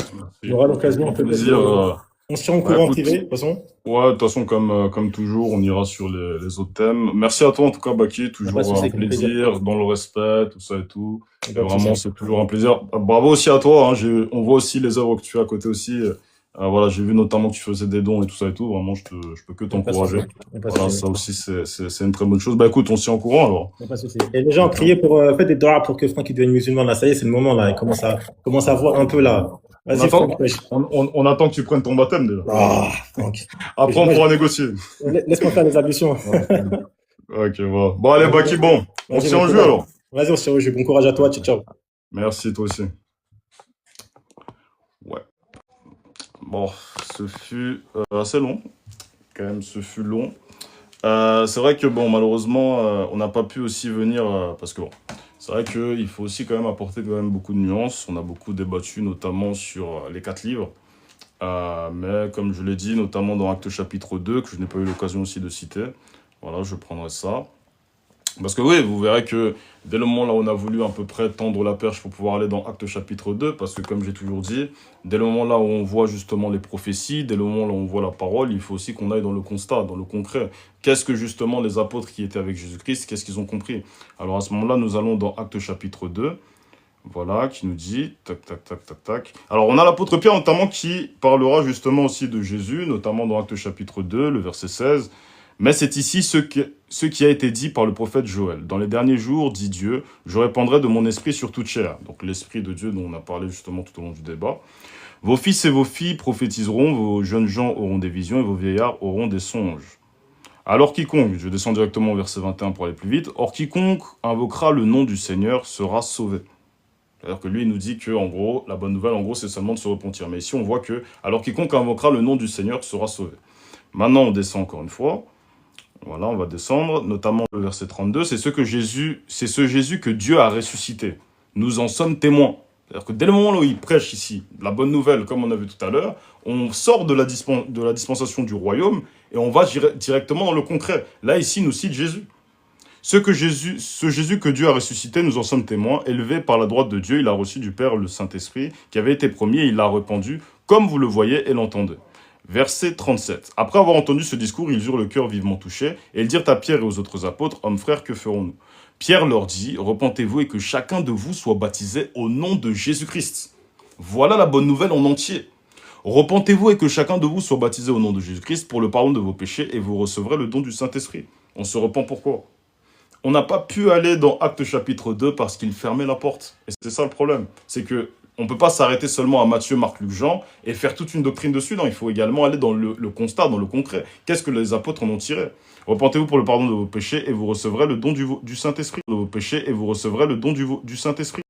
On aura l'occasion plaisir. On se tient au courant en privé, de toute façon. Ouais, de toute façon, comme toujours, on ira sur les autres thèmes. Merci à toi, en tout cas, Baki. Toujours un plaisir, dans le respect, tout ça et tout. Vraiment, c'est toujours un plaisir. Bravo aussi à toi. On voit aussi les œuvres que tu as à côté aussi. Voilà, j'ai vu notamment que tu faisais des dons et tout ça et tout. Vraiment, je peux que t'encourager. Voilà, ça aussi, c'est une très bonne chose. Bah écoute, on se tient au courant alors. Pas de souci. Et les gens, priez pour faire des doigts pour que Franck devienne musulman. Là, ça y est, c'est le moment là. Il commence à voir un peu là. Vas-y, Franck. On attend que tu prennes ton baptême déjà. Ah, Franck. Après, on pourra négocier. Laisse-moi faire les ablutions. Ok, voilà. Bon, allez, Baki, bon. On se tient au jeu alors. Vas-y, on se tient au jeu. Bon courage à toi. Ciao, ciao. Merci, toi aussi. Ouais. Bon, ce fut assez long. Quand même, ce fut long. C'est vrai que, bon, malheureusement, on n'a pas pu aussi venir parce que, bon, c'est vrai qu'il faut aussi quand même apporter quand même beaucoup de nuances. On a beaucoup débattu, notamment sur les 4 livres. Mais comme je l'ai dit, notamment dans Actes chapitre 2, que je n'ai pas eu l'occasion aussi de citer. Voilà, je prendrai ça. Parce que oui, vous verrez que dès le moment là où on a voulu à peu près tendre la perche pour pouvoir aller dans Actes chapitre 2, parce que comme j'ai toujours dit, dès le moment là où on voit justement les prophéties, dès le moment là où on voit la parole, il faut aussi qu'on aille dans le constat, dans le concret. Qu'est-ce que justement les apôtres qui étaient avec Jésus-Christ, qu'est-ce qu'ils ont compris? Alors à ce moment-là, nous allons dans Actes chapitre 2, voilà, qui nous dit, tac, tac, tac, tac, tac. Alors on a l'apôtre Pierre notamment qui parlera justement aussi de Jésus, notamment dans Actes chapitre 2, le verset 16. Mais c'est ici ce qui a été dit par le prophète Joël. Dans les derniers jours, dit Dieu, je répandrai de mon esprit sur toute chair. Donc l'esprit de Dieu dont on a parlé justement tout au long du débat. Vos fils et vos filles prophétiseront, vos jeunes gens auront des visions et vos vieillards auront des songes. Alors quiconque, je descends directement au verset 21 pour aller plus vite, or quiconque invoquera le nom du Seigneur sera sauvé. C'est-à-dire que lui, il nous dit que, en gros, la bonne nouvelle, en gros, c'est seulement de se repentir. Mais ici, on voit que, alors quiconque invoquera le nom du Seigneur sera sauvé. Maintenant, on descend encore une fois. Voilà, on va descendre, notamment le verset 32, c'est ce Jésus que Dieu a ressuscité. Nous en sommes témoins. C'est-à-dire que dès le moment où il prêche ici, la bonne nouvelle, comme on a vu tout à l'heure, on sort de la dispensation du royaume et on va directement dans le concret. Là, ici, il nous cite Jésus. Ce Jésus que Dieu a ressuscité, nous en sommes témoins. Élevé par la droite de Dieu, il a reçu du Père le Saint-Esprit qui avait été promis et il l'a répandu, comme vous le voyez et l'entendez. Verset 37. Après avoir entendu ce discours, ils eurent le cœur vivement touché, et ils dirent à Pierre et aux autres apôtres, « Hommes frères, que ferons-nous » Pierre leur dit, « Repentez-vous et que chacun de vous soit baptisé au nom de Jésus-Christ. » Voilà la bonne nouvelle en entier. Repentez-vous et que chacun de vous soit baptisé au nom de Jésus-Christ pour le pardon de vos péchés, et vous recevrez le don du Saint-Esprit. On se repent pourquoi? On n'a pas pu aller dans Actes chapitre 2 parce qu'il fermait la porte. Et c'est ça le problème. C'est que on ne peut pas s'arrêter seulement à Matthieu, Marc, Luc, Jean et faire toute une doctrine dessus. Non, il faut également aller dans le constat, dans le concret. Qu'est-ce que les apôtres en ont tiré? Repentez-vous pour le pardon de vos péchés et vous recevrez le don du Saint-Esprit. De vos péchés et vous recevrez le don du Saint-Esprit.